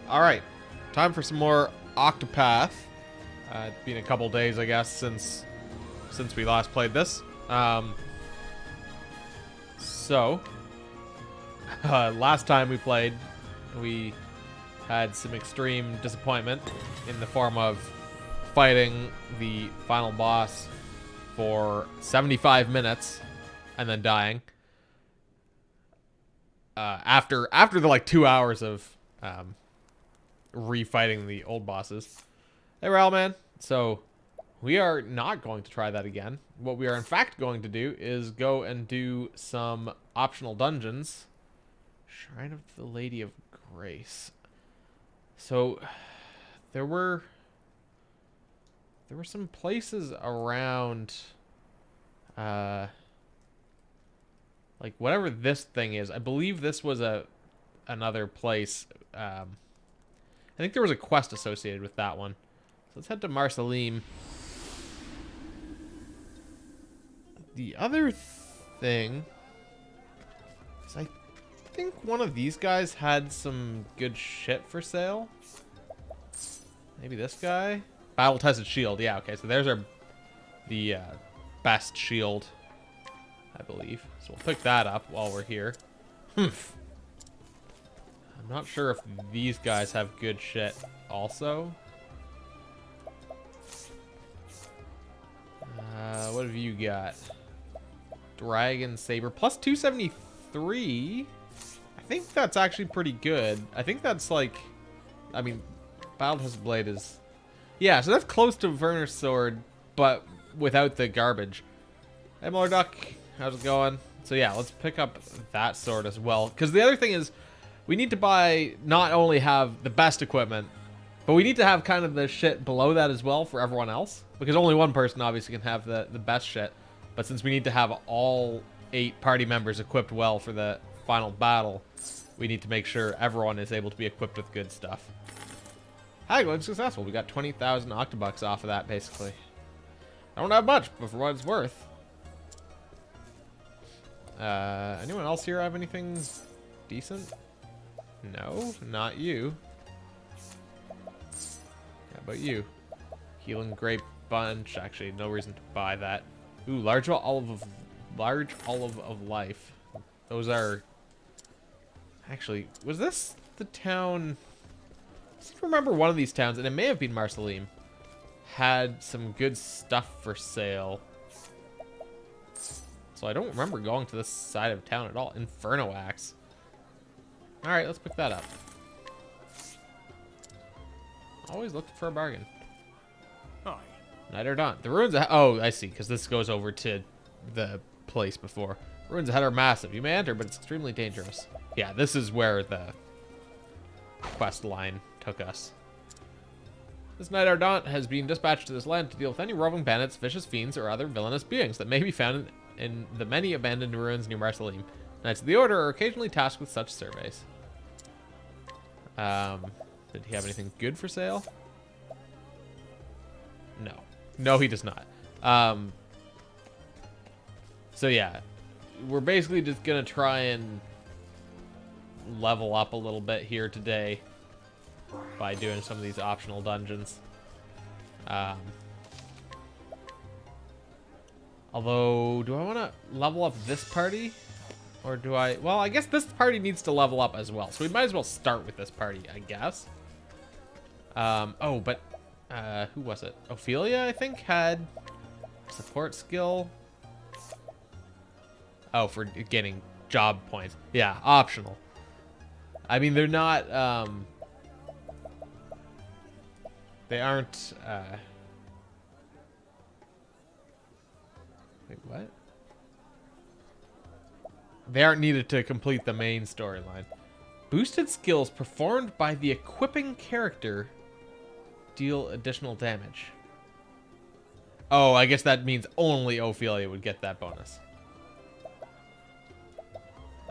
Alright, time for some more Octopath. It's been a couple days, I guess, since we last played this. So, last time we played, we had some extreme disappointment in the form of fighting the final boss for 75 minutes and then dying. After the like 2 hours of refighting the old bosses. Hey, Ral, man. So we are not going to try that again. What we are in fact going to do is go and do some optional dungeons. Shrine of the Lady of Grace. So there were some places around like whatever this thing is. I believe this was another place. I think there was a quest associated with that one. So let's head to Marceline. The other thing is I think one of these guys had some good shit for sale. Maybe this guy? Battle-tested shield. Yeah, okay. So there's the best shield, I believe. So we'll pick that up while we're here. Humph. I'm not sure if these guys have good shit also. What have you got? Dragon Saber. Plus 273. I think that's actually pretty good. I think that's like... I mean, Battle-tested Blade is... Yeah, so that's close to Werner's Sword, but without the garbage. Hey, Morduck. How's it going? So yeah, let's pick up that sword as well. Because the other thing is... we need to buy, not only have the best equipment, but we need to have kind of the shit below that as well for everyone else. Because only one person obviously can have the best shit. But since we need to have all 8 party members equipped well for the final battle, we need to make sure everyone is able to be equipped with good stuff. Haggling successful. We got 20,000 octobucks off of that, basically. I don't have much, but for what it's worth. Anyone else here have anything decent? No, not you. How about you? Healing Grape Bunch. Actually, no reason to buy that. Ooh, large olive of life. Those are... Actually, was this the town... I just remember one of these towns, and it may have been Marceline, had some good stuff for sale. So I don't remember going to this side of town at all. Inferno Axe. Alright, let's pick that up. Always looking for a bargain. Hi. Night or dawn. The ruins ahead. Oh, I see, because this goes over to the place before. Ruins ahead are massive. You may enter, but it's extremely dangerous. Yeah, this is where the quest line took us. This Night or Dawn has been dispatched to this land to deal with any roving bandits, vicious fiends, or other villainous beings that may be found in the many abandoned ruins near Marceline. Knights of the Order are occasionally tasked with such surveys. Did he have anything good for sale? No. No, he does not. So yeah, we're basically just gonna try and level up a little bit here today by doing some of these optional dungeons. Although, do I want to level up this party? Or do I... Well, I guess this party needs to level up as well. So we might as well start with this party, I guess. Oh, but... who was it? Ophelia, I think, had support skill. Oh, for getting job points. Yeah, optional. I mean, they're not... they aren't... Wait, what? They aren't needed to complete the main storyline. Boosted skills performed by the equipping character deal additional damage. Oh, I guess that means only Ophelia would get that bonus.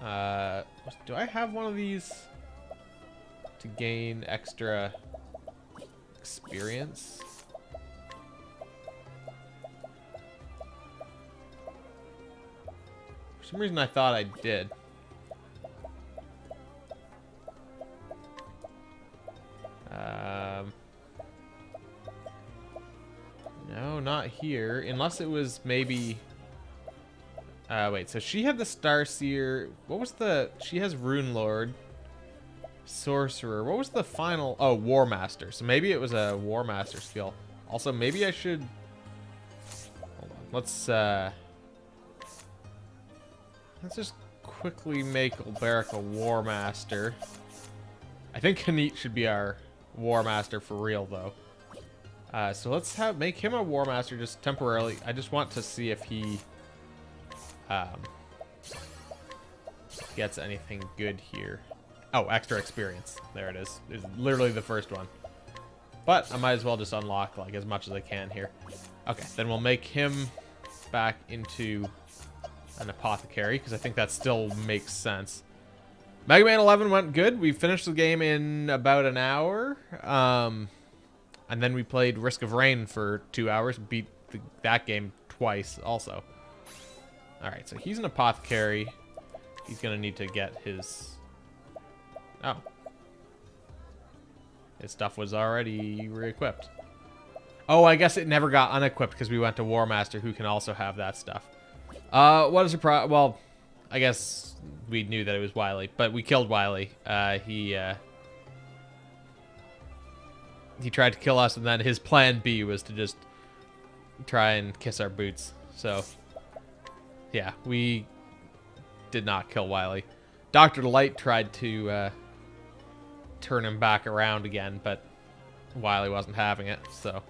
Do I have one of these to gain extra experience? For some reason I thought I did. not here. Unless it was maybe... wait, so she had the Starseer. What was the... She has Rune Lord. Sorcerer. What was the final... Oh, War Master. So maybe it was a War Master skill. Also, maybe I should... Hold on. Let's just quickly make Ulberic a War Master. I think Kanit should be our War Master for real, though. So let's make him a War Master just temporarily. I just want to see if he gets anything good here. Oh, extra experience. There it is. It's literally the first one. But I might as well just unlock like as much as I can here. Okay, then we'll make him back into an apothecary because I think that still makes sense. Mega Man 11 went good. We finished the game in about an hour. And then we played Risk of Rain for 2 hours. Beat that game twice also. Alright, so he's an apothecary. He's going to need to get his... Oh. His stuff was already re-equipped. Oh, I guess it never got unequipped because we went to War Master, who can also have that stuff. What a surprise. Well, I guess we knew that it was Wily, but we killed Wily. He tried to kill us, and then his plan B was to just try and kiss our boots. So, yeah, we did not kill Wily. Dr. Light tried to turn him back around again, but Wily wasn't having it, so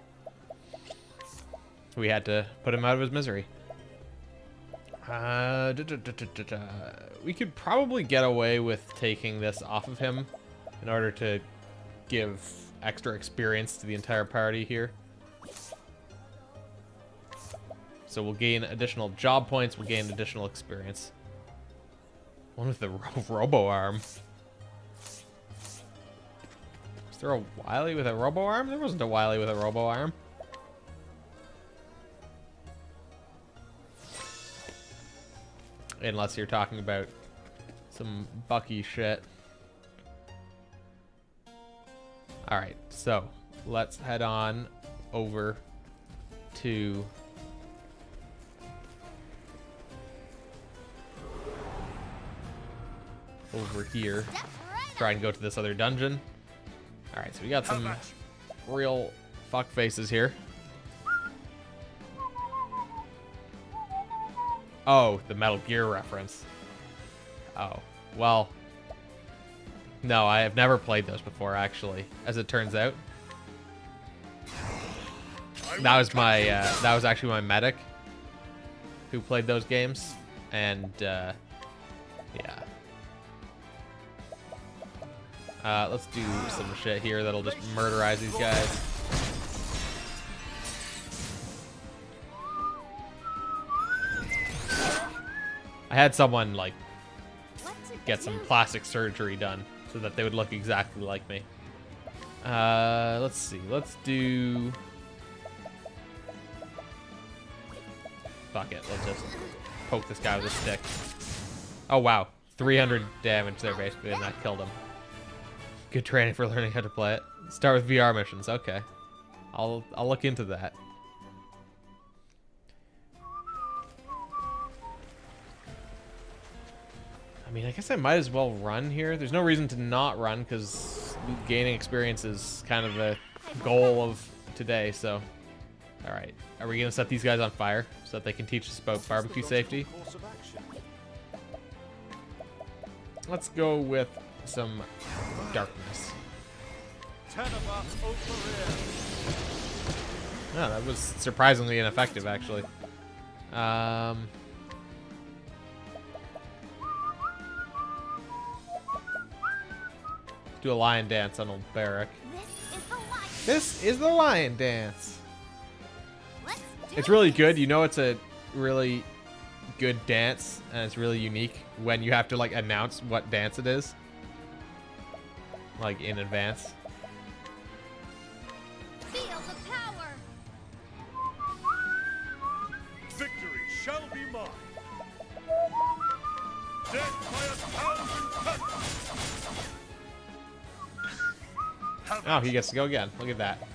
we had to put him out of his misery. We could probably get away with taking this off of him in order to give extra experience to the entire party here. So we'll gain additional job points, we'll gain additional experience. One with the robo arm. Is there a Wily with a robo arm? There wasn't a Wily with a robo arm. Unless you're talking about some Bucky shit. Alright, so let's head on over to here. Try and go to this other dungeon. Alright, so we got some real fuck faces here. Oh, the Metal Gear reference. Oh, well. No, I have never played those before, actually, as it turns out. That was my, that was actually my medic who played those games, and, yeah. Let's do some shit here that'll just murderize these guys. I had someone, like, get some plastic surgery done so that they would look exactly like me. Let's see. Let's do... Fuck it. Let's just poke this guy with a stick. Oh, wow. 300 damage there, basically, and that killed him. Good training for learning how to play it. Start with VR missions. Okay. I'll look into that. I mean, I guess I might as well run here. There's no reason to not run because gaining experience is kind of the goal of today, so. Alright. Are we going to set these guys on fire so that they can teach us about barbecue safety? Let's go with some darkness. Oh, that was surprisingly ineffective, actually. Do a lion dance on old Barrack. This is the lion dance. It's really good. You know it's a really good dance, and it's really unique when you have to, like, announce what dance it is. Like, in advance. Feel the power. Victory shall be mine. Death by 1,000 cuts. Oh, he gets to go again. Look at that.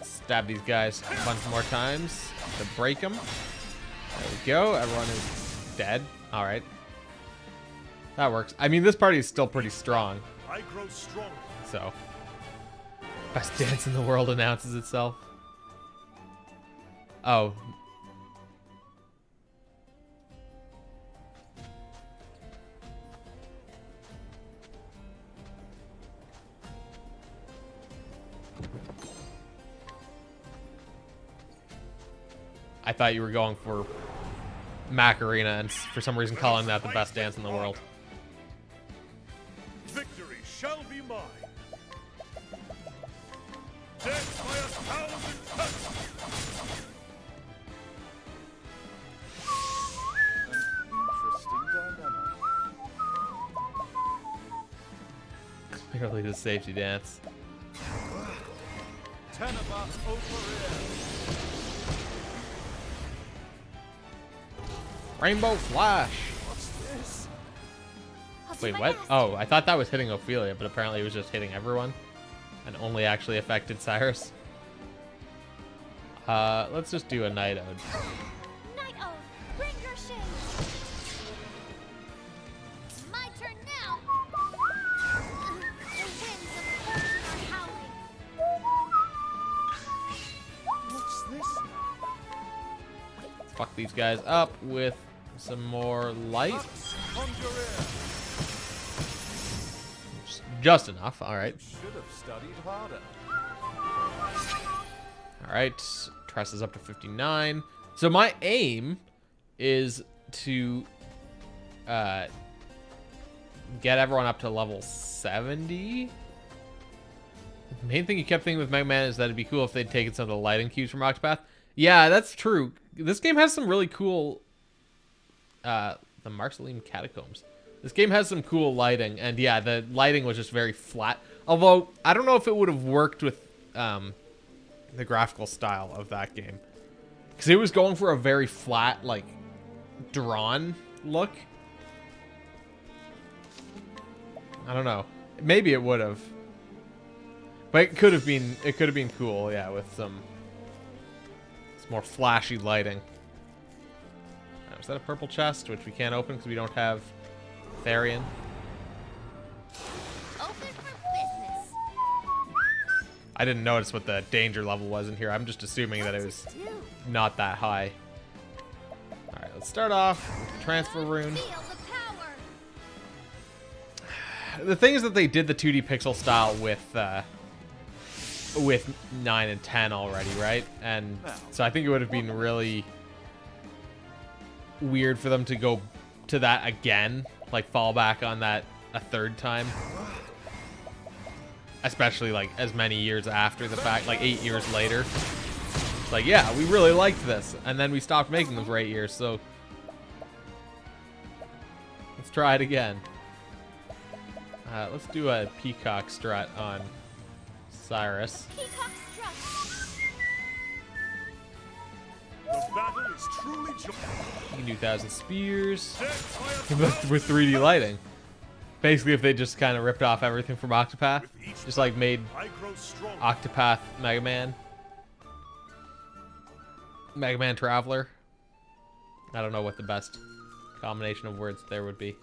Stab these guys a bunch more times. to break them. There we go. Everyone is dead. All right. That works. I mean, this party is still pretty strong. I grow stronger. So, best dance in the world announces itself. Oh. I thought you were going for Macarena and for some reason calling that the best dance in the world. Victory shall be mine. Death by 1,000 cuts. An interesting dilemma. Clearly the safety dance. Teneba over Rainbow Flash! What's this? Wait, what? Oh, I thought that was hitting Ophelia, but apparently it was just hitting everyone. And only actually affected Cyrus. Let's just do a Night Ode. Night Ode, bring your shade. My turn now. The winds of fortune are howling. What's this now? Fuck these guys up with some more light. Conjure air. Just enough, alright. Should have studied harder. Alright, Tress is up to 59. So my aim is to get everyone up to level 70. The main thing you kept thinking with Mega Man is that it'd be cool if they'd taken some of the lighting cues from Octopath. Yeah, that's true. This game has some really cool the Marceline Catacombs. This game has some cool lighting, and yeah, the lighting was just very flat. Although, I don't know if it would have worked with the graphical style of that game. Because it was going for a very flat, like, drawn look. I don't know. Maybe it would have. But it could have been cool, yeah, with some more flashy lighting. Is that a purple chest, which we can't open because we don't have Therian? Open for business. I didn't notice what the danger level was in here. I'm just assuming that it was not that high. Alright, let's start off with the transfer rune. Feel the power. The thing is that they did the 2D pixel style with 9 and 10 already, right? And so I think it would have been really weird for them to go to that again, like fall back on that a third time, especially like as many years after the fact, like 8 years later. It's like, yeah, we really liked this, and then we stopped making them for 8 years, so let's try it again. Let's do a peacock strut on Cyrus. Peacock strut. The battle is truly joyous. You can do 1,000 spears Death by 1,000 with 3D lighting. Basically, if they just kind of ripped off everything from Octopath, With each just like made I grow stronger. Octopath Mega Man, Mega Man Traveler. I don't know what the best combination of words there would be.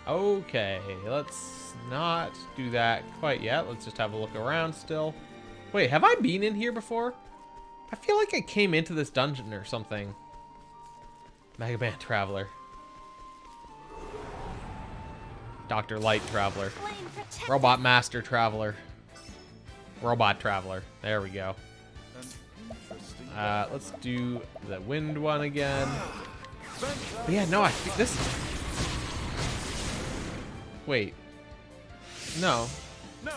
Okay, let's not do that quite yet. Let's just have a look around still. Wait, have I been in here before? I feel like I came into this dungeon or something. Mega Man Traveler. Dr. Light Traveler. Flame protect. Robot Master Traveler. Robot Traveler. There we go. An interesting Let's do the wind one again. But yeah, no, I think this... Wait. No. No,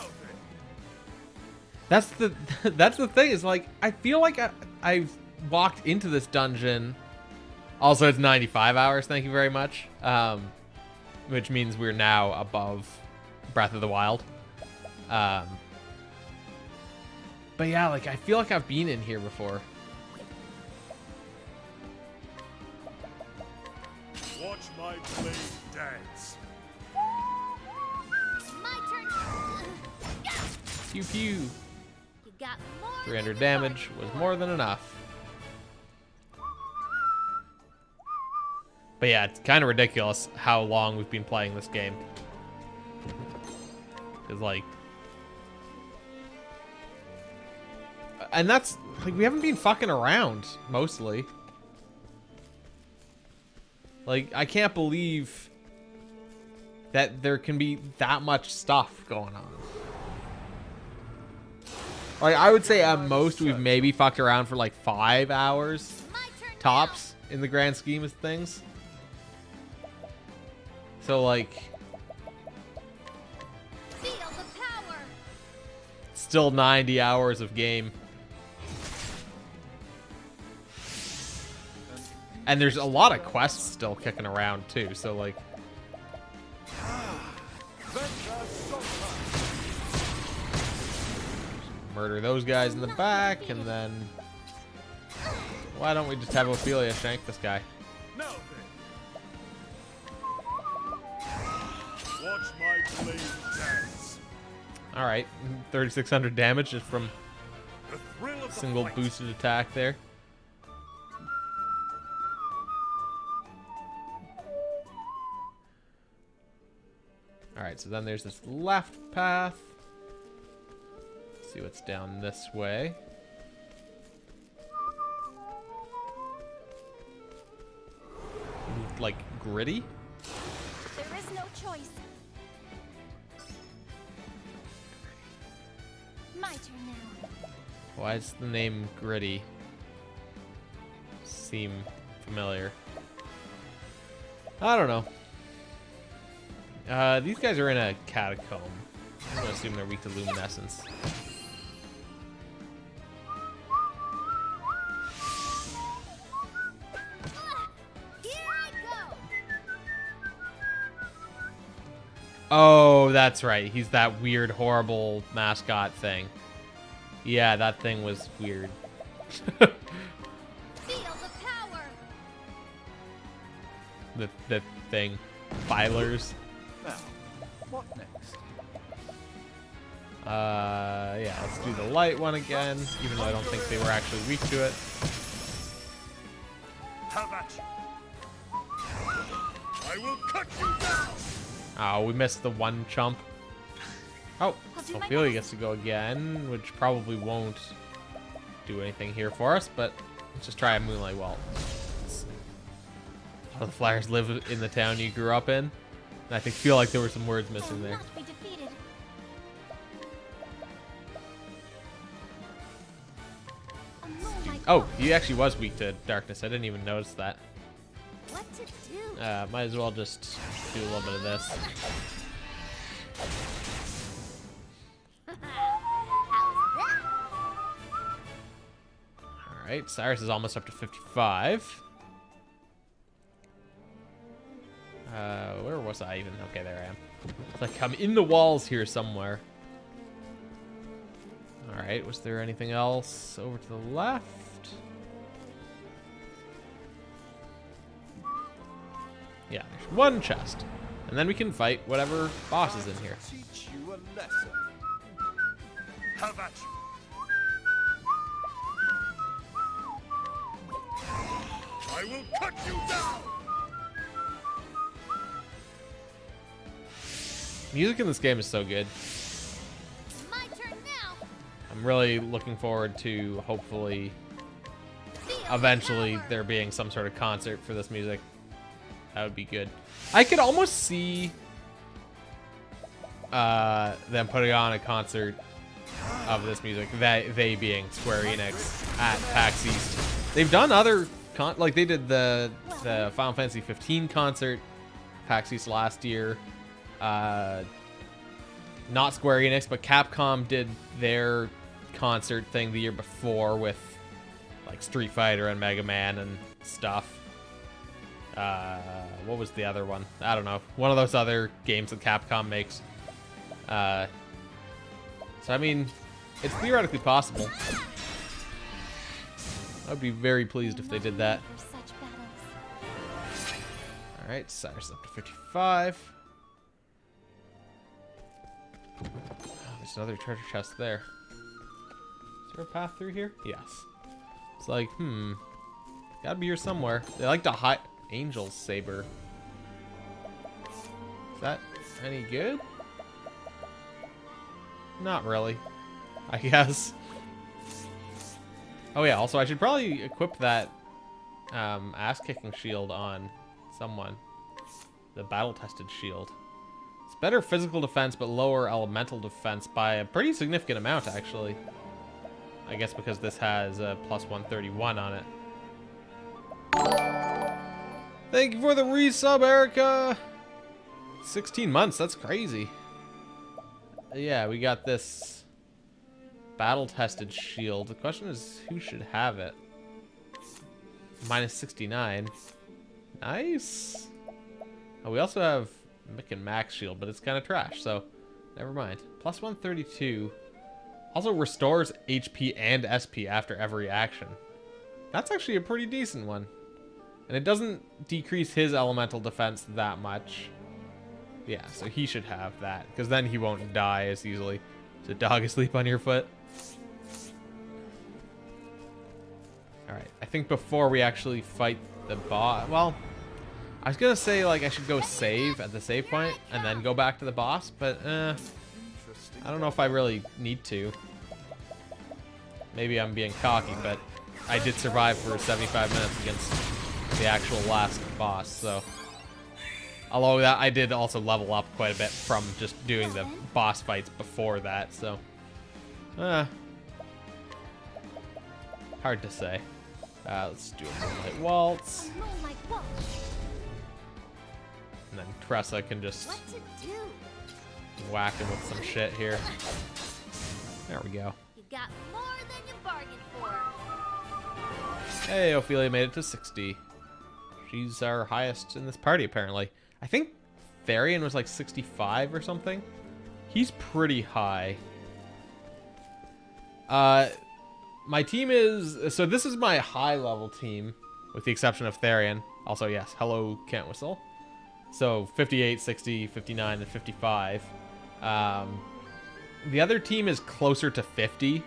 That's the that's the thing, is like, I feel like I've walked into this dungeon. Also, it's 95 hours, thank you very much. Which means we're now above Breath of the Wild. But yeah, like, I feel like I've been in here before. watch my blade dance. Pew pew. You got more 300 than you damage bargained was for. more than enough. But yeah, it's kind of ridiculous how long we've been playing this game. It's like... And that's... Like, we haven't been fucking around, mostly. Like, I can't believe that there can be that much stuff going on. Like, I would say at most we've maybe fucked around for like 5 hours My turn tops in the grand scheme of things. So, like, now. Feel the power. still 90 hours of game. And there's a lot of quests still kicking around, too. So, like, murder those guys in the back, and then... Why don't we just have Ophelia shank this guy? Now then. Watch my blade dance. Alright, 3,600 damage just from The thrill of the single fight. boosted attack there. Alright, so then there's this left path. Let's see what's down this way. Like, gritty? There is no choice. My turn now. Why does the name Gritty seem familiar? I don't know. These guys are in a catacomb. I'm gonna assume they're weak to luminescence. Here I go. Oh, that's right. He's that weird, horrible mascot thing. Yeah, that thing was weird. Feel the power. the thing. Filers. Now, what next? Yeah, let's do the light one again, even though I don't think they were actually weak to it. Have at you. I will cut you down. Oh, we missed the one chump. Oh, I'll do my Ophelia best. gets to go again, which probably won't do anything here for us, but let's just try a Moonlight Waltz. How the Flyers live in the town you grew up in. And I feel like there were some words missing Will there. not be defeated. A moonlight Oh, waltz. he actually was weak to darkness. I didn't even notice that. What to do? Might as well just do a little bit of this. How's that? Alright, Cyrus is almost up to 55. Where was I even? Okay, there I am. It's like I'm in the walls here somewhere. Alright, was there anything else over to the left? Yeah, there's one chest. And then we can fight whatever boss is in here. Teach you a lesson. Have at you. I will cut you down. Music in this game is so good. My turn now. I'm really looking forward to hopefully Feel the eventually power. there being some sort of concert for this music. That would be good. I could almost see them putting on a concert of this music. They being Square-Enix at PAX East. They've done other like they did the Final Fantasy 15 concert PAX East last year. Not Square-Enix, but Capcom did their concert thing the year before with like Street Fighter and Mega Man and stuff. What was the other one? I don't know. One of those other games that Capcom makes. So I mean, it's theoretically possible. I'd be very pleased if they did that. For such battles. All right, Cyrus up to 55. there's another treasure chest there. Is there a path through here? Yes. It's like, gotta be here somewhere. They like to hide. Angel's saber. Is that any good? Not really, I guess. Oh yeah, also I should probably equip that ass-kicking shield on someone. The battle-tested shield. It's better physical defense, but lower elemental defense by a pretty significant amount, actually. I guess because this has a plus 131 on it. Thank you for the resub, Erica! 16 months, that's crazy. Yeah, we got this battle-tested shield. The question is, who should have it? Minus 69. Nice. Oh, we also have Mick and Max shield, but it's kind of trash, so never mind. Plus 132. Also restores HP and SP after every action. That's actually a pretty decent one. And it doesn't decrease his elemental defense that much. Yeah, so he should have that, because then he won't die as easily. Is a dog asleep on your foot? Alright, I think before we actually fight the boss... Well, I was gonna say, like, I should go save at the save point and then go back to the boss, but, I don't know if I really need to. Maybe I'm being cocky, but I did survive for 75 minutes against the actual last boss, so... Although that I did also level up quite a bit from just doing the boss fights before that, so... hard to say. Let's do a Moonlight Waltz. And then Tressa can just whack him with some shit here. There we go. You got more than you bargained for. Hey, Ophelia made it to 60. She's our highest in this party, apparently. I think Therian was like 65 or something. He's pretty high. My team is... So this is my high-level team, with the exception of Therian. Also, yes, hello, Kent Whistle. So 58, 60, 59, and 55. The other team is closer to 50.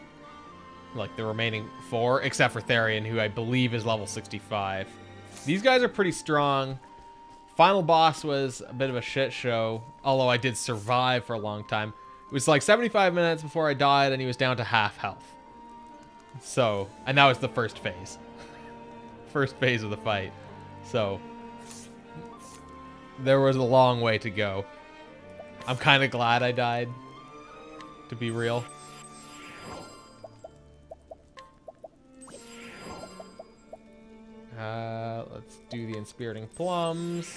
Like the remaining 4, except for Therian, who I believe is level 65. These guys are pretty strong. Final boss was a bit of a shit show, although I did survive for a long time. It was like 75 minutes before I died, and he was down to half health. So, and that was the first phase. First phase of the fight. So, there was a long way to go. I'm kind of glad I died, to be real. Let's do the Inspiriting Plums.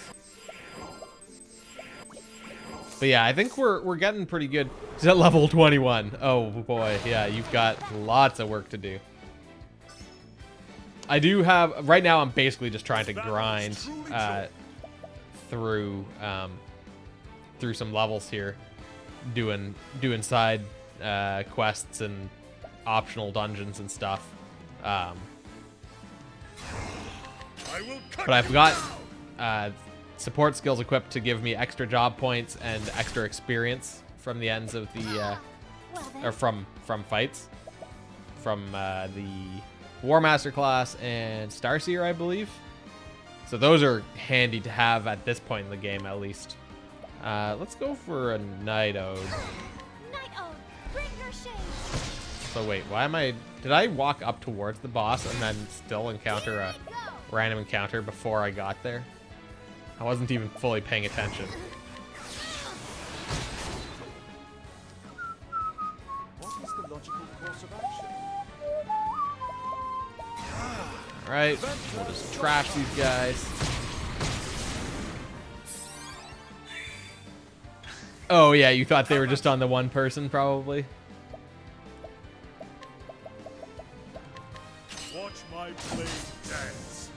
But yeah, I think we're getting pretty good. He's at level 21. Oh boy, yeah, you've got lots of work to do. I do have right now. I'm basically just trying to grind through some levels here, doing side quests and optional dungeons and stuff. But I've got support skills equipped to give me extra job points and extra experience from the ends of the or from fights, from the War Master class and Starseer, I believe. So those are handy to have at this point in the game, at least. Let's go for a Night Ode. Night Ode, bring your shade. So wait, why am I... Did I walk up towards the boss and then still encounter a random encounter before I got there? I wasn't even fully paying attention. What is the logical course of action? Alright, we'll just trash these guys. Oh yeah, you thought they were just on the one person, probably? Watch my blade dance.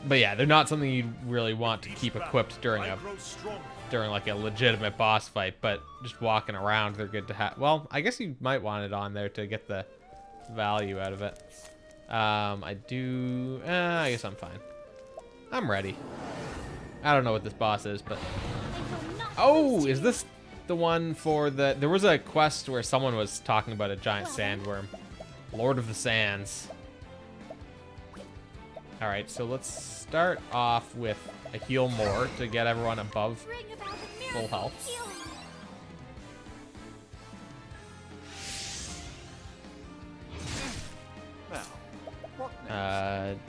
But yeah, they're not something you'd really want to keep equipped during like a legitimate boss fight, but just walking around, they're good to have. Well, I guess you might want it on there to get the value out of it. I guess I'm fine. I'm ready. I don't know what this boss is, but... Oh, is this the one for the... There was a quest where someone was talking about a giant sandworm. Lord of the Sands. Alright, so let's start off with a heal more to get everyone above Bring about a full miracle health. of healing. Now, what next?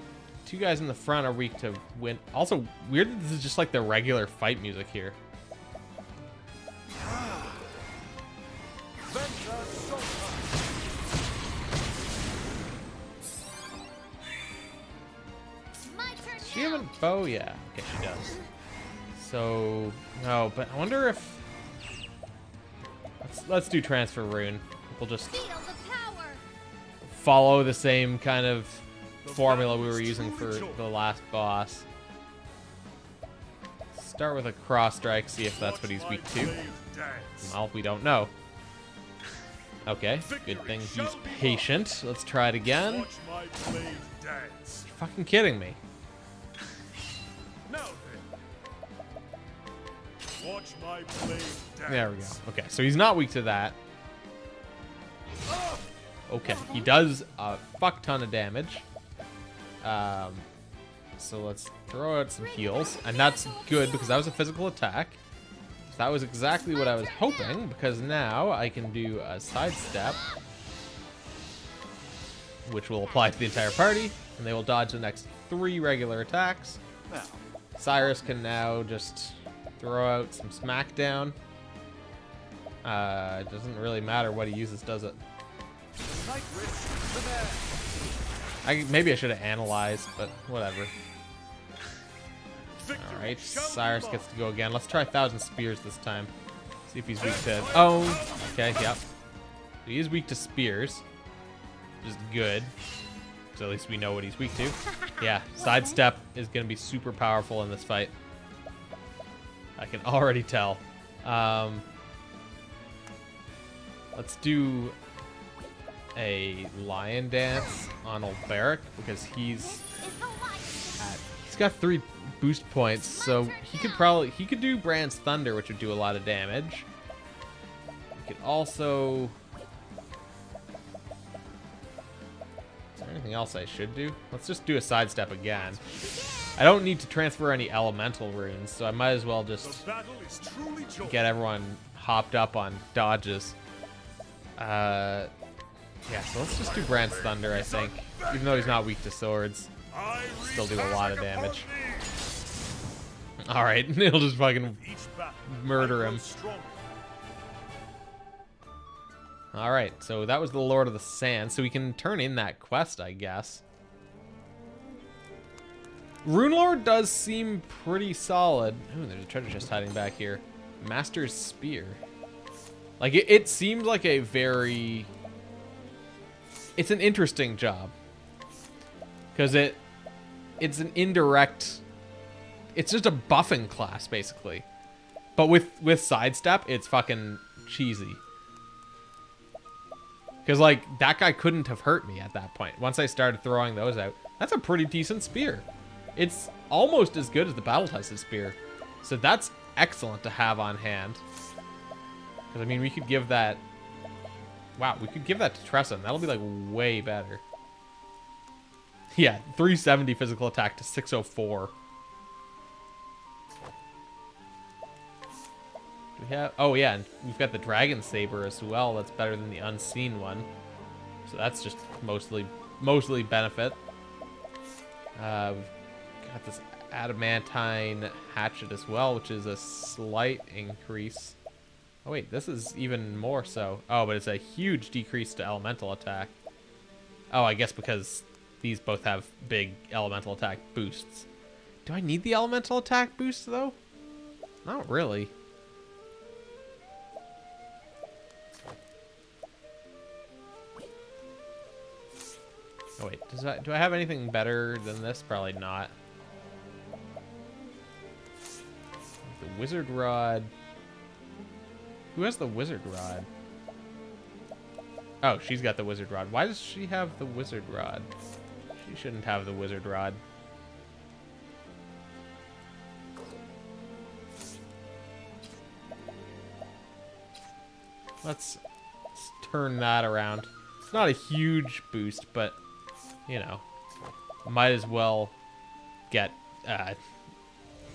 Two guys in the front are weak to win. Also, weird that this is just like the regular fight music here. Venture showtime. My turn Does she have now. a bow? Yeah. Okay, she does. So, no, but I wonder if... Let's do transfer rune. We'll just Feel the power. follow the same kind of The formula we battle were is using for truly joy. the last boss. Start with a cross strike, see if that's what he's Watch weak my to. blade dance. Well, we don't know. Okay, good thing he's patient. Let's try it again. Watch my blade dance. You're fucking kidding me. Now then. Watch my blade dance. There we go. Okay, so he's not weak to that. Okay, he does a fuck ton of damage. So let's throw out some heals, and that's good because that was a physical attack. So that was exactly what I was hoping, because now I can do a sidestep, which will apply to the entire party, and they will dodge the next 3 regular attacks. Now, Cyrus can now just throw out some smackdown. It doesn't really matter what he uses, does it? night wish the man. Maybe I should have analyzed, but whatever. Victory Alright, shall be Cyrus mine. gets to go again. Let's try 1,000 Spears this time. See if he's weak to... Oh, okay, yep. He is weak to spears, which is good. So at least we know what he's weak to. Yeah, sidestep is going to be super powerful in this fight. I can already tell. Let's do a lion dance on old Barrack because he's This is the light. he's got 3 boost points, so he could do Brand's Thunder, which would do a lot of damage. He could also... Is there anything else I should do? Let's just do a sidestep again. I don't need to transfer any elemental runes, so I might as well just The battle is truly joy. get everyone hopped up on dodges. Yeah, so let's just do Brand's Thunder, I think. Even though he's not weak to swords. I Still do a wreak lot of havoc upon damage. thee. Alright, he'll just fucking... Each battle, Murder I him. grow stronger. Alright, so that was the Lord of the Sand, so we can turn in that quest, I guess. Rune Lord does seem pretty solid. Ooh, there's a treasure chest hiding back here. Master's Spear. Like, it seemed like a very... It's an interesting job. Because it's an indirect... It's just a buffing class, basically. But with sidestep, it's fucking cheesy. Because, like, that guy couldn't have hurt me at that point. Once I started throwing those out, that's a pretty decent spear. It's almost as good as the battle-tested spear. So that's excellent to have on hand. Because, I mean, we could give that... Wow, we could give that to Tressa, and that'll be, like, way better. Yeah, 370 physical attack to 604. Do we have... Oh, yeah, and we've got the Dragon Saber as well. That's better than the Unseen one. So that's just mostly benefit. We've got this Adamantine Hatchet as well, which is a slight increase. Oh, wait, this is even more so. Oh, but it's a huge decrease to elemental attack. Oh, I guess because these both have big elemental attack boosts. Do I need the elemental attack boost, though? Not really. Oh, wait, do I have anything better than this? Probably not. The Wizard Rod. Who has the Wizard Rod? Oh, she's got the Wizard Rod. Why does she have the Wizard Rod? She shouldn't have the Wizard Rod. Let's turn that around. It's not a huge boost, but, you know, might as well get,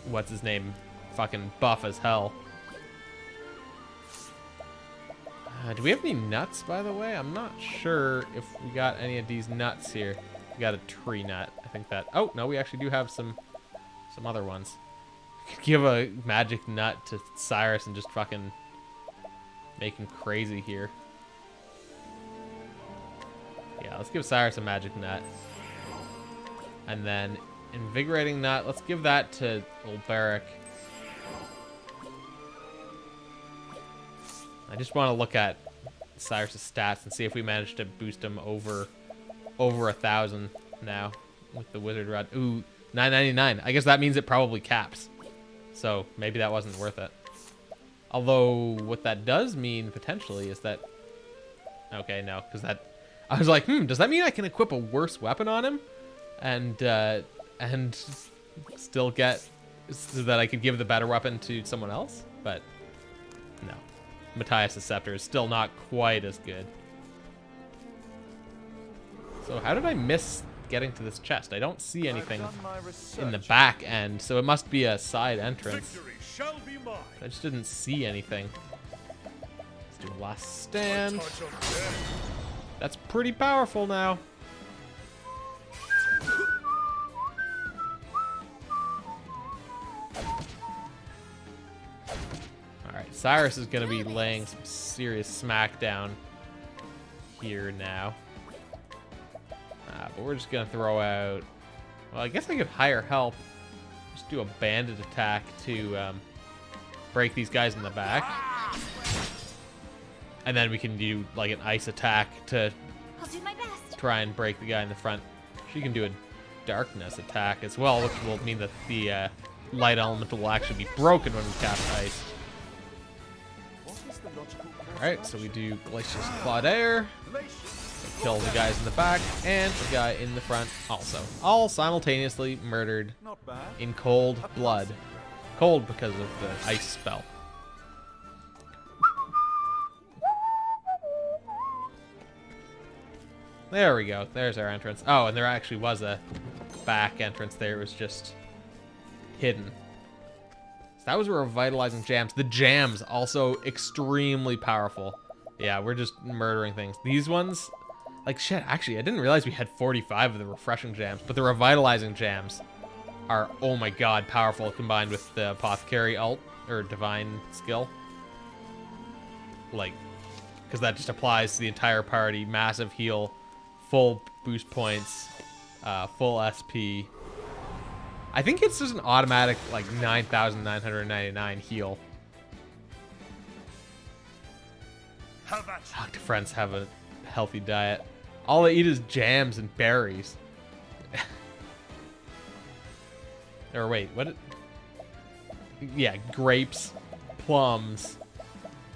what's his name, fucking buff as hell. Do we have any nuts, by the way? I'm not sure if we got any of these nuts here. We got a tree nut. I think that... Oh, no, we actually do have some other ones. Could give a magic nut to Cyrus and just fucking make him crazy here. Yeah, let's give Cyrus a magic nut. And then invigorating nut, let's give that to old Barrack. I just want to look at Cyrus's stats and see if we managed to boost him over 1,000 now with the wizard rod. Ooh, 999. I guess that means it probably caps. So maybe that wasn't worth it. Although what that does mean potentially is that... Okay, no, because that... I was like, does that mean I can equip a worse weapon on him? And still get... So that I could give the better weapon to someone else? But no. Matthias' scepter is still not quite as good. So how did I miss getting to this chest? I don't see anything in the back end, so it must be a side entrance. Victory shall be mine. I just didn't see anything. Let's do a last stand. Touch of death. That's pretty powerful now. Alright, Cyrus is going to be laying some serious smackdown here now. But we're just going to throw out... Well, I guess I could hire help. Just do a bandit attack to break these guys in the back. And then we can do like an ice attack to I'll do my best. try and break the guy in the front. She can do a darkness attack as well, which will mean that the light elemental will actually be broken when we cast ice. Alright, so we do Glacius Claudaire. Kill the guys in the back and the guy in the front also. All simultaneously murdered in cold blood. Cold because of the ice spell. There we go. There's our entrance. Oh, and there actually was a back entrance there. It was just hidden. So that was revitalizing jams. The jams also extremely powerful. Yeah, we're just murdering things. These ones, like shit, actually, I didn't realize we had 45 of the refreshing jams, but the revitalizing jams are, oh my god, powerful combined with the apothecary ult, or divine skill. Like, because that just applies to the entire party. Massive heal, full boost points, full SP. I think it's just an automatic, like, 9,999 heal. Octofriends have a healthy diet. All they eat is jams and berries. Or wait, what? Yeah, grapes, plums,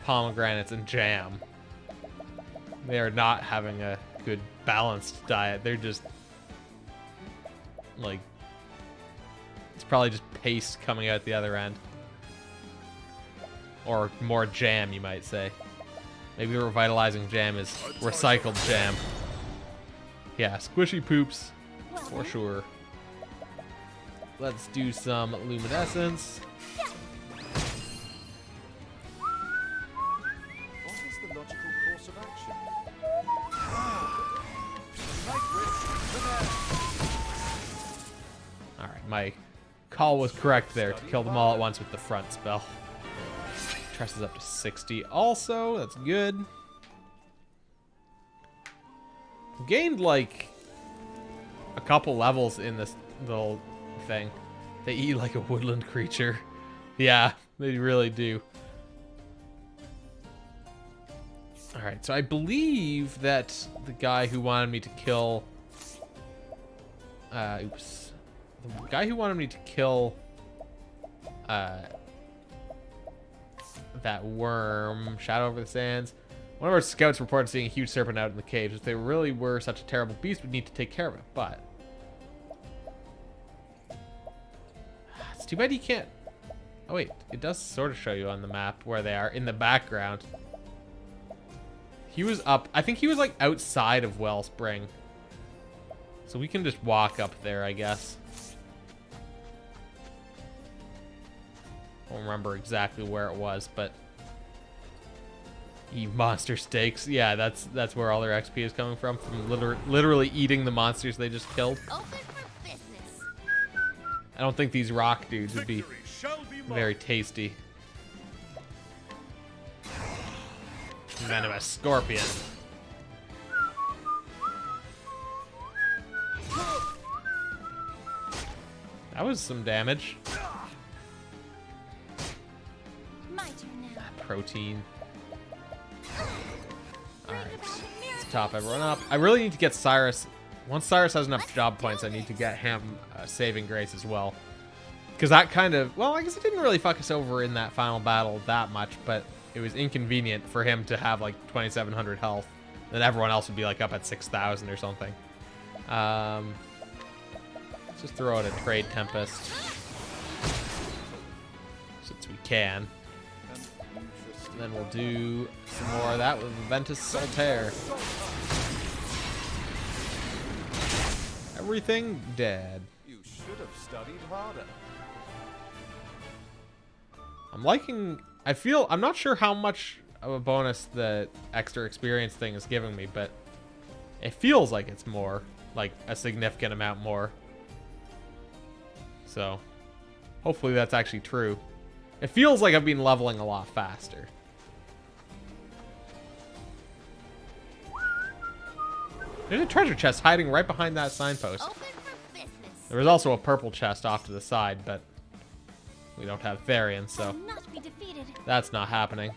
pomegranates, and jam. They are not having a good balanced diet. They're just like, it's probably just paste coming out the other end. Or more jam, you might say. Maybe revitalizing jam is recycled jam. Yeah, squishy poops, for sure. Let's do some luminescence. What is the logical course of action? Alright, my call was correct there to kill them all at once with the front spell. Trust is up to 60 also, that's good. Gained like a couple levels in this little thing. They eat like a woodland creature. Yeah, they really do. Alright, so I believe that the guy who wanted me to kill... oops. The guy who wanted me to kill... that worm, Shadow over the Sands. One of our scouts reported seeing a huge serpent out in the caves. If they really were such a terrible beast, we'd need to take care of it, but... It's too bad you can't... Oh wait, it does sort of show you on the map where they are in the background. He was up. I think he was like outside of Wellspring. So we can just walk up there, I guess. I don't remember exactly where it was, but Eve monster steaks. Yeah, that's where all their XP is coming from literally eating the monsters they just killed. Open for business. I don't think these rock dudes would be Victory shall be mine. very tasty. Venomous scorpion. That was some damage. My turn now. Protein. Alright. Let's top everyone up. I really need to get Cyrus. Once Cyrus has enough job points, I need to get him saving grace as well. Because that kind of... Well, I guess it didn't really fuck us over in that final battle that much, but it was inconvenient for him to have like 2,700 health. Then everyone else would be like up at 6,000 or something. Let's just throw out a Trade Tempest. Since we can. And then we'll do some more of that with Ventus Solitaire. Everything dead. You should have studied harder. I'm liking... I'm not sure how much of a bonus the extra experience thing is giving me, but it feels like it's more. Like a significant amount more. So, hopefully that's actually true. It feels like I've been leveling a lot faster. There's a treasure chest hiding right behind that signpost. Open for business. There was also a purple chest off to the side, but we don't have Therian, so I'll not be defeated. that's not happening.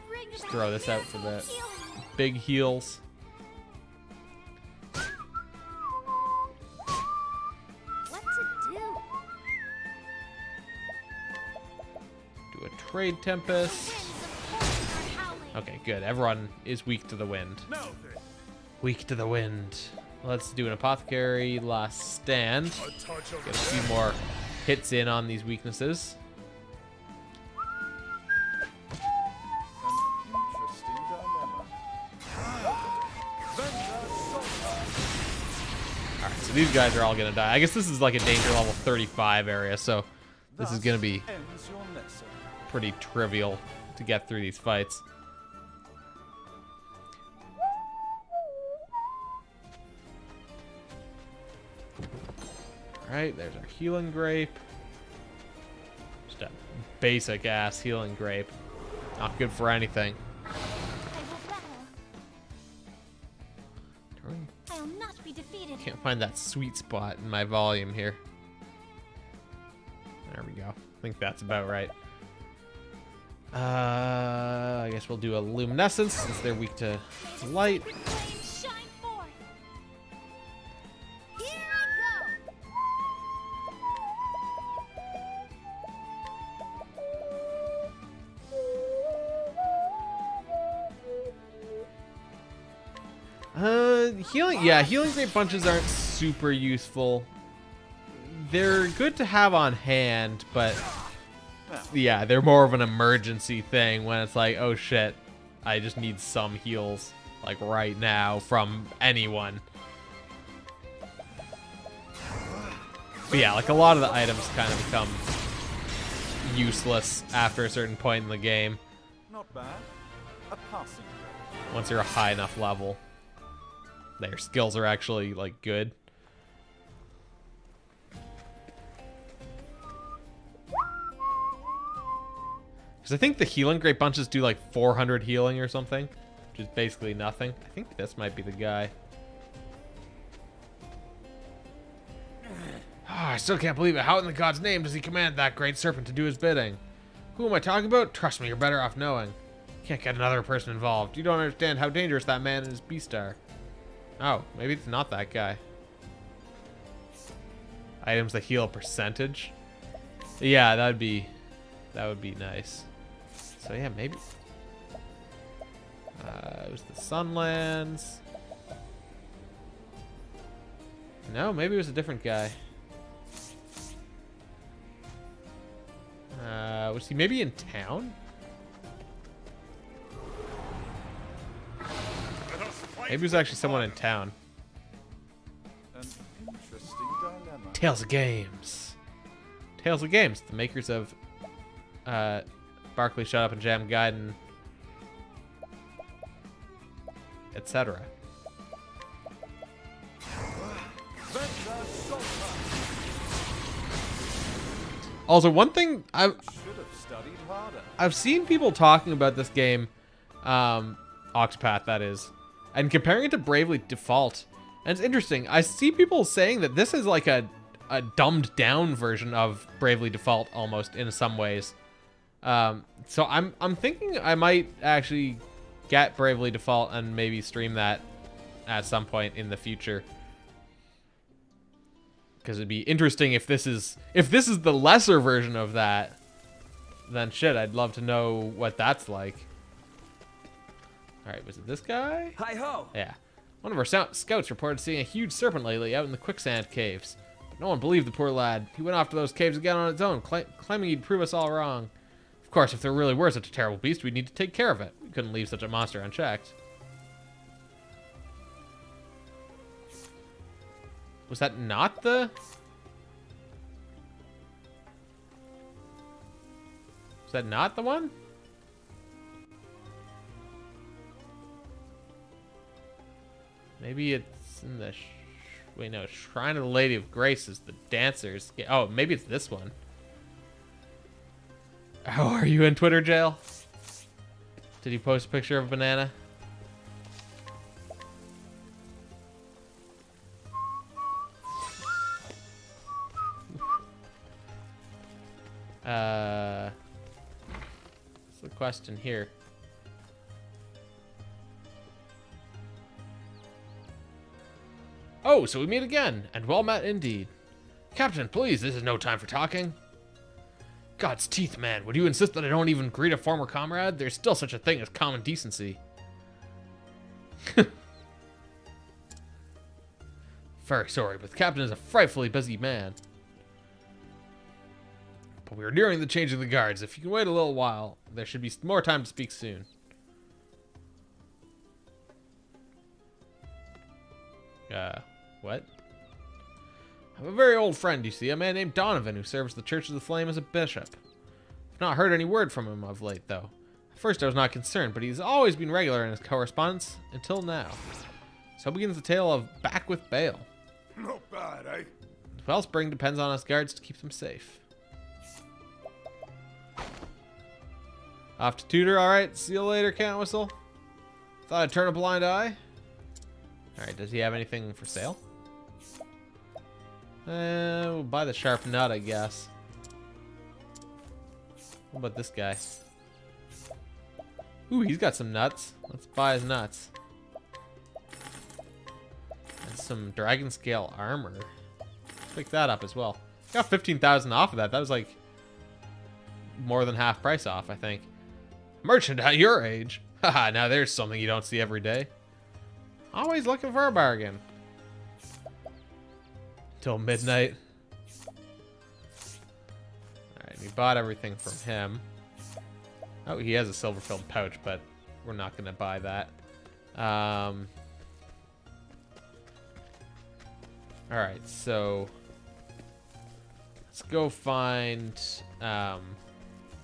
Bring Just about throw this out for the miracle healing. big heals. What to do? Do a Trade Tempest. Winds of fortune are howling. Okay, good. Everyone is weak to the wind. Now then, Weak to the wind. Let's do an Apothecary last stand. a touch of Get a few more hits in on these weaknesses. An interesting dilemma. Alright, so these guys are all gonna die. I guess this is like a danger level 35 area, so this is gonna be Ends your lesson. pretty trivial to get through these fights. Alright, there's our healing grape. Just a basic ass healing grape. Not good for anything. I will battle. I'll not be defeated. Can't find that sweet spot in my volume here. There we go. I think that's about right. I guess we'll do a luminescence since they're weak to light. Sacred flames shine forth. Here I go. Healing, yeah, healing grape bunches aren't super useful. They're good to have on hand, but yeah, they're more of an emergency thing when it's like, oh shit, I just need some heals, like right now from anyone. But yeah, like a lot of the items kind of become useless after a certain point in the game Not bad. A passing grade. once you're a high enough level. Their skills are actually like good. Because I think the healing grape bunches do like 400 healing or something, which is basically nothing. I think this might be the guy. I still can't believe it. How in the god's name does he command that great serpent to do his bidding? Who am I talking about? Trust me, you're better off knowing. Can't get another person involved. You don't understand how dangerous that man and his beast are. Oh, maybe it's not that guy. Items that heal a percentage. Yeah, that would be nice. So yeah, maybe. It was the Sunlands. No, maybe it was a different guy. Was he maybe in town? Maybe there's actually someone in town. An interesting dilemma. Tales of Games. Tales of Games, the makers of Barkley, Shut Up and Jam Gaiden, etc. Also, one thing Should have studied harder. I've seen people talking about this game, Octopath that is, and comparing it to Bravely Default. And it's interesting. I see people saying that this is like a dumbed down version of Bravely Default almost in some ways. So I'm thinking I might actually get Bravely Default and maybe stream that at some point in the future. Because it'd be interesting if this is the lesser version of that, then shit, I'd love to know what that's like. Alright, was it this guy? Hi-ho! Yeah. One of our scouts reported seeing a huge serpent lately out in the quicksand caves. But no one believed the poor lad. He went off to those caves again on his own, claiming he'd prove us all wrong. Of course, if there really were such a terrible beast, we'd need to take care of it. We couldn't leave such a monster unchecked. Was that not the... Was that not the one? Maybe it's in the... Wait, no. Shrine of the Lady of Grace is the dancers. Oh, maybe it's this one. Oh, are you in Twitter jail? Did you post a picture of a banana? What's the question here? Oh, so we meet again, and well met indeed. Captain, please, this is no time for talking. God's teeth, man, would you insist that I don't even greet a former comrade? There's still such a thing as common decency. Very sorry, but the captain is a frightfully busy man. But we are nearing the change of the guards. If you can wait a little while, there should be more time to speak soon. What? I have a very old friend, you see, a man named Donovan, who serves the Church of the Flame as a bishop. I've not heard any word from him of late, though. At first I was not concerned, but he's always been regular in his correspondence, until now. So begins the tale of Back with Bale. Not bad, eh? Wellspring depends on us guards to keep them safe. Off to tutor, alright. See you later, Can't Whistle. Thought I'd turn a blind eye. Alright, does he have anything for sale? We'll buy the sharp nut, I guess. What about this guy? Ooh, he's got some nuts. Let's buy his nuts. And some dragon scale armor. Pick that up as well. Got 15,000 off of that. That was like more than half price off, I think. Merchant at your age. Haha, now there's something you don't see every day. Always looking for a bargain. Till midnight. Alright, we bought everything from him. Oh, he has a silver-filled pouch, but we're not going to buy that. Alright, so let's go find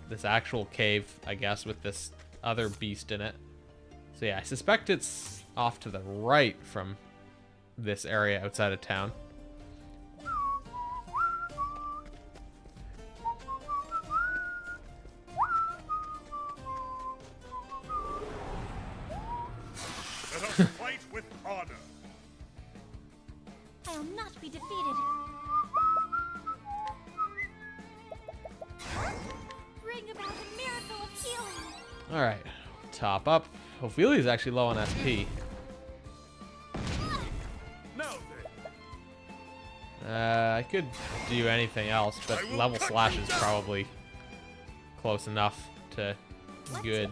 this actual cave, I guess, with this other beast in it. So yeah, I suspect it's off to the right from this area outside of town. Let us fight with honor. I'll not be defeated. Bring about a miracle of healing. Alright, top up. Ophelia's actually low on SP. Now then. I could do anything else, but level slash is probably close enough to good.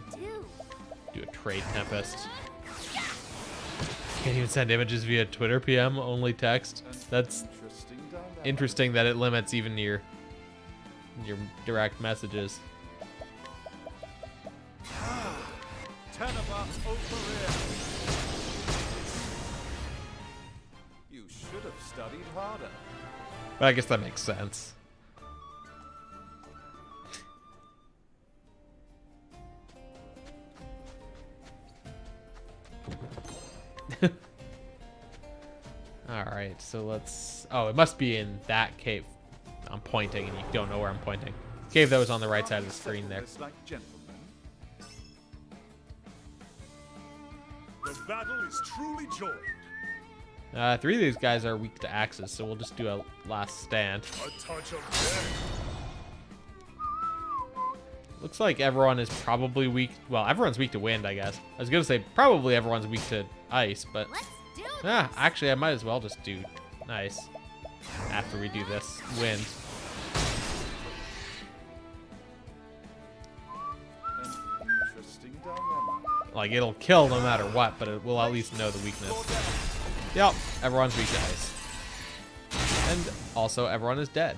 Do a trade tempest. Can't even send images via Twitter PM, only text. That's interesting that it limits even your direct messages. harder. But I guess that makes sense. Alright, so let's... Oh, it must be in that cave. I'm pointing and you don't know where I'm pointing. Cave that was on the right side of the screen there. Like gentlemen. The battle is truly joined. 3 of these guys are weak to axes, so we'll just do a last stand. A touch of death. Looks like everyone is probably weak. Well, everyone's weak to wind, I guess. I was gonna say probably everyone's weak to ice, but Let's do this. actually, I might as well just do ice after we do this wind. An interesting dilemma. Like it'll kill no matter what, but it will at least know the weakness. Yep, everyone's weak to ice, and also everyone is dead.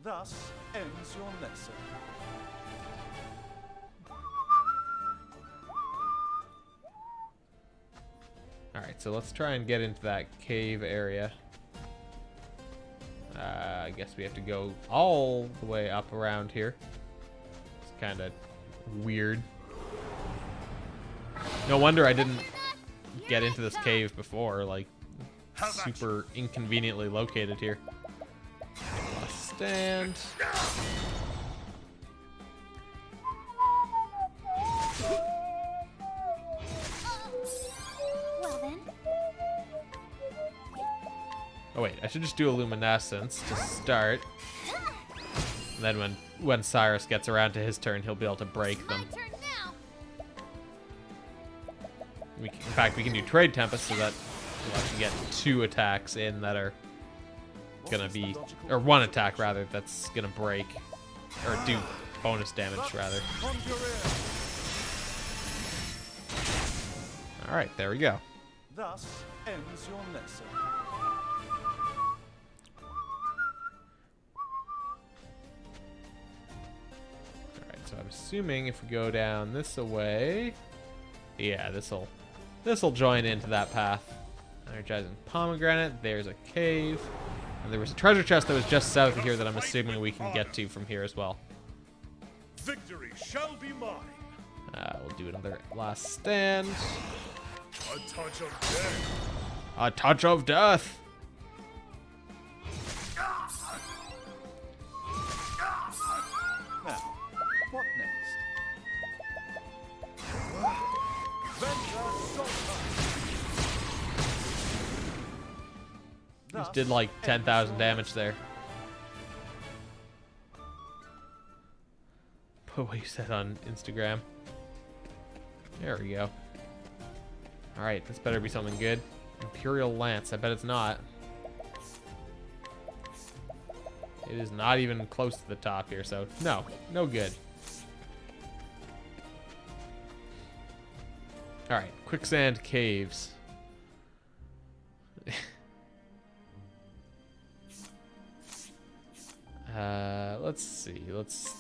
Thus ends your lesson. Alright, so let's try and get into that cave area. I guess we have to go all the way up around here. It's kind of weird. No wonder I didn't get into this cave before, like, super inconveniently located here. Last stand. Well then. Oh wait, I should just do a luminescence to start. And then when Cyrus gets around to his turn, he'll be able to break My them. turn now. In fact, we can do Trade Tempest so that we'll actually get 2 attacks in that are gonna be, or 1 attack rather, that's gonna break, or do bonus damage rather. Alright, there we go. Thus ends your lesson. Alright, so I'm assuming if we go down this way, yeah, this'll join into that path. Energizing pomegranate, there's a cave, and there was a treasure chest that was just south of here that I'm assuming we can get to from here as well. Victory shall be mine. We'll do another last stand. A touch of death. A touch of death. Now, what next? Just did like 10,000 damage there. Put what you said on Instagram. There we go. Alright, this better be something good. Imperial Lance. I bet it's not. It is not even close to the top here, so no. No good. Alright, quicksand caves. Let's see. Let's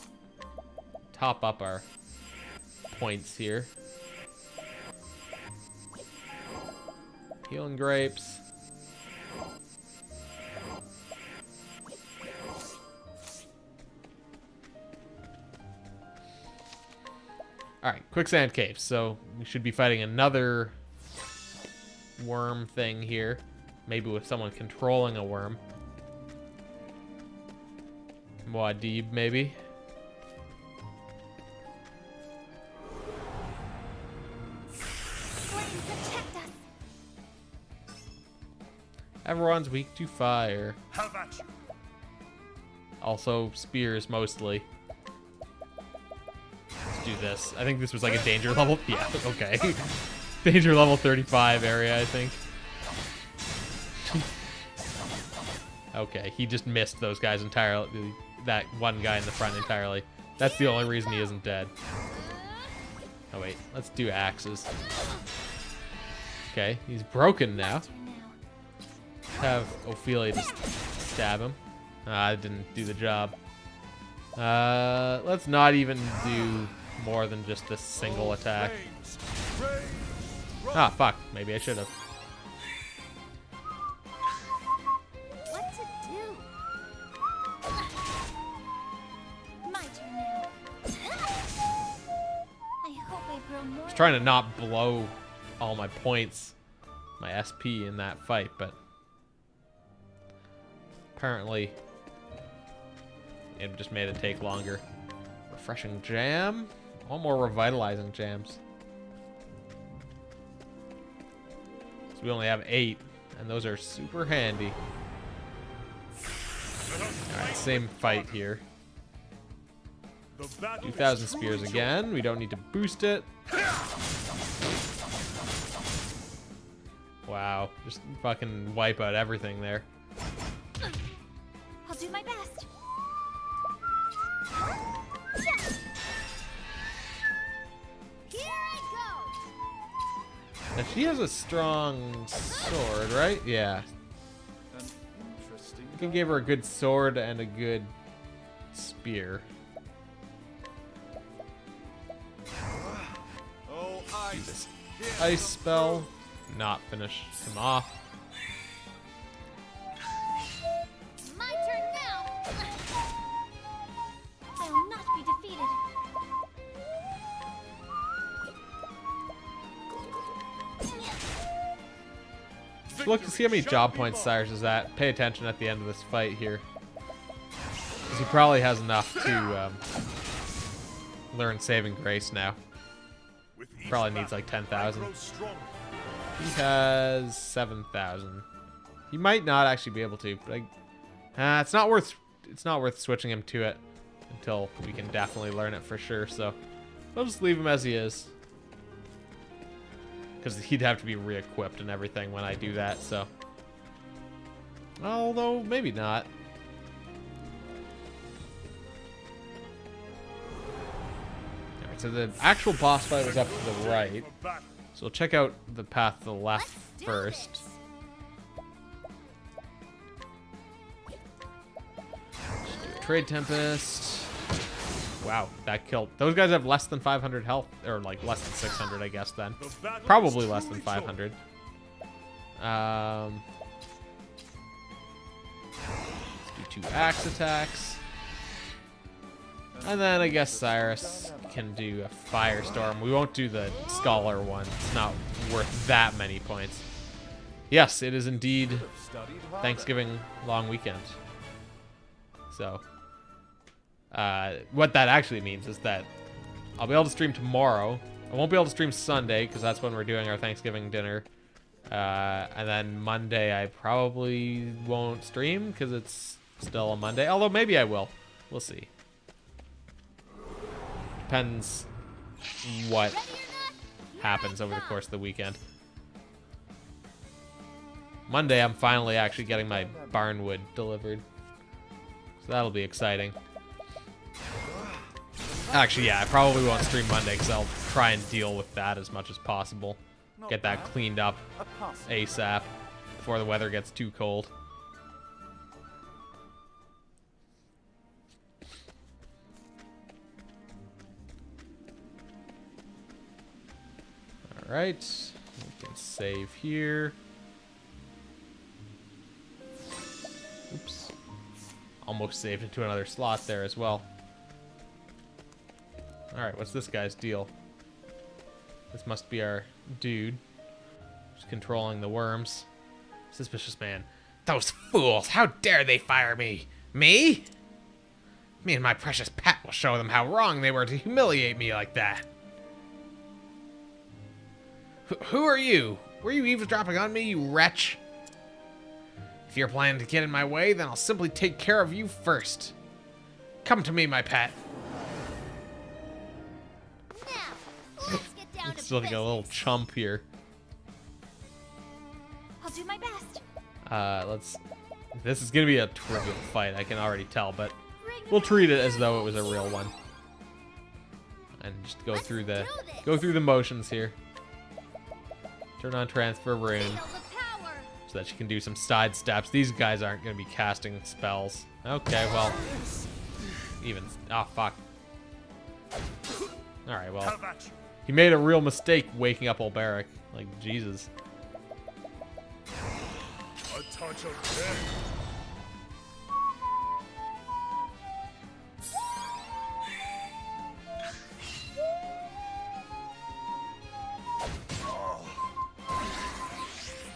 top up our points here. Healing grapes. Alright, quicksand caves. So we should be fighting another worm thing here. Maybe with someone controlling a worm. Muad'Dib, maybe. Flames protect us. Everyone's weak to fire. Have at you. Also spears mostly. Let's do this. I think this was like a danger level. Yeah, okay. Danger level 35 area, I think. Okay, he just missed those guys entirely. That one guy in the front entirely. That's the only reason he isn't dead. Oh wait, let's do axes. Okay, he's broken now. Turn now. Have Ophelia just stab him. I didn't do the job. Let's not even do more than just this single attack. Ah, fuck. Maybe I should have. What to was trying to not blow all my points, my SP in that fight, but apparently it just made it take longer. Refreshing jam. All more revitalizing jams. So we only have 8, and those are super handy. Alright, same fight here. 2,000 spears again. We don't need to boost it. Wow, just fucking wipe out everything there. I'll do my best. Here I go. Now she has a strong sword, right? Yeah. An interesting. You can give her a good sword and a good spear. Oh, ice. Ice spell. Not finish him off. My turn now. I'll not be defeated. Look to see how many job points Cyrus is at. Pay attention at the end of this fight here. Because he probably has enough to learn Saving Grace now. Probably needs like 10,000. He has 7,000. He might not actually be able to, but it's not worth switching him to it until we can definitely learn it for sure. So I'll just leave him as he is, because he'd have to be re-equipped and everything when I do that. So, although maybe not. All right, so the actual boss fight was up to the right. So we'll check out the path to the left first. Trade Tempest. Wow, that killed. Those guys have less than 500 health, or like less than 600, I guess then. Probably less than 500. Let's do 2 axe attacks. And then I guess Cyrus can do a firestorm. We won't do the scholar one. It's not worth that many points. Yes, it is indeed Thanksgiving long weekend. So, what that actually means is that I'll be able to stream tomorrow. I won't be able to stream Sunday because that's when we're doing our Thanksgiving dinner. And then Monday I probably won't stream because it's still a Monday. Although maybe I will. We'll see. Depends what happens over the course of the weekend. Monday, I'm finally actually getting my barnwood delivered. So that'll be exciting. Actually, yeah, I probably won't stream Monday because I'll try and deal with that as much as possible. Get that cleaned up ASAP before the weather gets too cold. Alright, we can save here. Oops. Almost saved into another slot there as well. Alright, what's this guy's deal? This must be our dude. Who's controlling the worms. Suspicious man. Those fools! How dare they fire me? Me? Me and my precious pet will show them how wrong they were to humiliate me like that. Who are you? Were you eavesdropping on me, you wretch? If you're planning to get in my way, then I'll simply take care of you first. Come to me, my pet. Now, let's get down to It's like a little business. chump here. I'll do my best. This is gonna be a trivial fight, I can already tell, but Bring we'll it treat it on. as though it was a real one. And just go Let's through do this. the motions here. Turn on transfer rune Feel the power. so that she can do some side steps. These guys aren't gonna be casting spells. Okay, well, oh fuck. All right, well, Have at you. he made a real mistake waking up Ulberic. Like Jesus. A touch of death.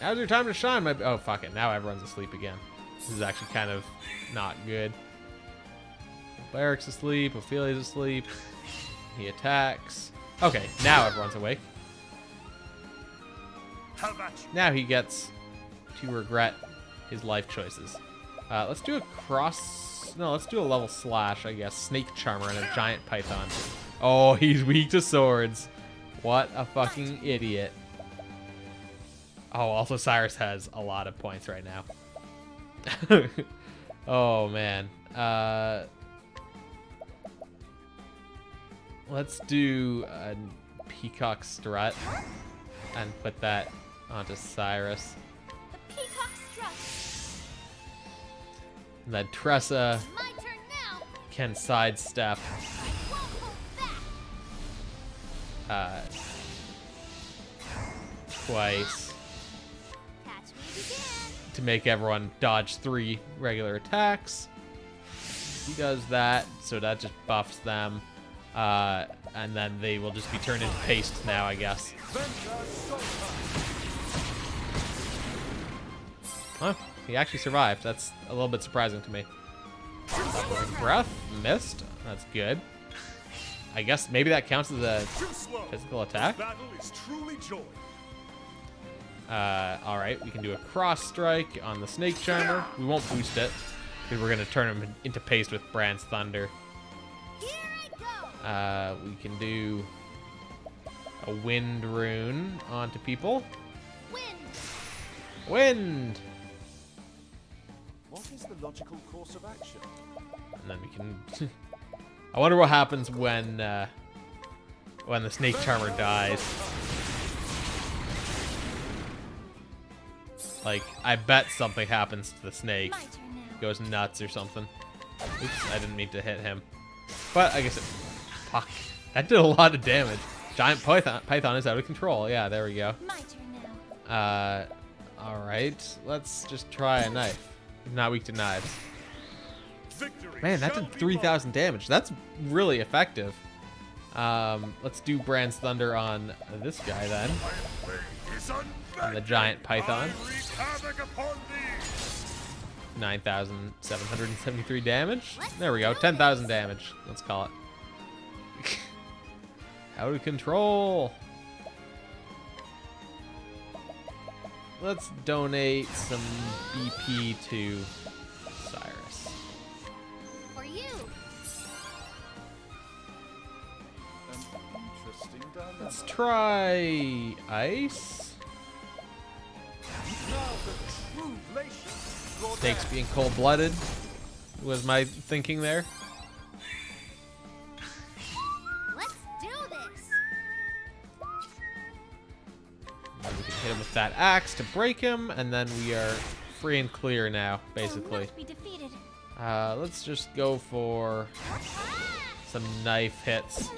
Now's your time to shine, my... Oh, fuck it. Now everyone's asleep again. This is actually kind of not good. Barrick's asleep. Ophelia's asleep. He attacks. Okay, now everyone's awake. How about you? Now he gets to regret his life choices. Let's do a cross... No, let's do a level slash, I guess. Snake Charmer and a giant python. Oh, he's weak to swords. What a fucking idiot. Oh, also Cyrus has a lot of points right now. Oh, man. Let's do a Peacock Strut and put that onto Cyrus. The peacock strut. And then Tressa My turn now. can sidestep I won't hold back. twice Catch me if you can. to make everyone dodge 3 regular attacks. He does that, so that just buffs them. And then they will just be turned into paste now, I guess. Huh? He actually survived. That's a little bit surprising to me. Breath missed. That's good. I guess maybe that counts as a Too slow. physical attack. This battle is truly joy. All right, we can do a cross strike on the Snake Charmer. We won't boost it because we're gonna turn him into paste with Brand's Thunder. Here I go. We can do a Wind Rune onto people. Wind. Wind! What is the logical course of action? And then we can... I wonder what happens when the Snake Charmer dies. Like, I bet something happens to the snake. My turn now. Goes nuts or something. Oops, I didn't mean to hit him. But I guess it... Fuck. That did a lot of damage. Giant Python is out of control. Yeah, there we go. My turn now. Alright. Let's just try a knife. He's not weak to knives. Victory. Man, that shall did be 3,000 damage. That's really effective. Let's do Brand's Thunder on this guy then. mine. My way is On the giant python. I wreak havoc upon thee. 9,773 damage. There we go. 10,000 damage. Let's call it. Out of control. Let's donate some BP to Cyrus. For you. An interesting dilemma. Let's try ice. Now the true glacier, Lord Snakes Air. being cold-blooded was my thinking there. Let's do this. And we can hit him with that axe to break him, and then we are free and clear now, Will basically. not be defeated. Let's just go for some knife hits.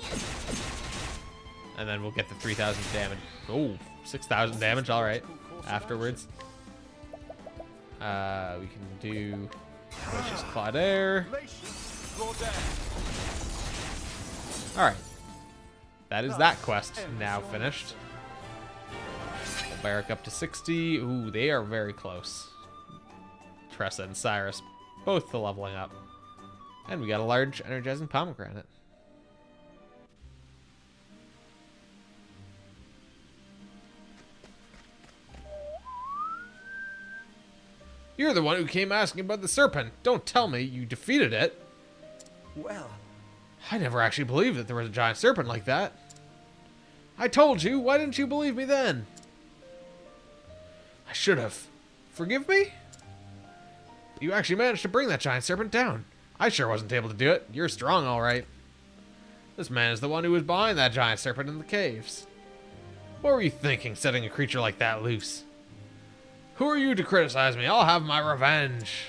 And then we'll get the 3,000 damage. Oh, 6,000 damage, alright. Afterwards. We can do Vicious Claudaire. Glacier, Lord Air. Alright. That is that quest now finished. We'll barrack up to 60. Ooh, they are very close. Tressa and Cyrus, both to leveling up. And we got a large energizing pomegranate. You're the one who came asking about the serpent. Don't tell me you defeated it. Well, I never actually believed that there was a giant serpent like that. I told you. Why didn't you believe me then? I should have. Forgive me? You actually managed to bring that giant serpent down. I sure wasn't able to do it. You're strong, all right. This man is the one who was behind that giant serpent in the caves. What were you thinking, setting a creature like that loose? Who are you to criticize me? I'll have my revenge.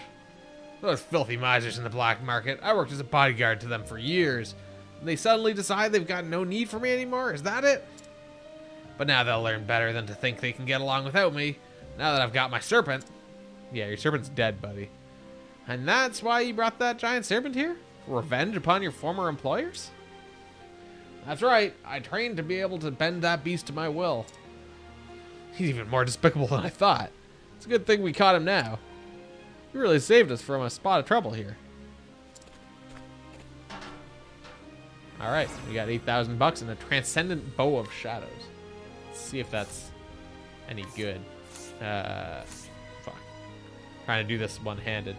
Those filthy misers in the black market. I worked as a bodyguard to them for years. And they suddenly decide they've got no need for me anymore? Is that it? But now they'll learn better than to think they can get along without me. Now that I've got my serpent. Yeah, your serpent's dead, buddy. And that's why you brought that giant serpent here? Revenge upon your former employers? That's right. I trained to be able to bend that beast to my will. He's even more despicable than I thought. It's a good thing we caught him now. He really saved us from a spot of trouble here. Alright, we got 8,000 bucks and a transcendent bow of shadows. Let's see if that's any good. Fuck. Trying to do this one-handed.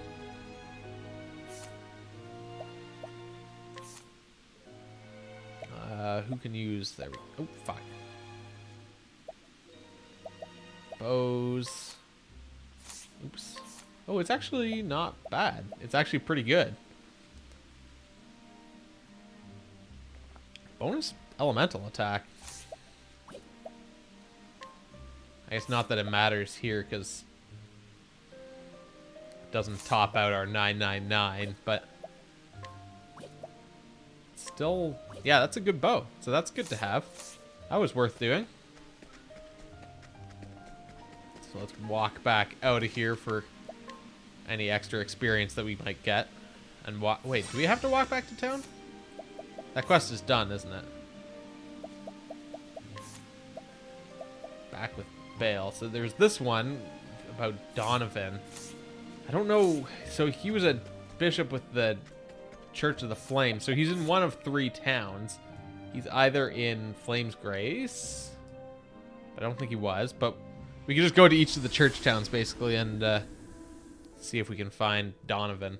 Who can use... There we go. Oh, fuck. Bows. Oops. Oh, it's actually not bad. It's actually pretty good. Bonus elemental attack. I guess not that it matters here because it doesn't top out our 999, but still, yeah, that's a good bow. So that's good to have. That was worth doing. So let's walk back out of here for any extra experience that we might get. And wait, do we have to walk back to town? That quest is done, isn't it? Back with Bale. So there's this one about Donovan. I don't know. So he was a bishop with the Church of the Flame. So he's in one of 3 towns. He's either in Flame's Grace. I don't think he was, but we can just go to each of the church towns basically and see if we can find Donovan.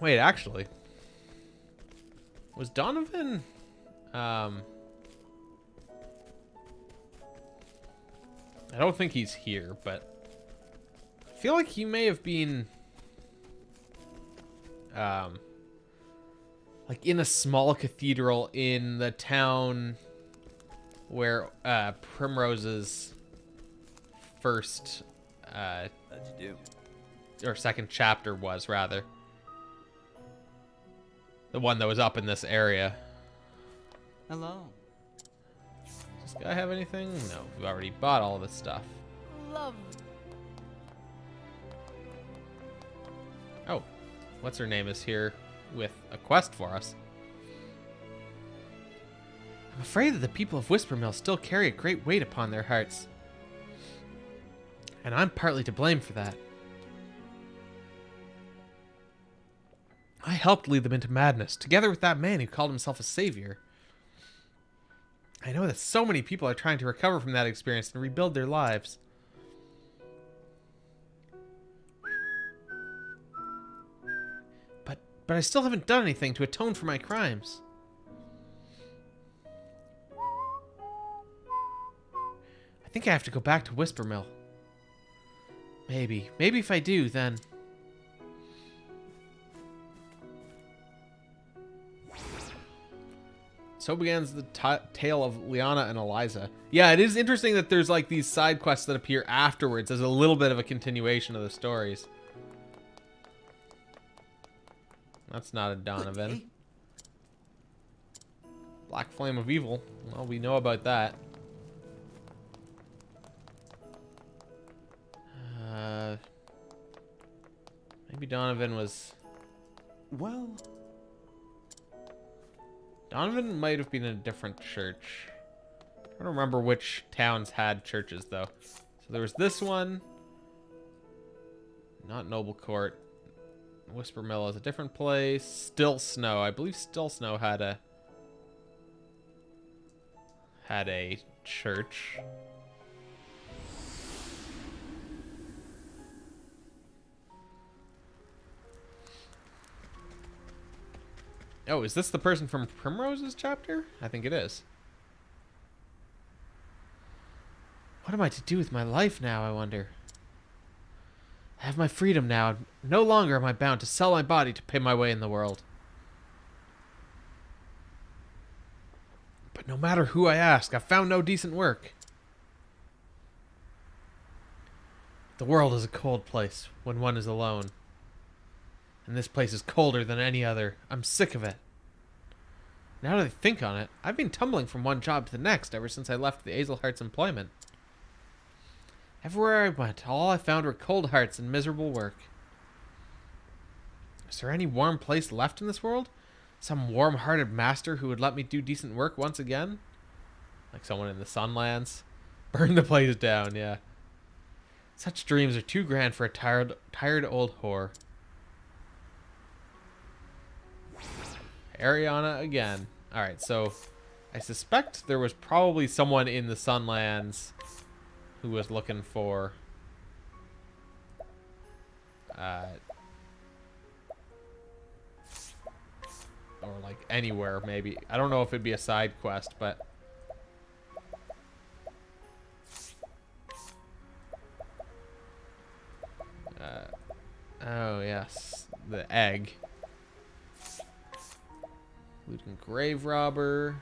Wait, actually, was Donovan, I don't think he's here, but I feel like he may have been, like in a small cathedral in the town where, Primrose's first, or second chapter was, rather. The one that was up in this area. Hello. Does this guy have anything? No, we've already bought all this stuff. Love. Oh, what's her name is here with a quest for us. I'm afraid that the people of Whispermill still carry a great weight upon their hearts. And I'm partly to blame for that. I helped lead them into madness, together with that man who called himself a savior. I know that so many people are trying to recover from that experience and rebuild their lives. But I still haven't done anything to atone for my crimes. I think I have to go back to Whispermill. Maybe if I do, then... So begins the tale of Liana and Eliza. Yeah, it is interesting that there's like these side quests that appear afterwards as a little bit of a continuation of the stories. That's not a Donovan. Black Flame of Evil. Well, we know about that. Maybe Donovan was... Well... Donovan might have been in a different church. I don't remember which towns had churches, though. So there was this one. Not Noble Court. Whispermill is a different place. Still Snow. I believe Still Snow had a church. Oh, is this the person from Primrose's chapter? I think it is. What am I to do with my life now, I wonder? I have my freedom now, and no longer am I bound to sell my body to pay my way in the world. But no matter who I ask, I've found no decent work. The world is a cold place when one is alone. And this place is colder than any other. I'm sick of it. Now that I think on it, I've been tumbling from one job to the next ever since I left the Azelheart's employment. Everywhere I went, all I found were cold hearts and miserable work. Is there any warm place left in this world? Some warm-hearted master who would let me do decent work once again? Like someone in the Sunlands. Burn the place down, yeah. Such dreams are too grand for a tired old whore. Ariana again. Alright, so I suspect there was probably someone in the Sunlands who was looking for or like anywhere maybe. I don't know if it'd be a side quest, but oh yes, the egg. Looting grave robber.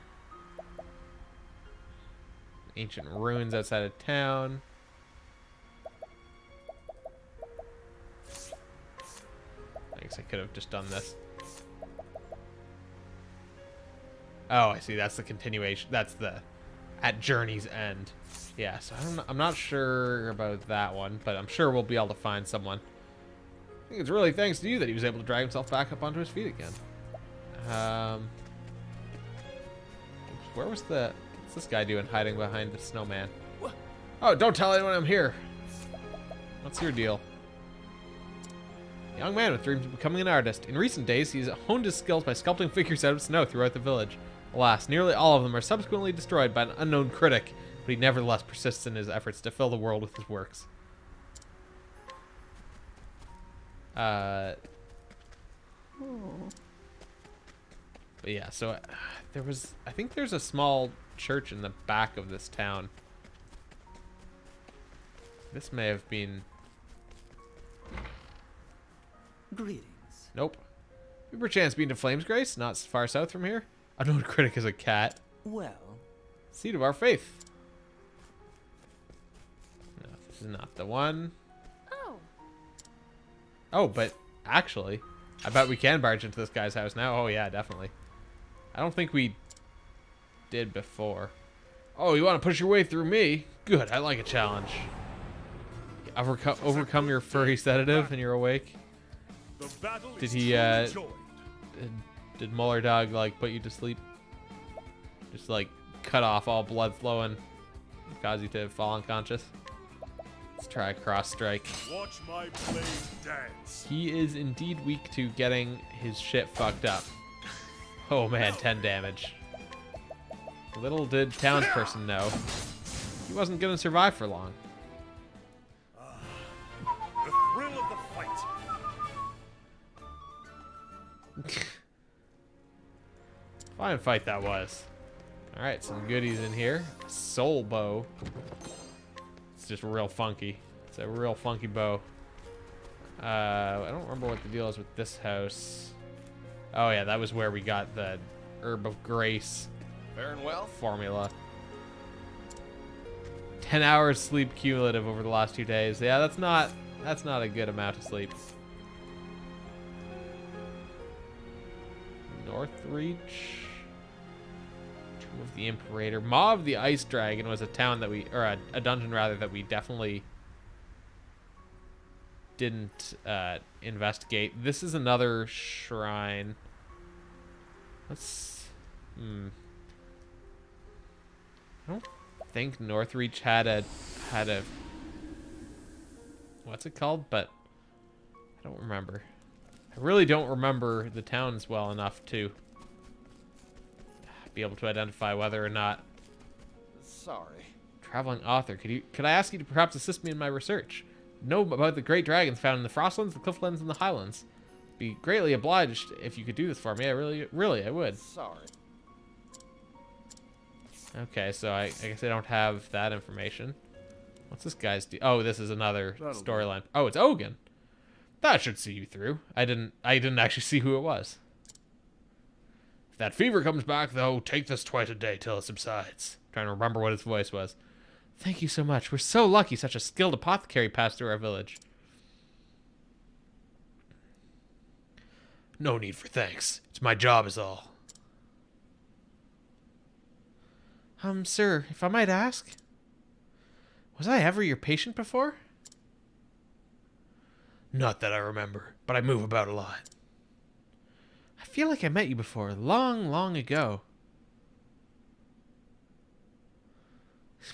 Ancient ruins outside of town. I guess I could have just done this. Oh, I see. That's the continuation. That's the at Journey's End. Yeah, so I'm not sure about that one, but I'm sure we'll be able to find someone. I think it's really thanks to you that he was able to drag himself back up onto his feet again. Where was the... What's this guy doing hiding behind the snowman? Oh, don't tell anyone I'm here. What's your deal? A young man with dreams of becoming an artist. In recent days, he's honed his skills by sculpting figures out of snow throughout the village. Alas, nearly all of them are subsequently destroyed by an unknown critic, but he nevertheless persists in his efforts to fill the world with his works. But yeah, so there was... I think there's a small church in the back of this town. This may have been... Greetings. Nope. You perchance been to Flames Grace? Not far south from here? Unknown critic is a cat. Well, Seed of our faith. No, this is not the one. Oh, Oh, but actually, I bet we can barge into this guy's house now. Oh yeah, definitely. I don't think we did before. Oh, you want to push your way through me? Good, I like a challenge. Overcome your furry sedative and you're awake. The battle Did is he, truly joined. Did Muller Dog, like, put you to sleep? Just, like, cut off all blood flow and cause you to fall unconscious? Let's try a cross strike. Watch my blade dance. He is indeed weak to getting his shit fucked up. Oh man, 10 damage. Little did townsperson know he wasn't gonna survive for long. The thrill of the fight. Fine fight that was. Alright, some goodies in here. Soul bow. It's just real funky. It's a real funky bow. I don't remember what the deal is with this house. Oh yeah, that was where we got the Herb of Grace Faring well? formula. 10 hours sleep cumulative over the last 2 days. Yeah, that's not a good amount of sleep. Northreach. Tomb of the Imperator. Maw of the Ice Dragon was a town that we, or a dungeon rather, that we definitely didn't investigate. This is another shrine. Let's... I don't think Northreach had a what's it called, but I don't remember. I really don't remember the towns well enough to be able to identify whether or not. Sorry. Traveling author, could I ask you to perhaps assist me in my research? Know about the great dragons found in the Frostlands, the Clifflands, and the Highlands. Be greatly obliged if you could do this for me. I really would. Sorry. Okay, so I guess I don't have that information. What's this guy's oh, this is another storyline. Oh, it's Ogun. That should see you through. I didn't actually see who it was. If that fever comes back, though, take this twice a day till it subsides. I'm trying to remember what his voice was. Thank you so much. We're so lucky such a skilled apothecary passed through our village. No need for thanks. It's my job is all. Sir, if I might ask, was I ever your patient before? Not that I remember, but I move about a lot. I feel like I met you before, long, long ago.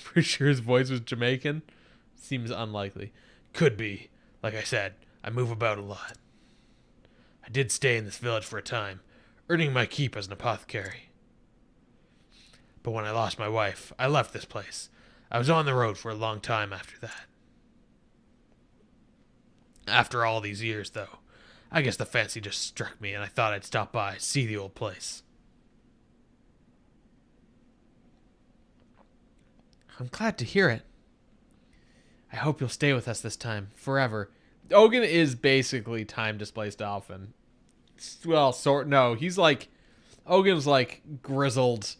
Pretty sure his voice was Jamaican. Seems unlikely. Could be. Like I said, I move about a lot. I did stay in this village for a time, earning my keep as an apothecary. But when I lost my wife, I left this place. I was on the road for a long time after that. After all these years, though, I guess the fancy just struck me and I thought I'd stop by, see the old place. I'm glad to hear it. I hope you'll stay with us this time, forever. Ogun is basically time-displaced Alphen. Well, no, he's like... Ogun's like grizzled,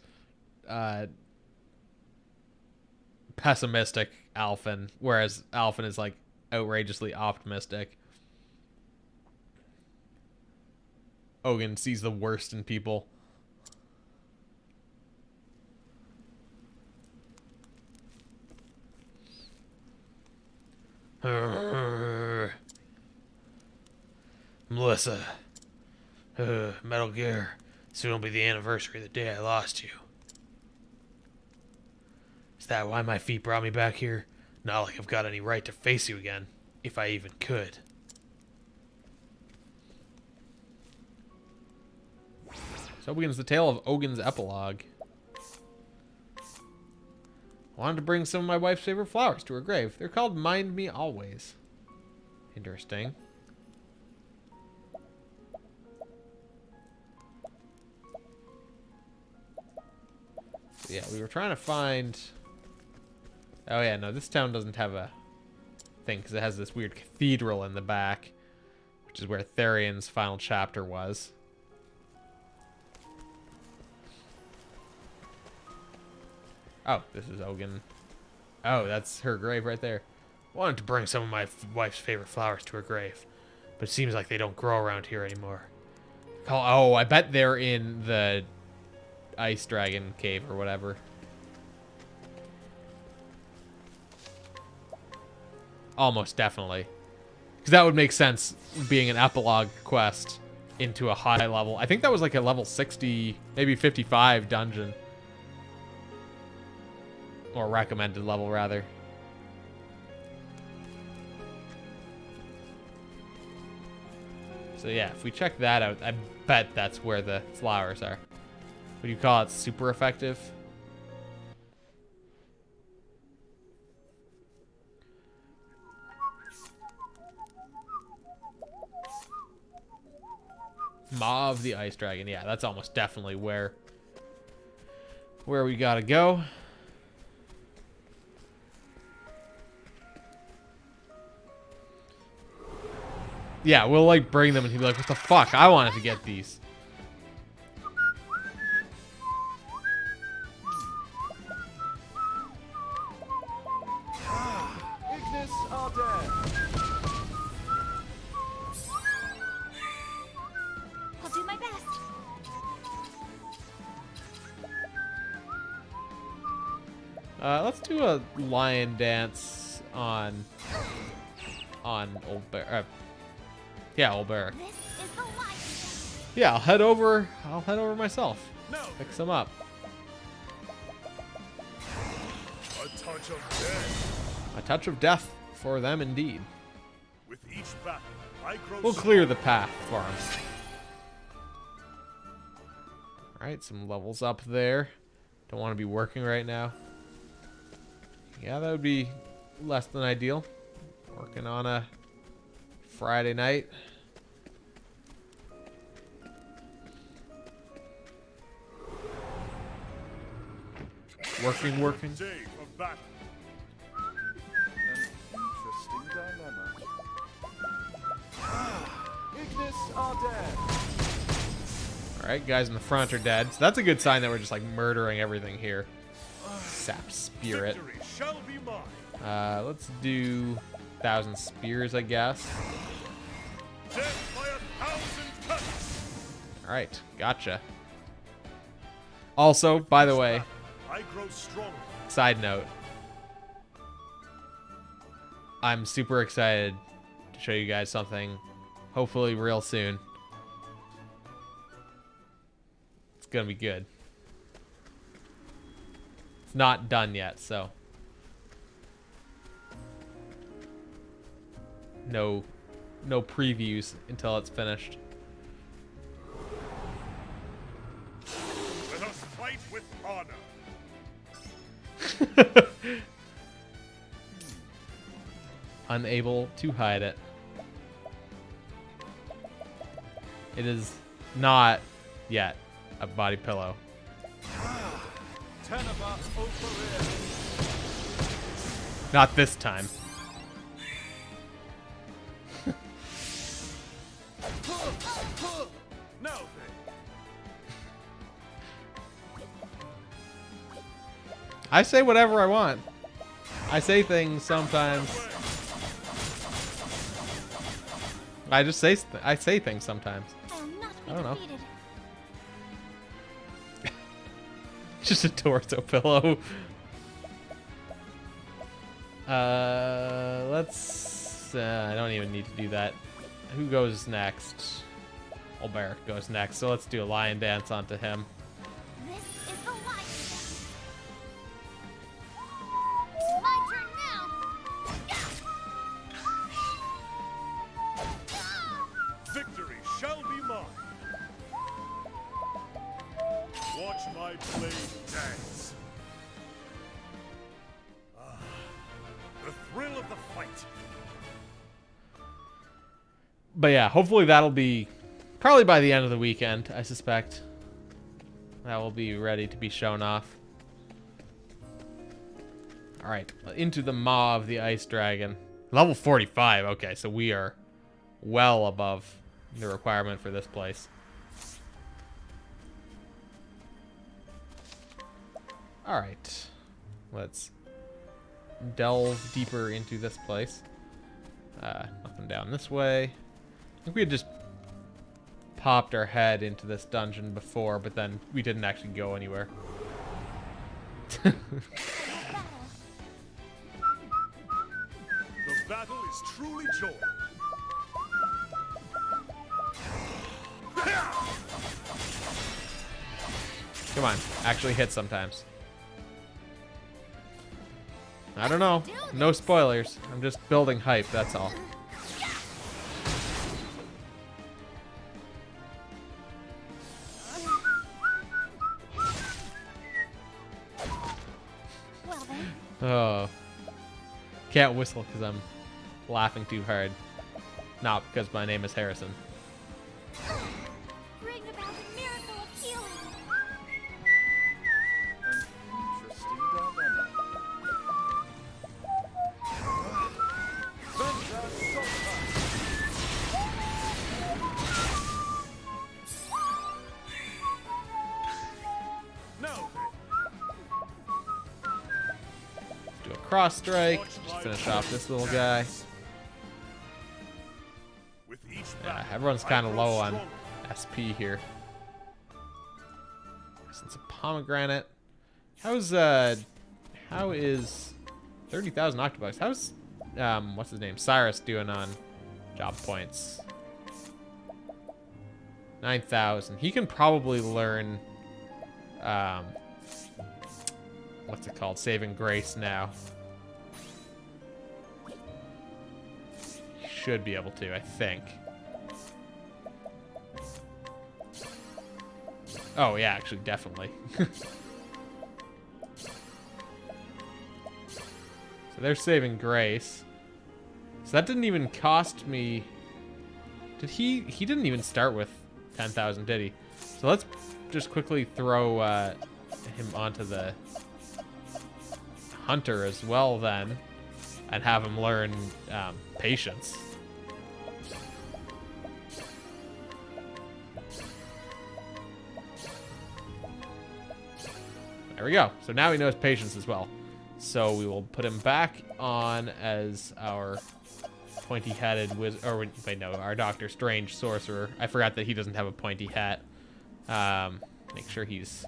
pessimistic Alphen, whereas Alphen is like outrageously optimistic. Ogun sees the worst in people. Melissa. Metal Gear. Soon will be the anniversary of the day I lost you. Is that why my feet brought me back here? Not like I've got any right to face you again, if I even could. So begins the tale of Ogun's epilogue. I wanted to bring some of my wife's favorite flowers to her grave. They're called Mind Me Always. Interesting. So yeah, we were trying to find... Oh yeah, no, this town doesn't have a thing because it has this weird cathedral in the back, which is where Therion's final chapter was. Oh, this is Ogun. Oh, that's her grave right there. Wanted to bring some of my wife's favorite flowers to her grave, but it seems like they don't grow around here anymore. Oh, I bet they're in the Ice Dragon cave or whatever. Almost definitely. Because that would make sense being an epilogue quest into a high level. I think that was like a level 60, maybe 55 dungeon. Or recommended level, rather. So yeah, if we check that out, I bet that's where the flowers are. What do you call it? Super effective? Maw of the Ice Dragon. Yeah, that's almost definitely where we gotta go. Yeah, we'll like bring them and he'll be like, what the fuck? I wanted to get these. Ignis are dead. I'll do my best. Let's do a lion dance on Old Bear. Yeah, Old Bear. This is the life. Yeah, I'll head over myself. No. Pick some up. A touch of death. A touch of death for them indeed. With each battle, I grow We'll clear the path for them. Alright, some levels up there. Don't want to be working right now. Yeah, that would be less than ideal. Working on a Friday night. Working. day of battle. An interesting dilemma. Ignis are dead. Alright, guys in the front are dead. So that's a good sign that we're just like murdering everything here. Sap spirit. Victory shall be mine. Let's do 1,000 spears, I guess. Death by 1,000 cuts. Alright, gotcha. Also, by the way, I grow stronger. side note, I'm super excited to show you guys something, hopefully real soon. It's gonna be good. It's not done yet, so no previews until it's finished. Let us fight with honor. Unable to hide it. It is not yet a body pillow. Not this time. No. I say whatever I want. I say things sometimes. I say things sometimes. I'll not be I don't know. defeated. Just a torso pillow. Let's. I don't even need to do that. Who goes next? Alberic goes next, so let's do a lion dance onto him. This is the lion dance. It's my turn now. Victory shall be mine. Watch my blade dance. Ah, the thrill of the fight. But yeah, hopefully that'll be probably by the end of the weekend, I suspect. That will be ready to be shown off. Alright, into the maw of the ice dragon. Level 45, okay, so we are well above the requirement for this place. Alright, let's delve deeper into this place. Nothing down this way. I think we had just popped our head into this dungeon before, but then we didn't actually go anywhere. The battle is truly joy. Come on, actually hit sometimes. I don't know. No spoilers. I'm just building hype, that's all. Well then, Oh. Can't whistle because I'm laughing too hard. Not because my name is Harrison. bring about a miracle of healing. Interesting dilemma. Now Do a cross strike. Just finish off this little guy. with each Yeah, battle, everyone's I kind of grow low on stronger. SP here. Since a pomegranate. How is 30,000 octobucks? How's what's his name? Cyrus doing on job points? 9,000. He can probably learn what's it called? Saving Grace now. He should be able to, I think. Oh, yeah, actually, definitely. So they're saving Grace. So that didn't even cost me... Did he didn't even start with 10,000, did he? So let's just quickly throw him onto the Hunter as well then. And have him learn Patience. There we go. So now he knows Patience as well. So we will put him back on as our pointy-hatted wizard. Or wait, no, our Doctor Strange sorcerer. I forgot that he doesn't have a pointy hat. Make sure he's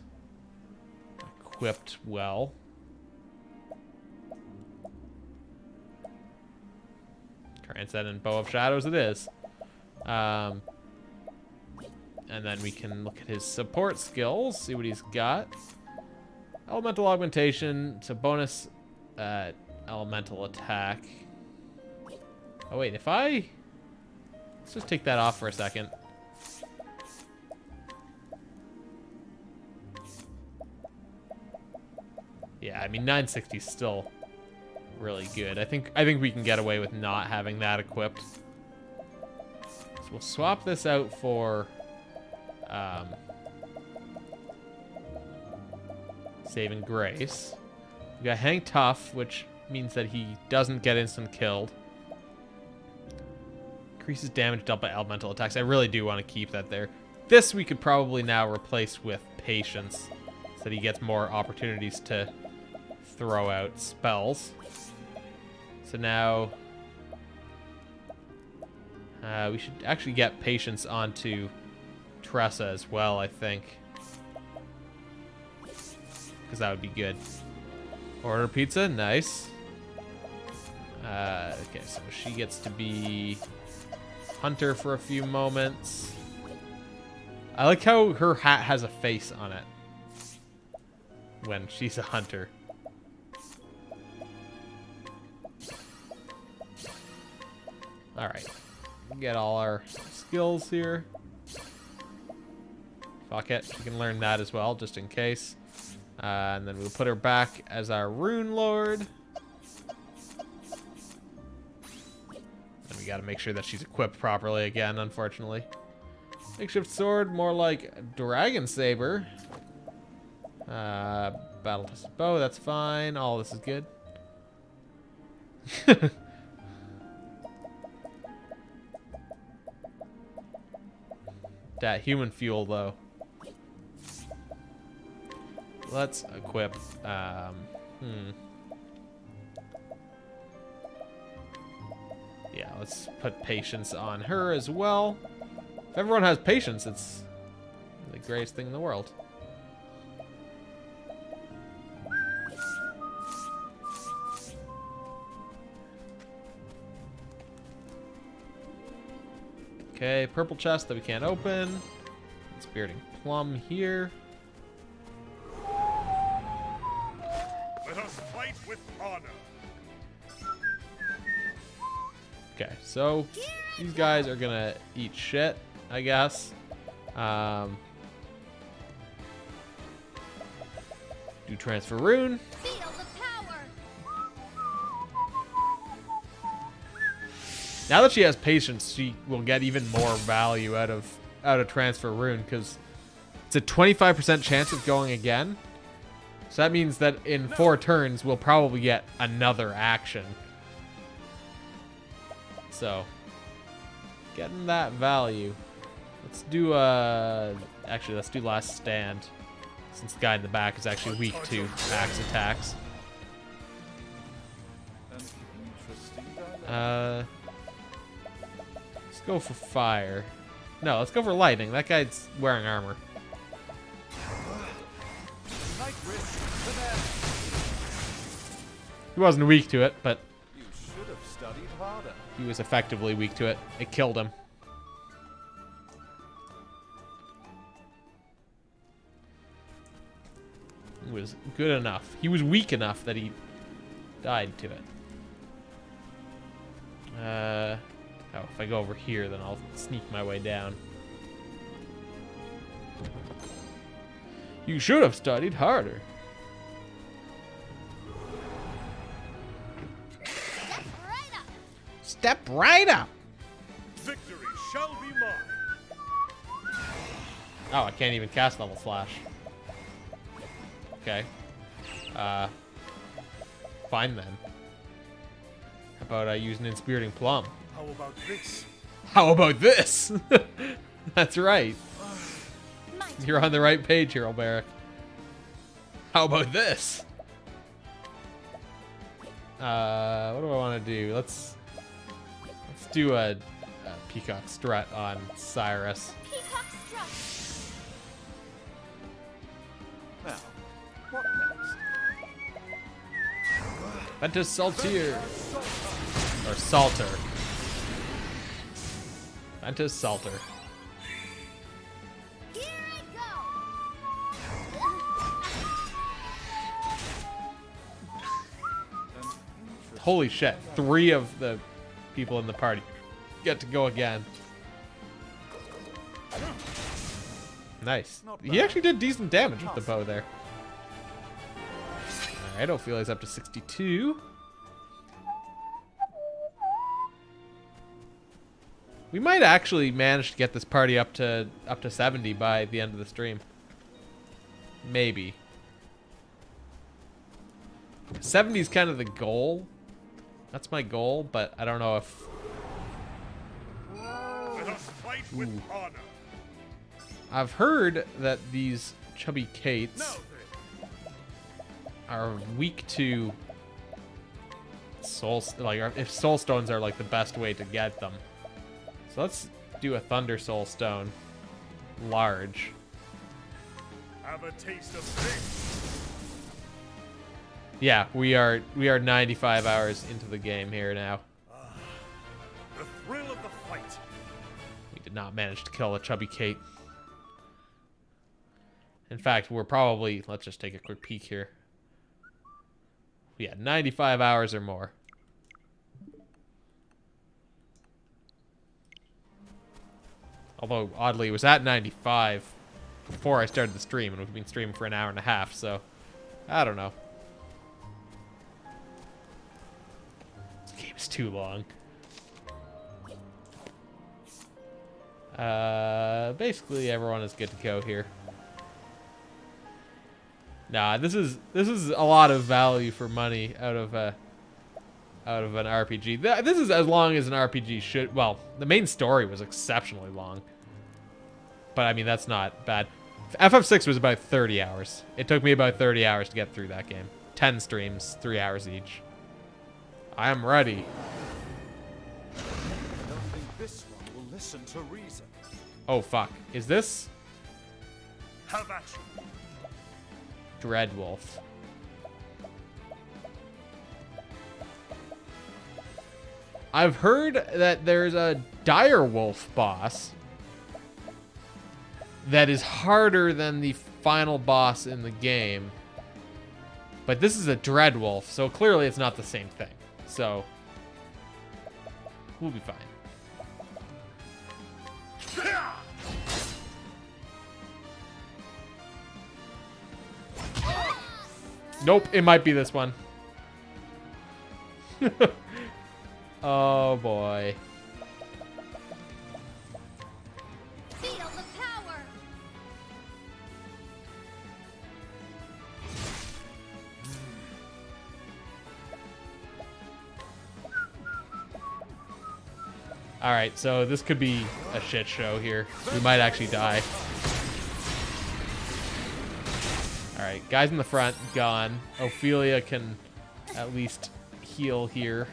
equipped well. Transcendent Bow of Shadows it is. And then we can look at his support skills, see what he's got. Elemental Augmentation, it's a bonus elemental attack. Oh wait, if I... Let's just take that off for a second. Yeah, I mean 960 is still really good. I think we can get away with not having that equipped. So we'll swap this out for Saving Grace. We got Hang Tough, which means that he doesn't get instant killed. Increases damage dealt by elemental attacks. I really do want to keep that there. This we could probably now replace with Patience, so that he gets more opportunities to throw out spells. So now we should actually get Patience onto Tressa as well, I think, because that would be good. Order pizza, nice. Okay, so she gets to be Hunter for a few moments. I like how her hat has a face on it when she's a hunter. Alright. Get all our skills here. Fuck it. We can learn that as well, just in case. And then we'll put her back as our Rune Lord. And we gotta make sure that she's equipped properly again, unfortunately. Makeshift sword, more like Dragon Saber. Battle tested bow, that's fine. All this is good. That human fuel, though. Let's equip. Yeah, let's put Patience on her as well. If everyone has Patience, it's the greatest thing in the world. Okay, purple chest that we can't open. Spiriting Plum here. Let us fight with honor. Okay, so these guys are gonna eat shit, I guess. Do transfer rune. Feel the power. Now that she has Patience, she will get even more value out of transfer rune, because it's a 25% chance of going again. So that means that in 4 turns we'll probably get another action. So getting that value. Let's do actually let's do Last Stand, since the guy in the back is actually weak to axe attacks. Let's go for fire. No, let's go for lightning. That guy's wearing armor. He wasn't weak to it, but You should have studied harder. he was effectively weak to it. It killed him. It was good enough. He was weak enough that he died to it. Oh, if I go over here, then I'll sneak my way down. You should have studied harder. Step right up. Step right up. Victory shall be mine. Oh, I can't even cast level slash. Okay. Fine then. How about I use an Inspiriting Plum? How about this? How about this? That's right. My You're on the right page here, Alberic. How about this? What do I want to do? Let's do a Peacock Strut on Cyrus. peacock strut. Now, what next? Ventus Saltier. Or Salter. Ventus Salter. Here I go. Holy shit. 3 of the people in the party get to go again. Nice. He actually did decent damage with the bow there. Alright, Ophelia's up to 62. We might actually manage to get this party up to 70 by the end of the stream. Maybe. 70 is kind of the goal. That's my goal, but I don't know if... Let us fight with honor. I've heard that these chubby Kates Now are weak to soul, like if soul stones are like the best way to get them. So let's do a thunder soul stone, large. have a taste of this. Yeah, we are 95 hours into the game here now. The thrill of the fight. We did not manage to kill a chubby Kate. In fact, we're probably, let's just take a quick peek here. Yeah, 95 hours or more. Although, oddly, it was at 95 before I started the stream, and we've been streaming for an hour and a half, so I don't know. This game is too long. Basically, everyone is good to go here. Nah, this is a lot of value for money out of an RPG. This is as long as an RPG should. Well, the main story was exceptionally long, but I mean that's not bad. FF6 was about 30 hours. It took me about 30 hours to get through that game. 10 streams, 3 hours each. I am ready. I don't think this one will listen to reason. Oh fuck! Is this Have at you. Dreadwolf? I've heard that there's a Direwolf boss that is harder than the final boss in the game. But this is a Dreadwolf, so clearly it's not the same thing. So, we'll be fine. Nope, it might be this one. Oh boy. Feel the power. Alright, so this could be a shit show here. We might actually die. Alright, guys in the front, gone. Ophelia can at least heal here.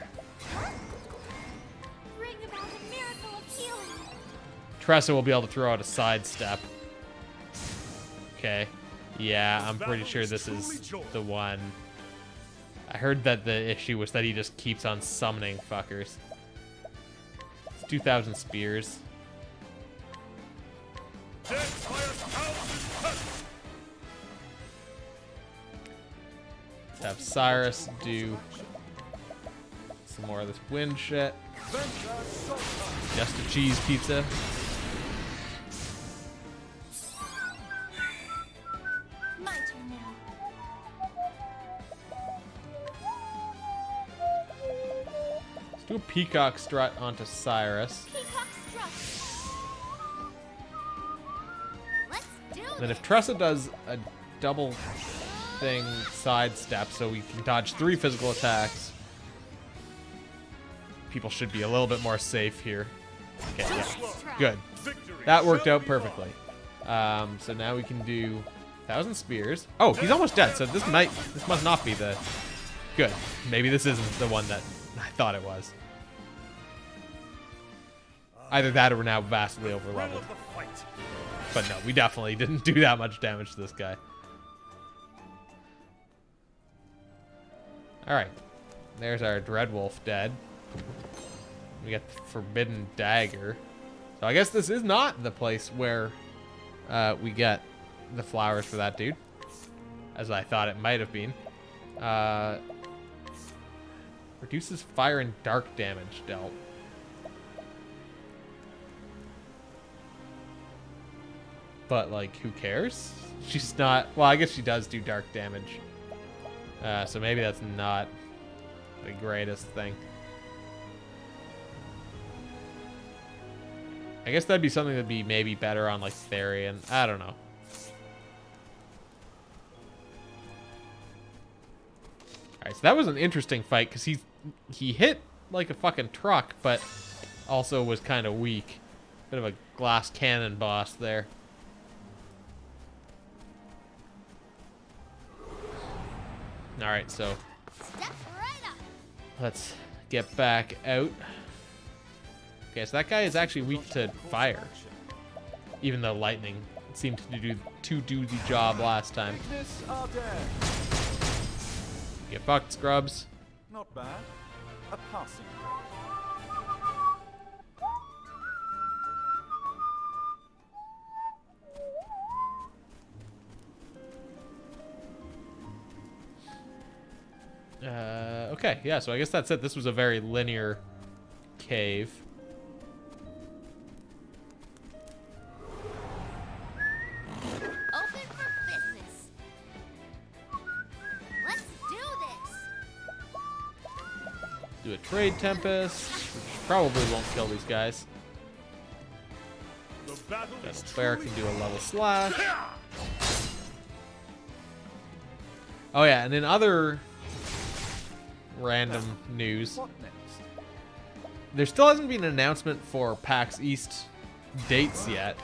Bring about a miracle of healing. Tressa will be able to throw out a sidestep. Okay. Yeah, I'm pretty sure this is the one. I heard that the issue was that he just keeps on summoning fuckers. It's 2,000 spears. Let's have Cyrus do some more of this wind shit. Just a cheese pizza. My turn now. Let's do a peacock strut onto Cyrus. Peacock strut. Let's do Then this. if Tressa does a double thing sidestep so we can dodge 3 physical attacks, people should be a little bit more safe here. Okay, yeah. Good. That worked out perfectly. So now we can do 1,000 spears. Oh, he's almost dead, so this must not be the... Good. Maybe this isn't the one that I thought it was. Either that or we're now vastly overleveled. But no, we definitely didn't do that much damage to this guy. Alright. There's our Dreadwolf dead. We got the Forbidden Dagger. So I guess this is not the place where we get the flowers for that dude, as I thought it might have been. Reduces fire and dark damage dealt. But, like, who cares? She's not... Well, I guess she does do dark damage. So maybe that's not the greatest thing. I guess that'd be something that'd be maybe better on, like, Therian. I don't know. Alright, so that was an interesting fight, because he hit like a fucking truck, but also was kind of weak. Bit of a glass cannon boss there. Alright, so Step right up. let's get back out. Okay, so that guy is actually weak to fire. Even though lightning seemed to do the job last time. Ignis are dead. Get fucked, scrubs. Not bad. A passing. Okay, yeah, so I guess that's it. This was a very linear cave. Open for business. Let's do this. Do a trade tempest, which probably won't kill these guys. The battle Got is a bear truly can do a level slash. Oh yeah, and in other random news, What next? there still hasn't been an announcement for PAX East dates yet.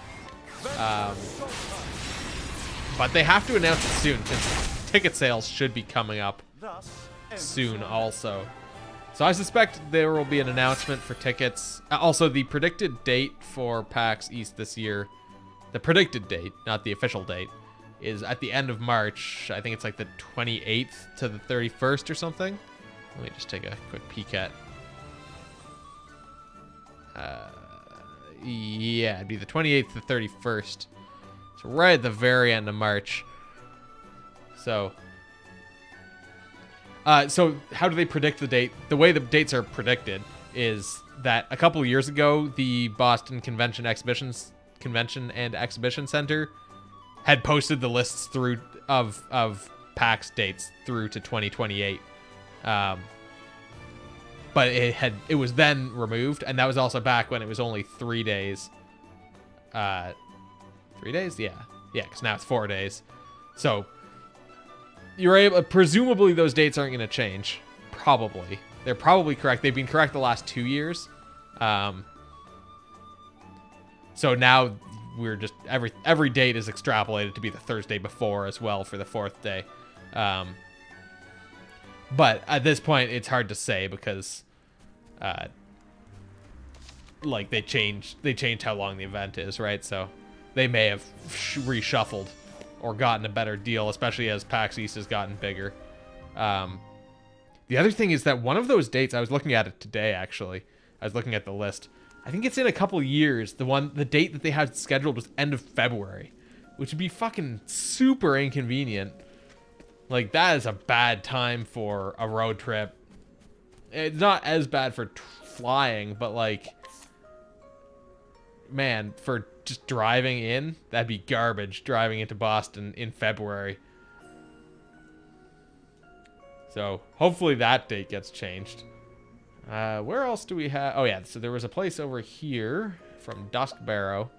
But they have to announce it soon, because ticket sales should be coming up Thus ends soon the also. So I suspect there will be an announcement for tickets. Also, the predicted date for PAX East this year, the predicted date, not the official date, is at the end of March. I think it's like the 28th to the 31st or something. Let me just take a quick peek at. Yeah, it'd be the 28th to 31st. So right at the very end of March. So so how do they predict the date? The way the dates are predicted is that a couple of years ago, the Boston Convention and Exhibition Center had posted the lists through of PAX dates through to 2028. But it was then removed, and that was also back when it was only 3 days. 3 days? Yeah, because now it's 4 days. So you're able. Presumably, those dates aren't going to change. Probably, they're probably correct. They've been correct the last 2 years. So now we're just every date is extrapolated to be the Thursday before as well for the 4th day. But at this point, it's hard to say because, like they changed how long the event is, right? So they may have reshuffled or gotten a better deal, especially as PAX East has gotten bigger. The other thing is that one of those dates, I was looking at it today, actually. I was looking at the list. I think it's in a couple years. The date that they had scheduled was end of February, which would be fucking super inconvenient. Like, that is a bad time for a road trip. It's not as bad for flying, but, like, man, for just driving in, that'd be garbage, driving into Boston in February. So, hopefully that date gets changed. Where else do we have? Oh, yeah, so there was a place over here from Dusk Barrow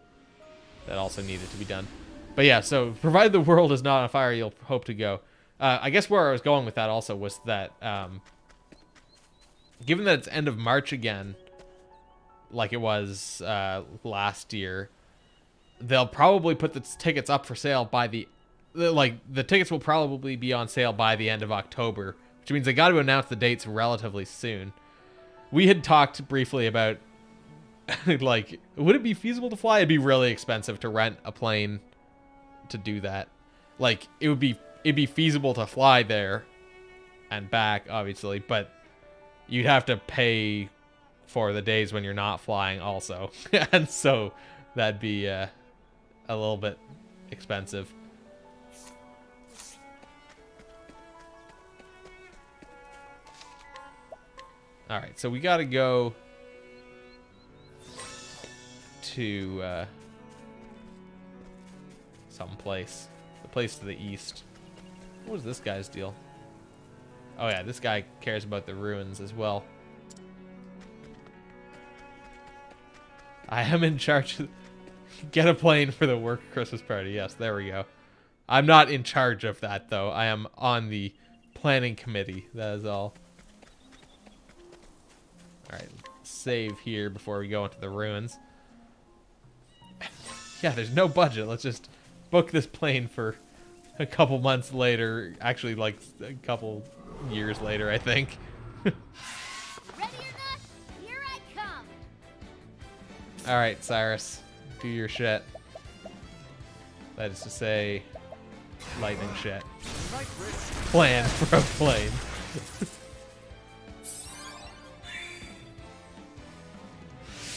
that also needed to be done. But, yeah, so, provided the world is not on fire, you'll hope to go. I guess where I was going with that also was that, given that it's end of March again, like it was last year, they'll probably put the tickets up for sale by the tickets will probably be on sale by the end of October, which means they got to announce the dates relatively soon. We had talked briefly about, like, would it be feasible to fly? It'd be really expensive to rent a plane to do that. Like, it'd be feasible to fly there and back, obviously, but you'd have to pay for the days when you're not flying also. And so that'd be a little bit expensive. All right, so we got to go to someplace. The place to the east. What was this guy's deal? Oh yeah, this guy cares about the ruins as well. I am in charge of... Get a plane for the work Christmas party. Yes, there we go. I'm not in charge of that, though. I am on the planning committee. That is all. Alright, save here before we go into the ruins. Yeah, there's no budget. Let's just book this plane for a couple months later. Actually, like a couple years later, I think. Ready or not, here I come. Alright, Cyrus. Do your shit. That is to say, lightning shit. Plan for a plane.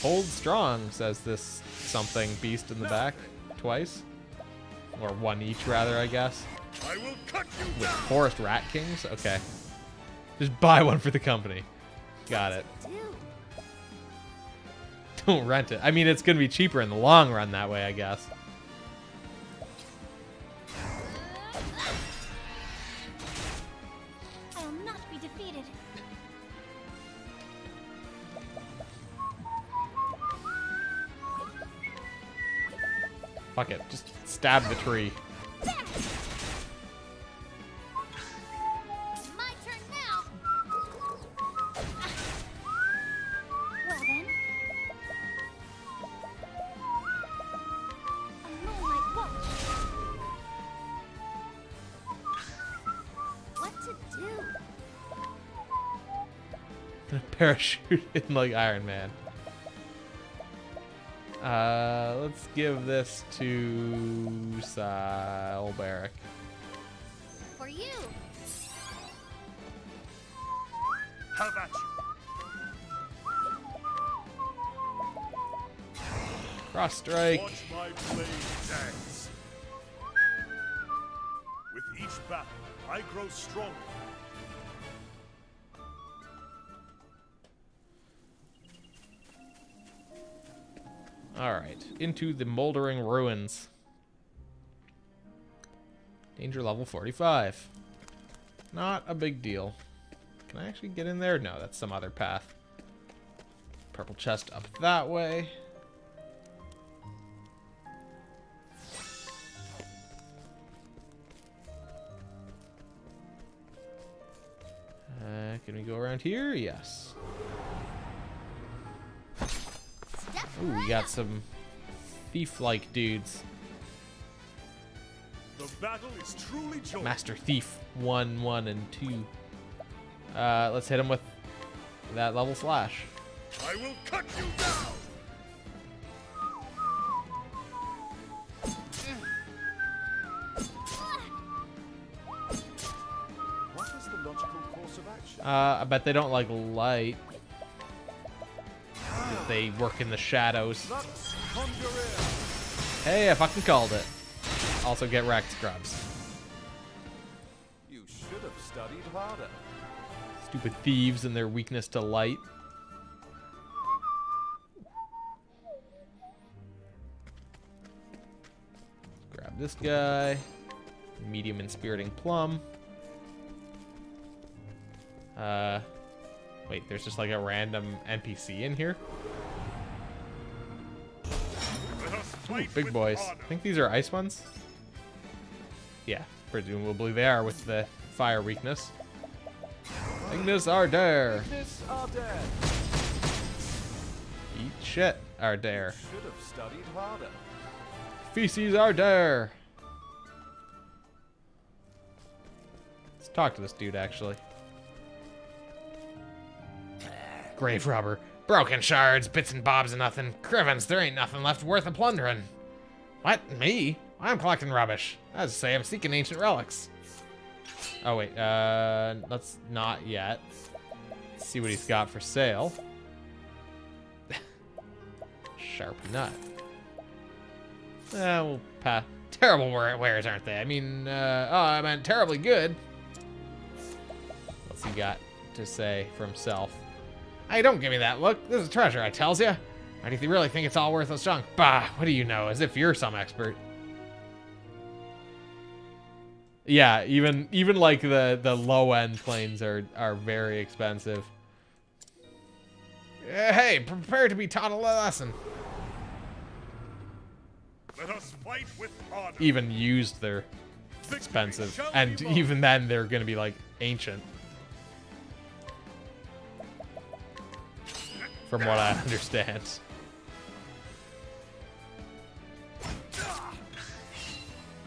Hold strong, says this something beast in the back. Twice. Or one each, rather, I guess. I will cut you With down. Forest Rat Kings? Okay. Just buy one for the company. Got it. Dude, Don't rent it. I mean, it's going to be cheaper in the long run that way, I guess. I will not be defeated. Fuck it. Just stab the tree. My turn now. Well then. A moonlight watch. What to do? Parachute in like Iron Man. Let's give this to old Barrack. For you. How about you? Cross strike. Watch my blade dance. With each battle, I grow stronger. Alright, into the moldering ruins. Danger level 45. Not a big deal. Can I actually get in there? No, that's some other path. Purple chest up that way. Can we go around here? Yes. Step Ooh, we right got up. some thief-like dudes. The battle is truly joyous. Master Thief 1, 1, and 2. Let's hit him with that level slash. I will cut you down. What is the logical course of action? I bet they don't like light. If they work in the shadows. Lux Conjurer! Hey, I fucking called it. Also get wrecked, scrubs. You should have studied harder. Stupid thieves and their weakness to light. Grab this guy. Medium inspiriting plum. Wait, there's just like a random NPC in here? Let us Ooh, fight big with boys. honor. I think these are ice ones. Yeah, presumably they are with the fire weakness. Ignis Ardare. This are dead. Eat shit, Ardare. Should have studied harder. Feces Ardare. Let's talk to this dude, actually. Grave robber. Broken shards, bits and bobs and nothing. Crivens, there ain't nothing left worth a plundering. What? Me? I'm collecting rubbish. As I say, I'm seeking ancient relics. Oh, wait. Let's not yet. Let's see what he's got for sale. Sharp nut. We'll pass. Terrible wares, aren't they? I mean, I meant terribly good. What's he got to say for himself? Hey, don't give me that look. This is treasure, I tells ya. Or do you really think it's all worthless junk? Bah, what do you know? As if you're some expert. Yeah, even like the low end planes are very expensive. Hey, prepare to be taught a lesson. Let us fight with honor. Even used, they're Victory expensive, shall and be mine. even then they're gonna be like ancient. From what I understand.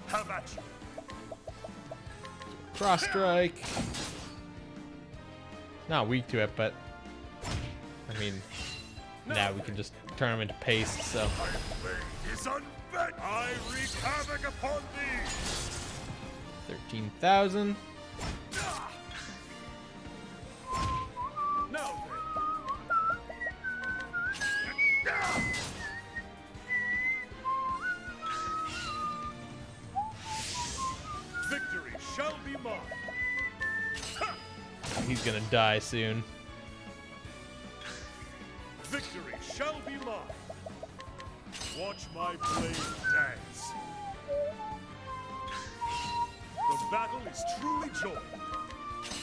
How about you? Cross strike. Not weak to it, but I mean, now we can just turn them into paste. So My blade is unbent. I wreak havoc upon thee. 13,000. Now then. Victory shall be mine. He's gonna die soon. Victory shall be mine. Watch my blade dance. The battle is truly joy.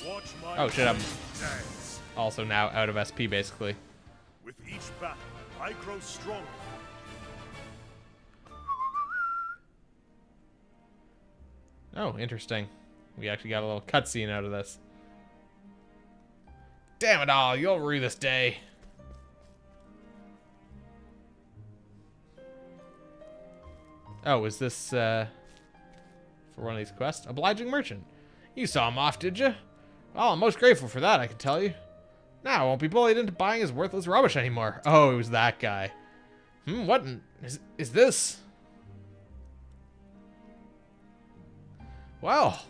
Watch my Oh, shit, I'm- blade dance. Also now out of SP basically. With each battle, I grow stronger. Oh, interesting. We actually got a little cutscene out of this. Damn it all, you'll rue this day. Oh, is this, for one of these quests? Obliging merchant. You saw him off, did you? Well, I'm most grateful for that, I can tell you. Now I won't be bullied into buying his worthless rubbish anymore. Oh, it was that guy. What is this? Well,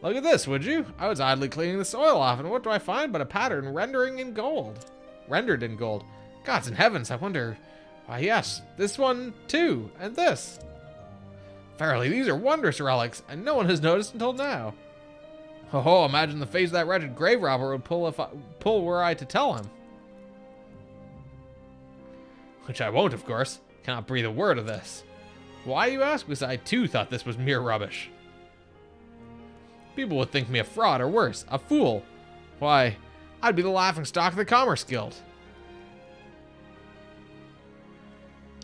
look at this, would you? I was idly cleaning the soil off, and what do I find but a pattern rendered in gold. Gods in heavens, I wonder. Why, yes, this one too, and this. Verily, these are wondrous relics, and no one has noticed until now. Oh, imagine the face that wretched grave robber would pull were I to tell him. Which I won't, of course. Cannot breathe a word of this. Why, you ask? Because I too thought this was mere rubbish. People would think me a fraud, or worse, a fool. Why, I'd be the laughingstock of the Commerce Guild.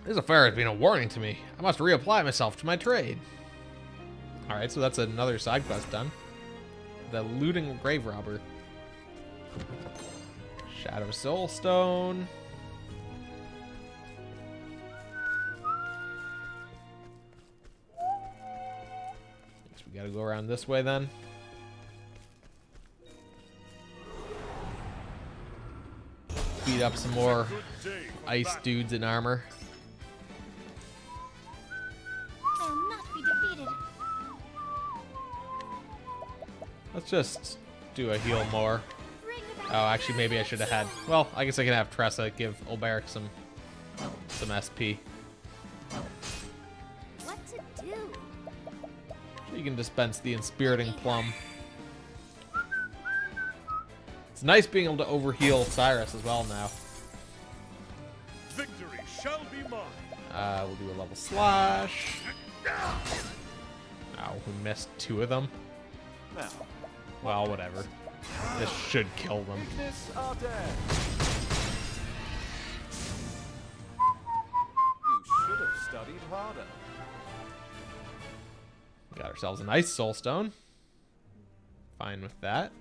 This affair has been a warning to me. I must reapply myself to my trade. Alright, so that's another side quest done. The looting grave robber. Shadow Soulstone. Guess we gotta go around this way then. Beat up some more Good day for ice battle. dudes in armor. I'll not be defeated. Let's just do a heal more. Bring about Oh, actually, maybe I should have had. Well, I guess I can have Tressa give Ulberic some SP. what to do. You can dispense the Inspiriting Plum. It's nice being able to overheal Cyrus as well now. Victory shall be mine. We'll do a level slash. Oh, we missed two of them. Now, Well, whatever. This should kill them. weakness are dead. You should have studied harder. Got ourselves a nice Soulstone. Fine with that.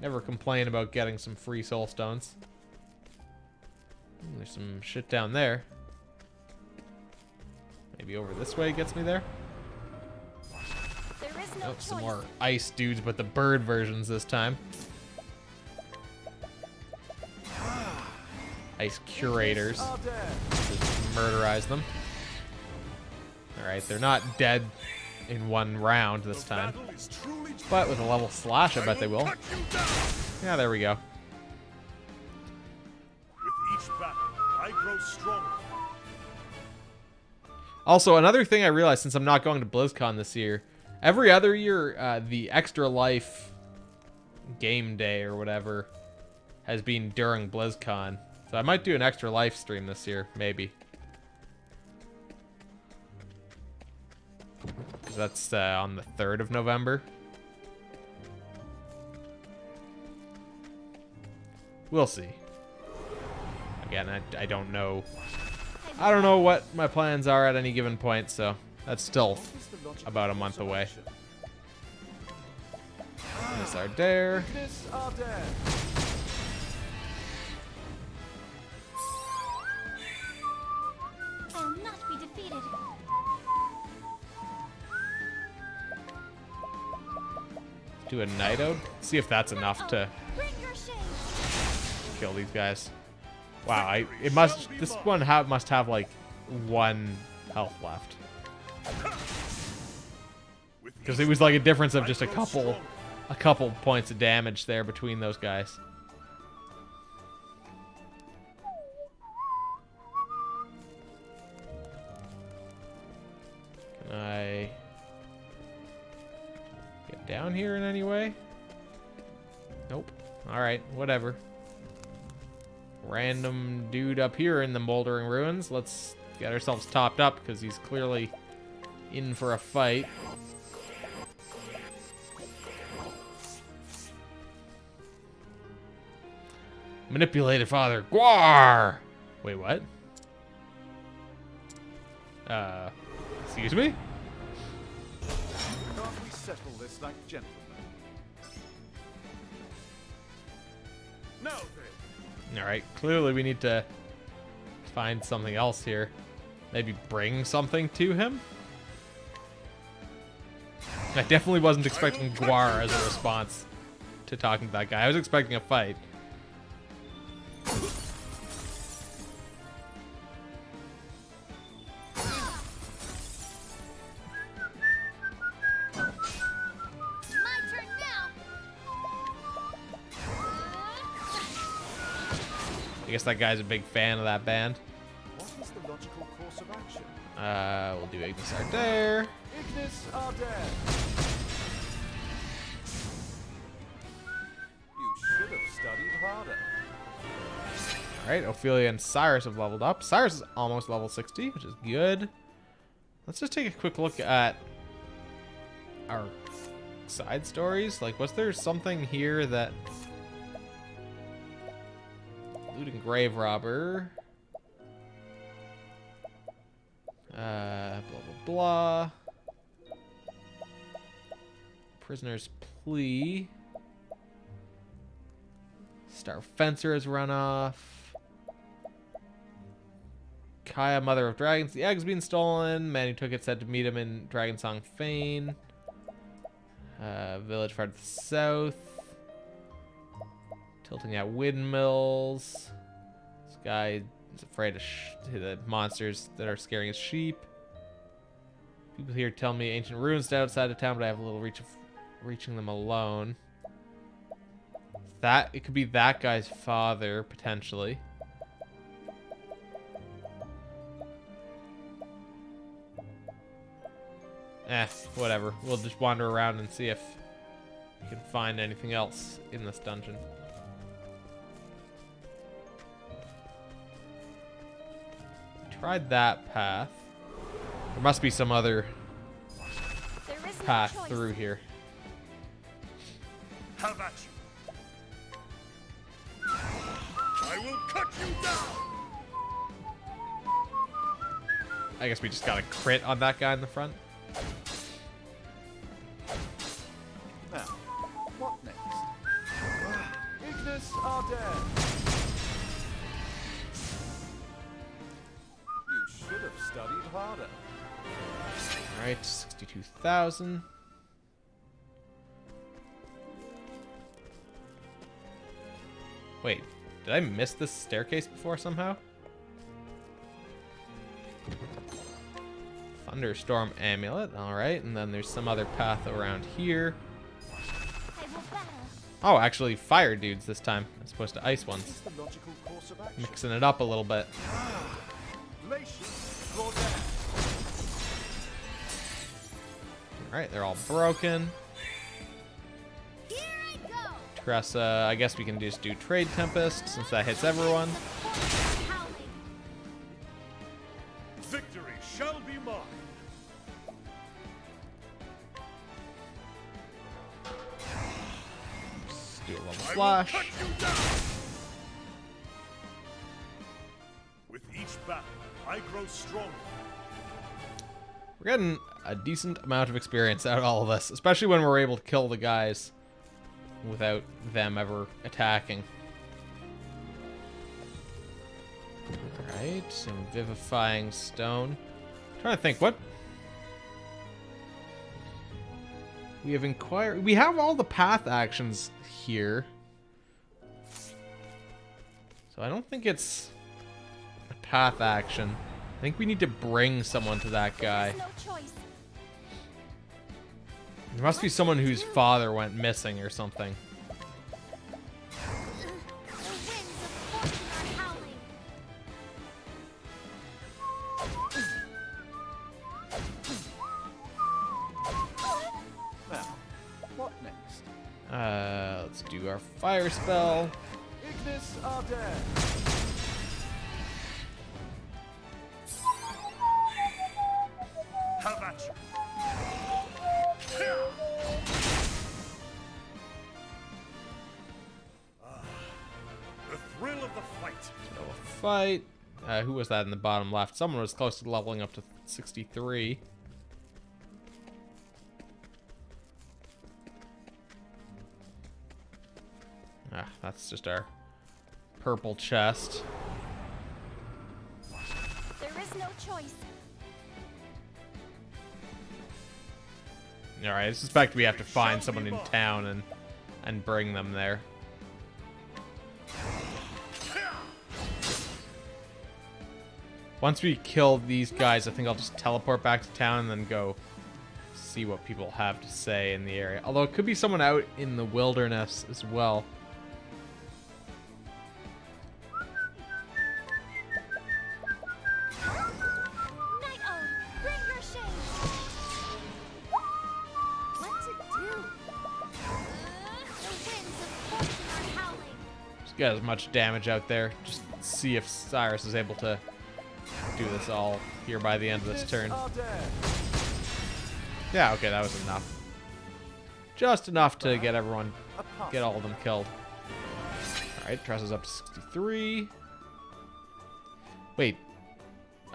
Never complain about getting some free Soulstones. There's some shit down there. Maybe over this way gets me there. There is no Oh, choice. some more ice dudes, but the bird versions this time. Ice curators. Are dead. Just murderize them. Alright, they're not dead in one round this The time. battle is truly joy. But with a level slash, I bet they will. Cut you down. Yeah, there we go. With each battle, I grow stronger. Also, another thing I realized since I'm not going to BlizzCon this year, every other year, the Extra Life game day or whatever has been during BlizzCon. So I might do an Extra Life stream this year, maybe. that's on the 3rd of November. We'll see. Again, I don't know. I don't know what my plans are at any given point, so that's still What is the logical about a month course of away. action? There's our dare. Ignis Arder. I'll not be defeated. Do a Night Ode. See if that's enough to Bring your shade. kill these guys. Wow, this one must have like 1 health left. Because it was like a difference of just a couple points of damage there between those guys. Can I get down here in any way? Nope. Alright, whatever. Random dude up here in the Moldering Ruins. Let's get ourselves topped up because he's clearly in for a fight. Manipulated father. Gwar! Wait, what? Excuse me? Can't we settle this like gentlemen? Now then, Alright, clearly we need to find something else here. Maybe bring something to him? I definitely wasn't expecting Gwar as a response to talking to that guy. I was expecting a fight. My turn now. I guess that guy's a big fan of that band. What is the logical course of action? We'll do Ignis Arder. Ignis Arder. You should have studied harder. Alright, Ophelia and Cyrus have leveled up. Cyrus is almost level 60, which is good. Let's just take a quick look at our side stories. Like, was there something here that... Looting grave robber. Blah, blah, blah. Prisoner's plea. Star Fencer has run off. Kaya, Mother of Dragons. The egg's been stolen. Man who took it said to meet him in Dragonsong Fane. Village far to the south. Tilting at windmills. This guy is afraid of the monsters that are scaring his sheep. People here tell me ancient ruins stand outside of town, but I have a little reach of reaching them alone. It could be that guy's father, potentially. Whatever. We'll just wander around and see if we can find anything else in this dungeon. Tried that path. There must be some other There is no path choice. through here. have at you. I will cut you down. I guess we just got a crit on that guy in the front. Now, what next? Ignis Arder. You should have studied harder. Alright, 62,000. Wait, did I miss this staircase before somehow? Thunderstorm Amulet, alright, and then there's some other path around here. I will battle. Oh, actually, fire dudes this time, as opposed to ice What ones. is the logical course of action? Mixing it up a little bit. Glacius Rodan. Alright, they're all broken. Here I go. Tressa, I guess we can just do Trade Tempest, since that hits everyone. The force is howling. Victory shall be mine. Slash. Cut you down. With each battle, I grow stronger. We're getting a decent amount of experience out of all of this, especially when we're able to kill the guys without them ever attacking. Alright, some vivifying stone. Trying to think, what? We have inquired. We have all the path actions here. So I don't think it's a path action. I think we need to bring someone to that guy. There's no choice. There must be someone whose father went missing or something. The winds of fortune are howling. Now, what next? Let's do our fire spell. Ignis Ardere. Have at you. The thrill of the fight. So a fight. Who was that in the bottom left? Someone was close to leveling up to 63. Ah, that's just our purple chest. There is no choice. Alright, I suspect we have to find someone in town and bring them there. Once we kill these guys, I think I'll just teleport back to town and then go see what people have to say in the area. Although it could be someone out in the wilderness as well. Night Owl, bring your shade. What to do? The winds of fortune are howling. Just get as much damage out there. Just see if Cyrus is able to do this all here by the end of this turn. Yeah, okay, that was enough. Just enough to get everyone, get all of them killed. Alright, Tress is up to 63. Wait.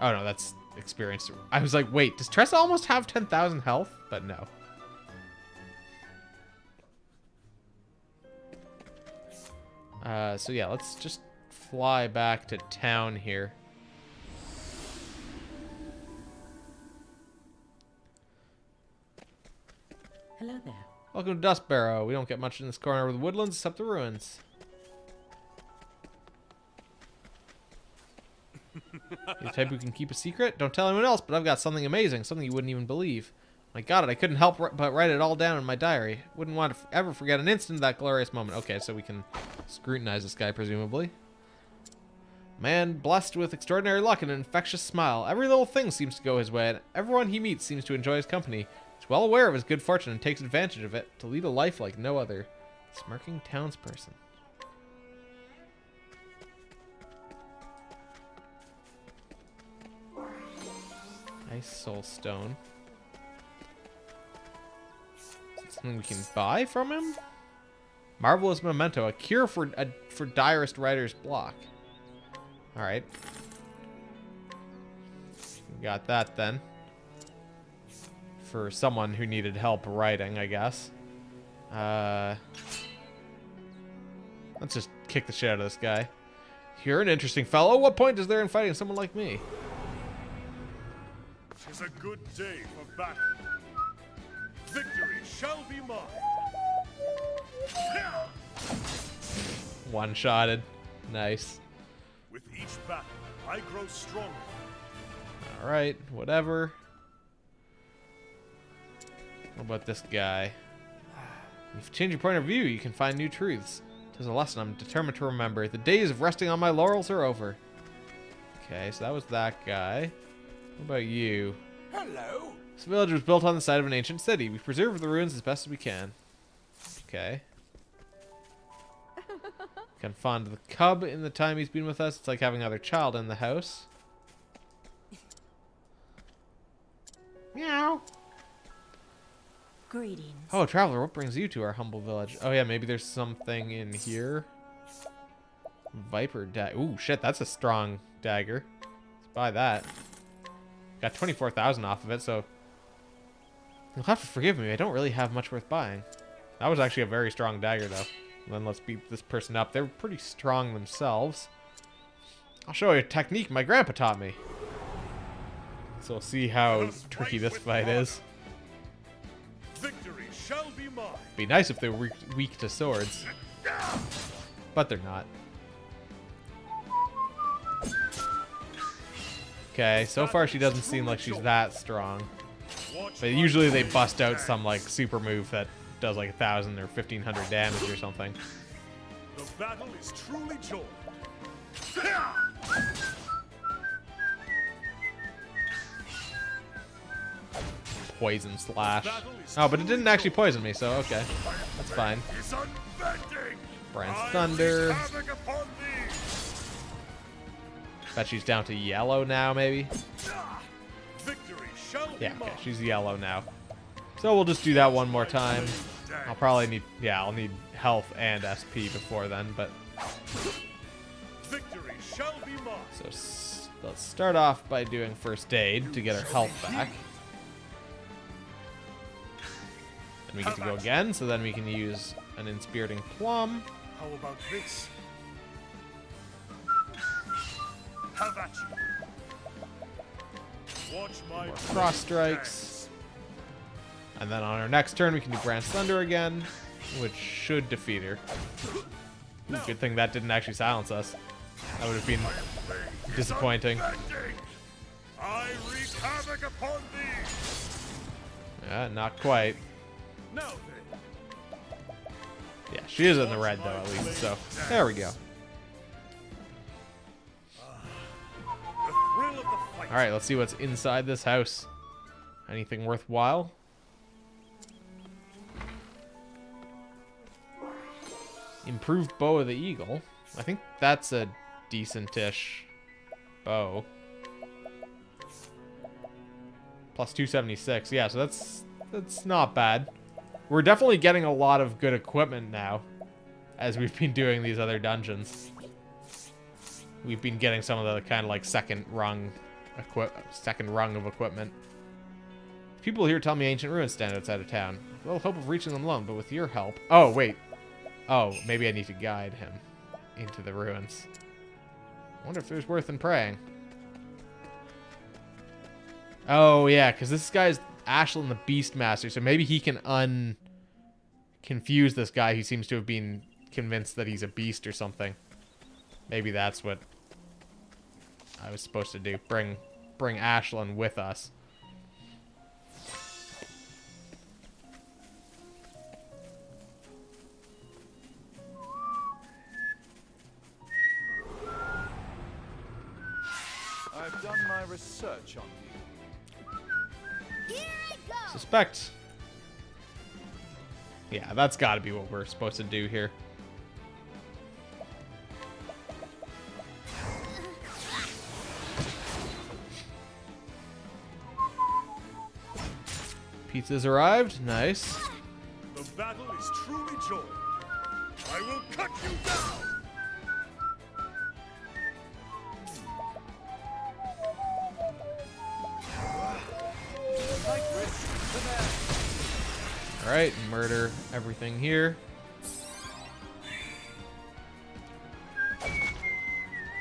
Oh no, that's experience. I was like, wait, does Tressa almost have 10,000 health? But no. So yeah, let's just fly back to town here. Hello there. Welcome to Dust Barrow. We don't get much in this corner of the woodlands except the ruins. You the type who can keep a secret? Don't tell anyone else, but I've got something amazing, something you wouldn't even believe. When I got it, I couldn't help but write it all down in my diary. Wouldn't want to ever forget an instant of that glorious moment. Okay, so we can scrutinize this guy, presumably. Man blessed with extraordinary luck and an infectious smile. Every little thing seems to go his way, and everyone he meets seems to enjoy his company. He's well aware of his good fortune and takes advantage of it to lead a life like no other. Smirking townsperson. Nice soul stone. Is it something we can buy from him? Marvelous memento, a cure for direst writer's block. All right, we got that then. For someone who needed help writing, I guess. Let's just kick the shit out of this guy. You're an interesting fellow. What point is there in fighting someone like me? 'Tis a good day for battle. Victory shall be mine. One-shotted. Nice. With each battle, I grow stronger. All right, whatever. What about this guy? If you change your point of view, you can find new truths. 'Tis a lesson I'm determined to remember. The days of resting on my laurels are over. Okay, so that was that guy. What about you? Hello. This village was built on the site of an ancient city. We preserve the ruins as best as we can. Okay. Can fond the cub in the time he's been with us. It's like having another child in the house. Meow. Greetings. Oh, traveler, what brings you to our humble village? Oh yeah, maybe there's something in here. Viper dagger. Ooh, shit, that's a strong dagger. Let's buy that. Got 24,000 off of it, so you'll have to forgive me. I don't really have much worth buying. That was actually a very strong dagger, though. And then let's beat this person up. They're pretty strong themselves. I'll show you a technique my grandpa taught me. So we'll see how tricky this fight is. Victory shall be mine. Be nice if they were weak to swords. But they're not. Okay, so far she doesn't seem like she's that strong. But usually they bust out some like super move that does like 1,000 or 1,500 damage or something. The battle is truly joined. Poison slash. Oh, but it didn't actually poison me, so okay. That's fine. Is unbending. Brand's I Thunder. wreak havoc upon thee. Bet she's down to yellow now, maybe? Victory shall Yeah, be okay, mine. she's yellow now. So we'll just do that one more time. I'll probably need, yeah, I'll need health and SP before then, but... Victory shall be mine. So let's start off by doing first aid to get our health back. Then we get to go again, so then we can use an Inspiriting Plum. How about this? Have at you. Watch my Cross strikes. And then on our next turn, we can do Brand's Thunder again, which should defeat her. Ooh, good thing that didn't actually silence us. That would have been disappointing. I wreak havoc upon thee. Yeah, not quite. Now then. Yeah, she is in the red, though, at least, so there we go. The thrill of the fight. Alright, let's see what's inside this house. Anything worthwhile? Improved Bow of the Eagle. I think that's a decent-ish bow. Plus 276. Yeah, so that's not bad. We're definitely getting a lot of good equipment now, as we've been doing these other dungeons. We've been getting some of the kind of like second rung of equipment. People here tell me ancient ruins stand outside of town. Little hope of reaching them alone, but with your help... Oh, wait. Oh, maybe I need to guide him into the ruins. I wonder if it was worth in praying. Oh, yeah, because this guy's Ashlyn the Beastmaster, so maybe he can confuse this guy who seems to have been convinced that he's a beast or something. Maybe that's what I was supposed to do. Bring Ashlyn with us. I've done my research on you. Here I go. Suspect. Yeah, that's got to be what we're supposed to do here. Pizza's arrived. Nice. The battle is truly joined. I will cut you down. Alright, murder everything here.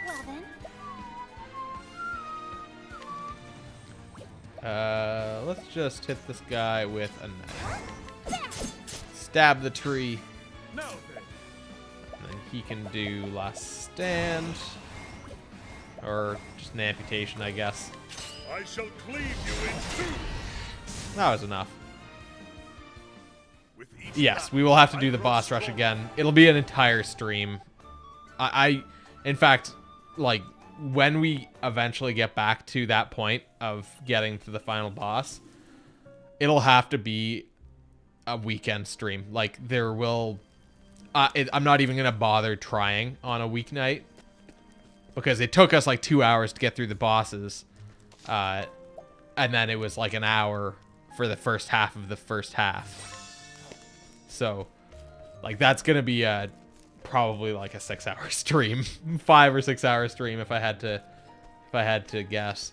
Well then. Let's just hit this guy with a knife. Stab the tree. Now then. And then he can do last stand. Or just an amputation, I guess. I shall cleave you in two. That was enough. With each Yes, battle, we will have to do I the grow boss rush stronger. again. It'll be an entire stream. In fact, like, when we eventually get back to that point of getting to the final boss, it'll have to be a weekend stream. Like, there will... I'm not even going to bother trying on a weeknight, because it took us like 2 hours to get through the bosses. And then it was like an hour for the first half of the first half. So, like, that's gonna be probably like a 6-hour stream, 5 or 6 hour stream if I had to guess,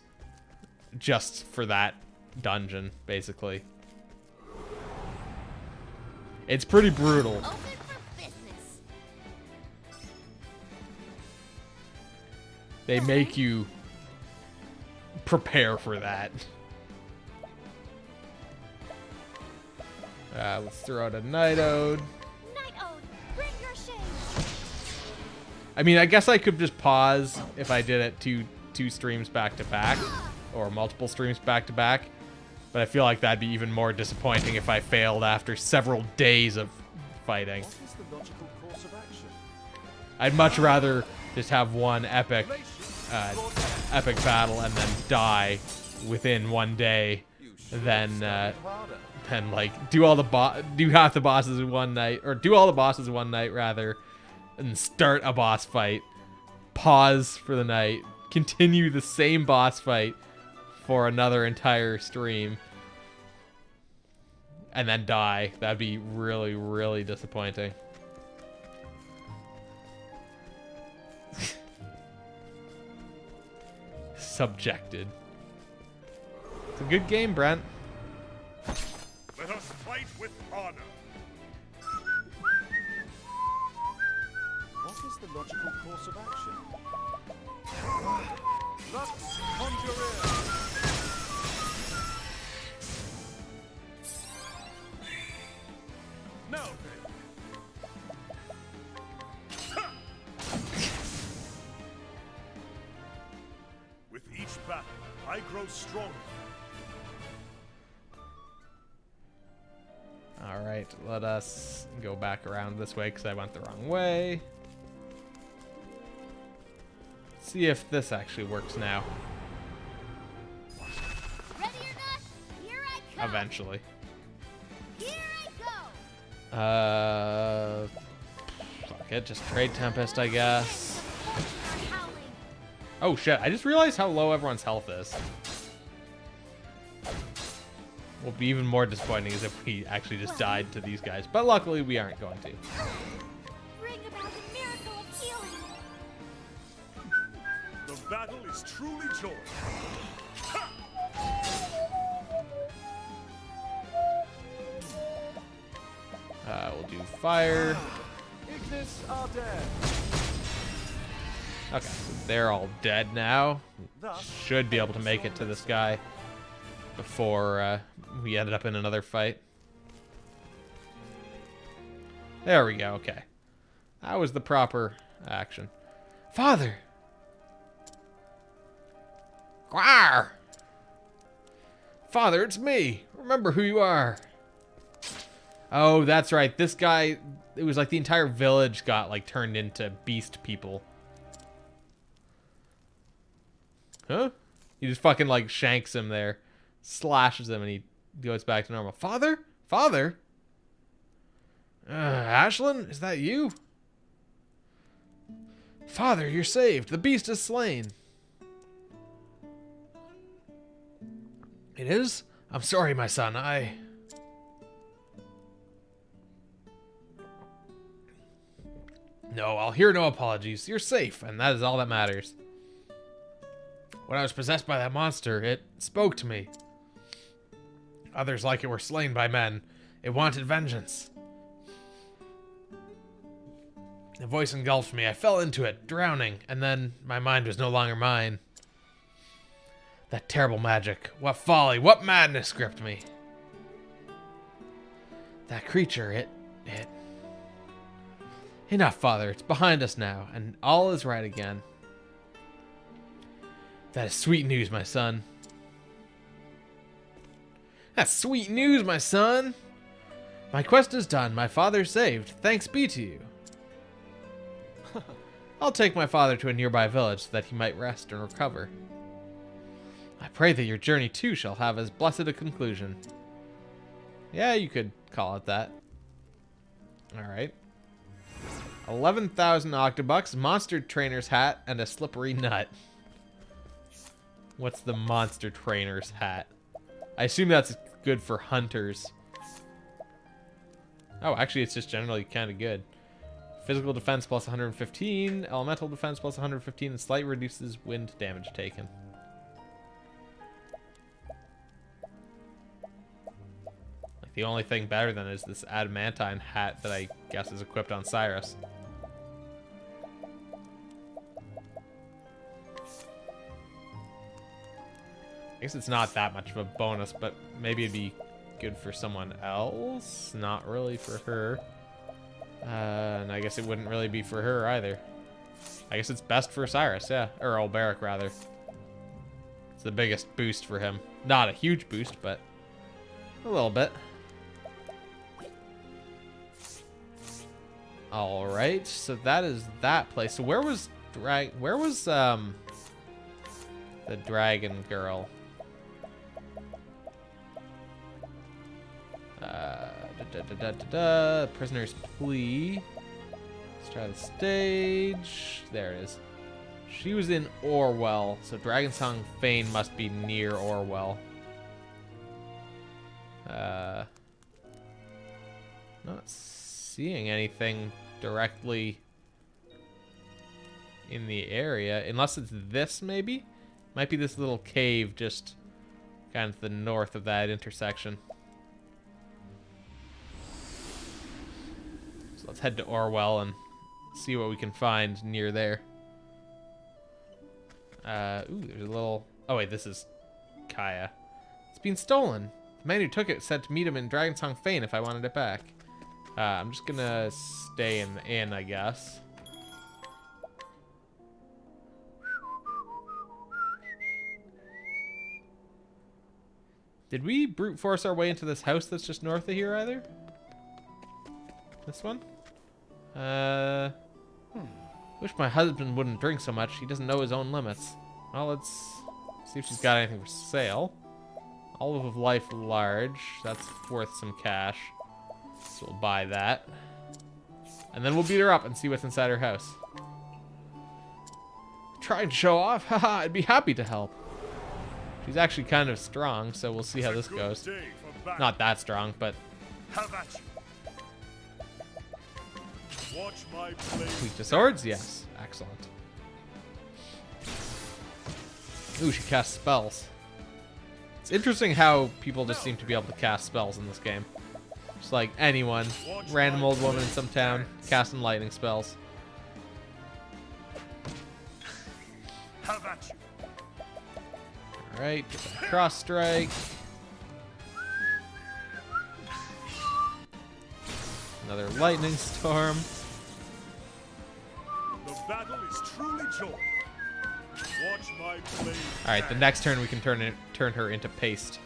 just for that dungeon, basically. It's pretty brutal. Open for business. They make you prepare for that. Let's throw out a Night Ode. Night Ode, bring your shade. I mean, I guess I could just pause if I did it two streams back to back, or multiple streams back to back. But I feel like that'd be even more disappointing if I failed after several days of fighting. What is the logical course of action? I'd much rather just have one epic battle and then die within one day than like do half the bosses in one night, or do all the bosses in one night rather, and start a boss fight, pause for the night, continue the same boss fight for another entire stream, and then die. That'd be really, really disappointing. Subjected. It's a good game, Brent. Let us fight with honor. What is the logical course of action? Lux Conjurer! Now then. With each battle, I grow stronger. All right, let us go back around this way because I went the wrong way. See if this actually works now. Ready or not, here I come. Eventually. Here I go. Fuck it, just trade Tempest, I guess. Are howling. Oh shit, I just realized how low everyone's health is. Will be even more disappointing is if we actually just died to these guys, but luckily we aren't going to. Bring about a miracle of healing. The battle is truly joy. We'll do fire. Ignis are dead. Okay, so they're all dead now. Thus, Should be able to make it to this guy before we ended up in another fight. There we go, okay. That was the proper action. Father! Gwar! Father, it's me! Remember who you are. Oh, that's right. This guy, it was like the entire village got like turned into beast people. Huh? He just fucking like shanks him there. Slashes him and he goes back to normal. Father? Father? Ashlyn? Is that you? Father, you're saved. The beast is slain. It is? I'm sorry, my son. No, I'll hear no apologies. You're safe, and that is all that matters. When I was possessed by that monster, it spoke to me. Others like it were slain by men. It wanted vengeance. The voice engulfed me. I fell into it, drowning, and then my mind was no longer mine. That terrible magic. What folly, what madness gripped me. That creature, it... Enough, Father. It's behind us now, and all is right again. That is sweet news, my son. That's sweet news, my son. My quest is done. My father saved. Thanks be to you. I'll take my father to a nearby village so that he might rest and recover. I pray that your journey too shall have as blessed a conclusion. Yeah, you could call it that. Alright. 11,000 octobucks, monster trainer's hat, and a slippery nut. What's the monster trainer's hat? I assume that's good for hunters. Oh, actually, it's just generally kind of good. Physical defense plus 115, elemental defense plus 115, and slight reduces wind damage taken. Like, the only thing better than is this adamantine hat that I guess is equipped on Cyrus. I guess it's not that much of a bonus, but maybe it'd be good for someone else. Not really for her. And I guess it wouldn't really be for her either. I guess it's best for Cyrus, yeah. Or Alberic, rather. It's the biggest boost for him. Not a huge boost, but a little bit. Alright, so that is that place. So where was the dragon girl? Prisoner's plea. Let's try the stage. There it is. She was in Orwell, so Dragonsong Fane must be near Orwell. Not seeing anything directly in the area, unless it's this maybe? Might be this little cave just kind of to the north of that intersection. So let's head to Orwell and see what we can find near there. Ooh, there's a little... Oh, wait, this is Kaya. It's been stolen. The man who took it said to meet him in Dragonsong Fane if I wanted it back. I'm just gonna stay in the inn, I guess. Did we brute force our way into this house that's just north of here either? This one? Wish my husband wouldn't drink so much. He doesn't know his own limits. Well, let's see if she's got anything for sale. Olive of Life large. That's worth some cash. So we'll buy that. And then we'll beat her up and see what's inside her house. Try and show off? Haha, I'd be happy to help. She's actually kind of strong, so we'll see how this goes. Not that strong, but... Have at you. Watch my blade. Weak to swords? Yes. Excellent. Ooh, she casts spells. It's interesting how people just seem to be able to cast spells in this game. Just like anyone. Random old woman in some town casting lightning spells. Have at you. Alright, get that cross strike. Another lightning storm. The battle is truly joy. Watch my blade. Alright, the next turn we can turn her into paste.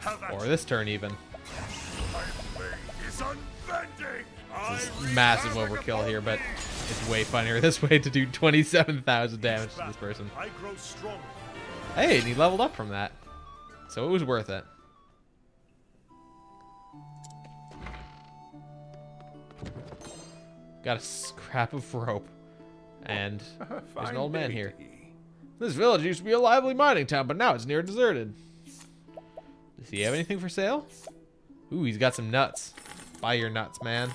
Have at Or you. this turn even. My blade is unbending. This is massive overkill here, but it's way funnier this way to do 27,000 damage to this person. I grow stronger. Hey, and he leveled up from that. So it was worth it. Got a scrap of rope. And there's an old man here. This village used to be a lively mining town, but now it's near deserted. Does he have anything for sale? Ooh, he's got some nuts. Buy your nuts, man.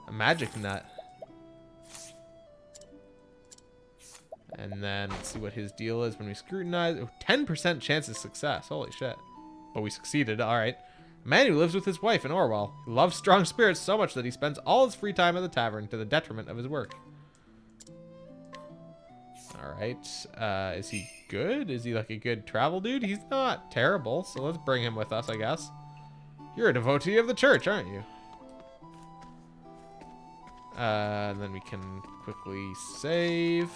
A magic nut. And then let's see what his deal is when we scrutinize. Oh, 10% chance of success. Holy shit. But we succeeded. All right. A man who lives with his wife in Orwell. He loves strong spirits so much that he spends all his free time at the tavern to the detriment of his work. All right. Is he good? Is he like a good travel dude? He's not terrible. So let's bring him with us, I guess. You're a devotee of the church, aren't you? And then we can quickly save.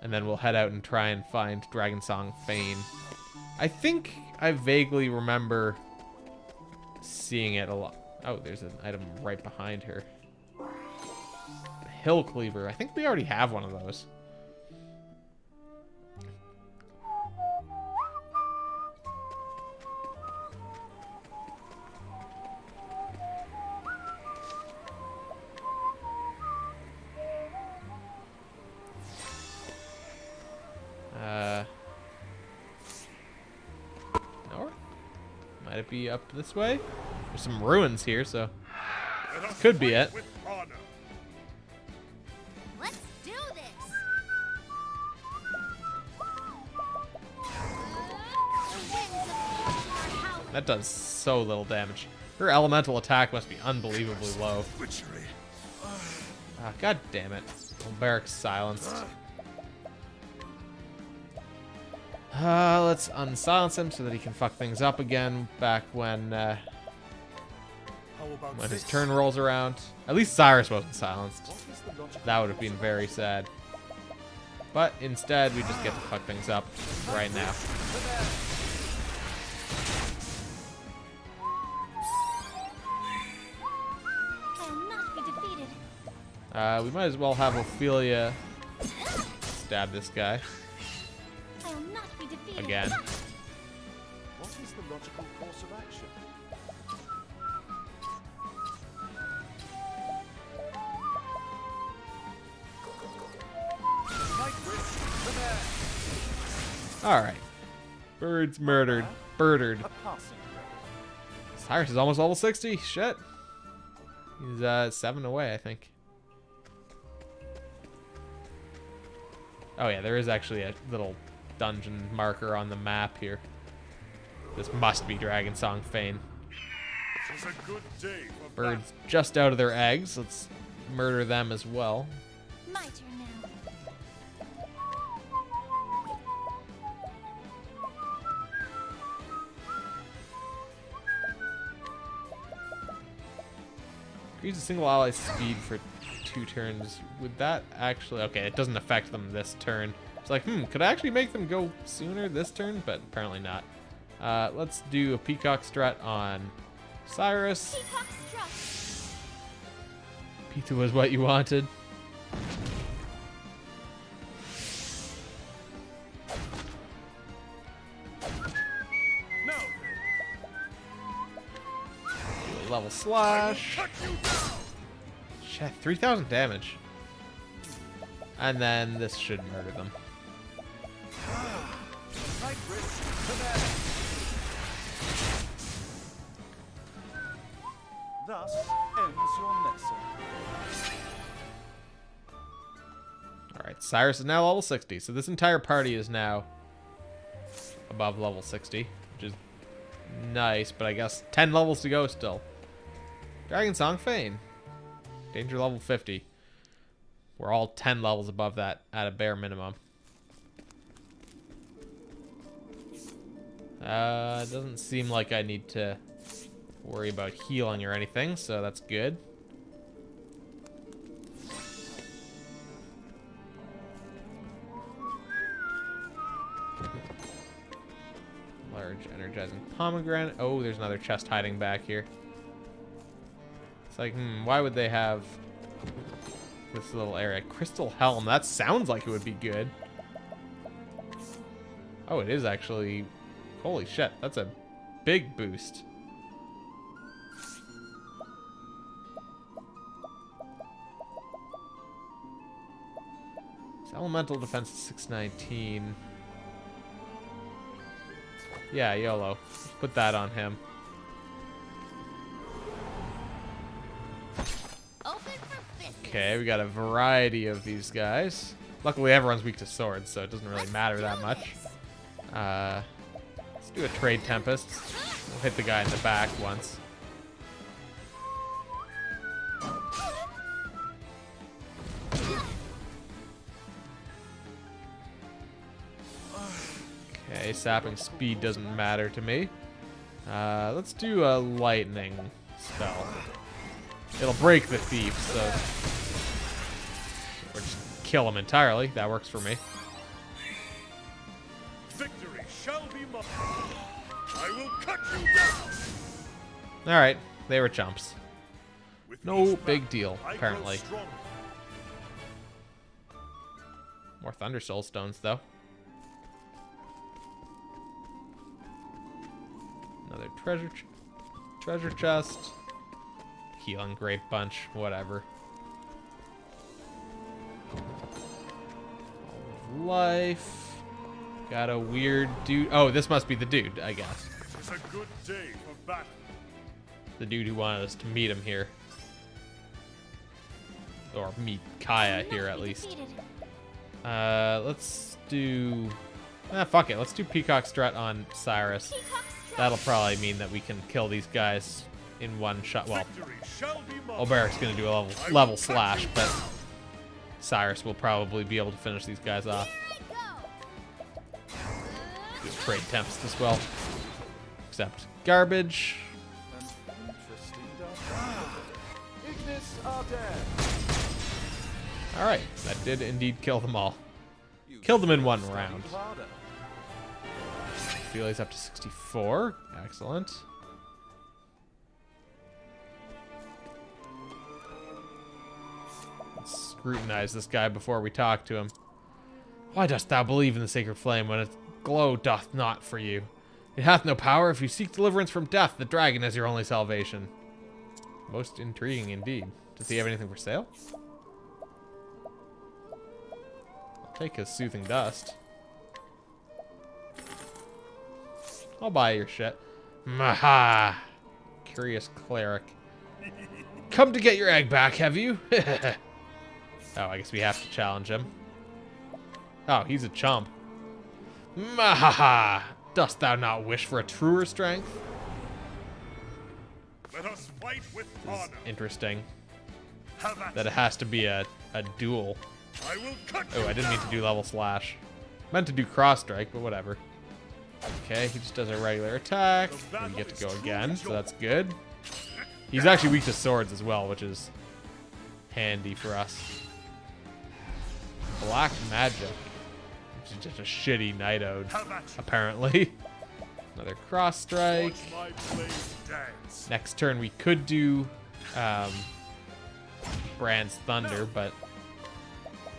And then we'll head out and try and find Dragonsong Fane. I think I vaguely remember seeing it a lot. Oh, there's an item right behind her. The Hill Cleaver. I think we already have one of those. Might it be up this way? There's some ruins here, so Let us could be fight it. with honor. Let's do this. The winds of fortune are howling. That does so little damage. Her elemental attack must be unbelievably low. Witchery. Ah, god damn it. Barrack's silenced. Let's unsilence him so that he can fuck things up again back when How about his this? turn rolls around. At least Cyrus wasn't silenced. What is the logical That would have been very sad. But instead, we just get to fuck things up right now. I will not be defeated. We might as well have Ophelia stab this guy I will not be defeated. again. What is the logical course of action? Alright. Birds murdered. Birdered. A passing grade. Cyrus is almost level 60. Shit. He's 7 away, I think. Oh yeah, there is actually a little dungeon marker on the map here. This must be Dragon Song Fane. It is a good day for Birds just out of their eggs. Let's murder them as well. My turn now. Increase a single ally's speed for 2 turns. Would that actually... Okay, it doesn't affect them this turn. It's like, could I actually make them go sooner this turn? But apparently not. Let's do a Peacock Strut on Cyrus. Peacock struck. Pizza was what you wanted. now. Level I will slash. cut you down. Shit, 3,000 damage. And then this should murder them. Night risk to there. Thus ends your lesson. Alright, Cyrus is now level 60. So this entire party is now above level 60, which is nice, but I guess 10 levels to go still. Dragon Song Fane. Danger level 50. We're all 10 levels above that at a bare minimum. It doesn't seem like I need to worry about healing or anything, so that's good. Large energizing pomegranate. Oh, there's another chest hiding back here. It's like, why would they have this little area? Crystal Helm. That sounds like it would be good. Oh, it is actually. Holy shit, that's a big boost. His elemental defense is 619. Yeah, YOLO. Put that on him. Open for business. Okay, we got a variety of these guys. Luckily, everyone's weak to swords, so it doesn't really matter that much. Let's do a Trade Tempest. We'll hit the guy in the back once. Okay, sapping speed doesn't matter to me. Let's do a lightning spell. It'll break the thief, so... Or just kill him entirely. That works for me. Victory shall be mine. I will cut you down. Alright, they were chumps. With No each big battle, deal, I grow apparently. stronger. More Thunder Soul Stones, though. Another treasure chest. Healing Grape Bunch, whatever. All of life. Got a weird dude. Oh, this must be the dude, I guess. is a good day for battle. The dude who wanted us to meet him here. Or meet Kaya here at least. Defeated. Let's do... fuck it. Let's do Peacock Strut on Cyrus. Peacock strut. That'll probably mean that we can kill these guys in one shot. Well, Victory shall be mine. Oberic's going to do a level slash, but Cyrus will probably be able to finish these guys off. Here I go. Do Trade Tempest as well. Except garbage. An interesting dark. Ignis Arder. Alright, that did indeed kill them all. Killed them in one round. Felix up to 64. Excellent. Let's scrutinize this guy before we talk to him. Why dost thou believe in the sacred flame when its glow doth not for you? It hath no power. If you seek deliverance from death, the dragon is your only salvation. Most intriguing indeed. Does he have anything for sale? I'll take his soothing dust. I'll buy your shit. Maha! Curious cleric. Come to get your egg back, have you? Oh, I guess we have to challenge him. Oh, he's a chump. Maha! Dost thou not wish for a truer strength? Let us fight with This is honor. interesting. Have at That it has to be a duel. I will cut Oh, you I didn't mean down. to do level slash. Meant to do cross strike, but whatever. Okay, he just does a regular attack. We get to go again, so that's good. He's actually weak to swords as well, which is handy for us. Black magic, which is just a shitty night ode, Have at you. apparently. Another cross strike. Watch my blade dance. Next turn we could do Brand's Thunder, but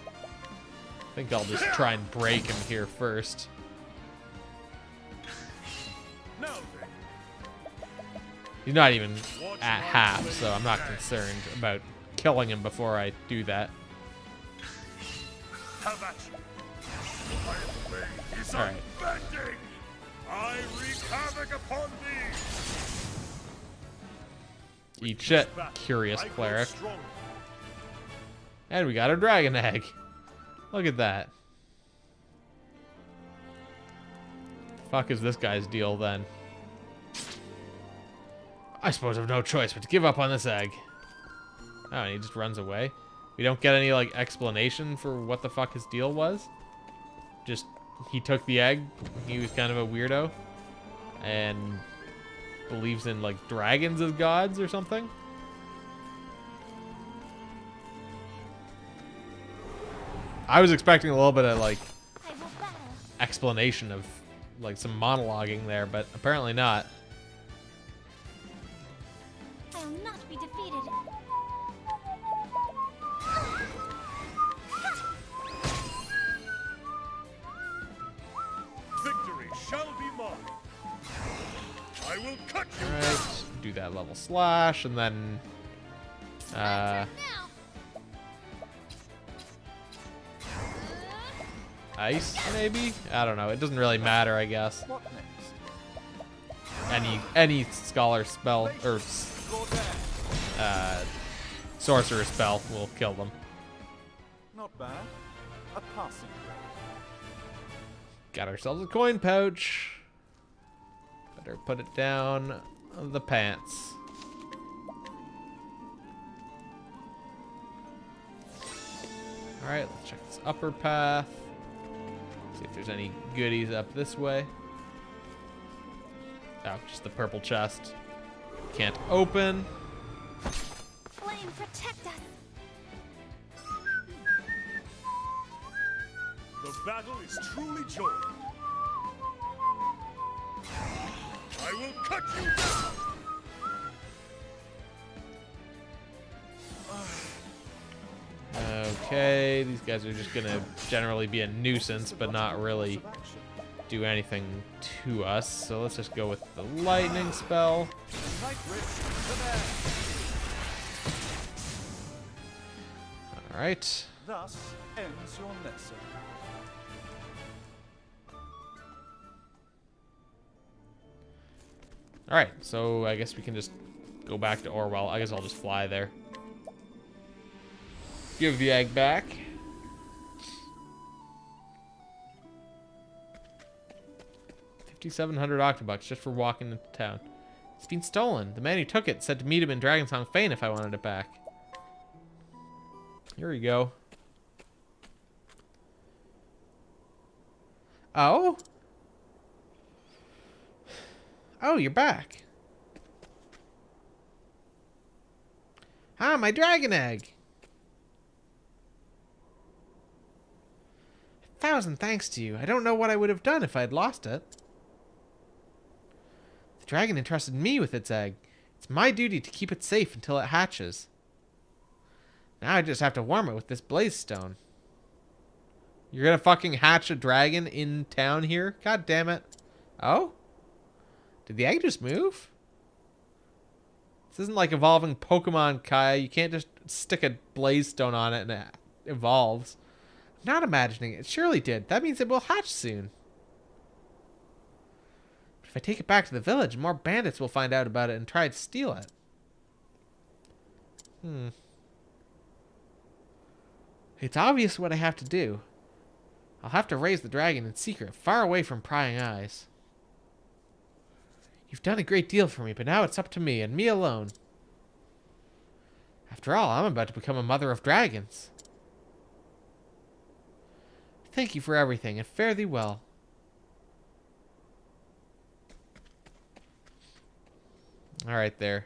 I think I'll just try and break him here first. Now then, He's not even watch at my half, blade so I'm not dance. concerned about killing him before I do that. Have at you. My blade is All right. unbending. I wreak havoc upon thee. Eat shit, Back. curious I grow cleric. stronger. And we got a dragon egg. Look at that. Fuck is this guy's deal then? I suppose I've no choice but to give up on this egg. Oh, and he just runs away. We don't get any like explanation for what the fuck his deal was. Just he took the egg. He was kind of a weirdo and believes in like dragons as gods or something. I was expecting a little bit of like I will battle. explanation of like some monologuing there, but apparently not. I will not be defeated. Victory shall be mine. I will cut you down. Alright, do that level slash, and then Now. ice maybe? I don't know. It doesn't really matter, I guess. What next? Any scholar spell or sorcerer spell will kill them. Not bad. A passing grade. Got ourselves a coin pouch. Better put it down the pants. Alright, let's check this upper path. See if there's any goodies up this way. Oh, just the purple chest. Can't open. Flame, protect us. The battle is truly joy. I will cut you down. Okay, these guys are just gonna generally be a nuisance, but not really do anything to us. So let's just go with the lightning spell. Night Witch to there. All right. Thus ends your lesson. Alright, so I guess we can just go back to Orwell. I guess I'll just fly there. Give the egg back. $5,700 Octobucks just for walking into town. It's been stolen. The man who took it said to meet him in Dragonsong Fane if I wanted it back. Here we go. Oh? Oh, you're back. Ah, my dragon egg. 1,000 thanks to you. I don't know what I would have done if I had lost it. The dragon entrusted me with its egg. It's my duty to keep it safe until it hatches. Now I just have to warm it with this blaze stone. You're gonna fucking hatch a dragon in town here? God damn it. Oh? Did the egg just move? This isn't like evolving Pokemon, Kai. You can't just stick a blaze stone on it and it evolves. I'm not imagining it. It surely did. That means it will hatch soon. But if I take it back to the village, more bandits will find out about it and try to steal it. It's obvious what I have to do. I'll have to raise the dragon in secret, far away from prying eyes. You've done a great deal for me, but now it's up to me, and me alone. After all, I'm about to become a mother of dragons. Thank you for everything, and fare thee well. Alright there.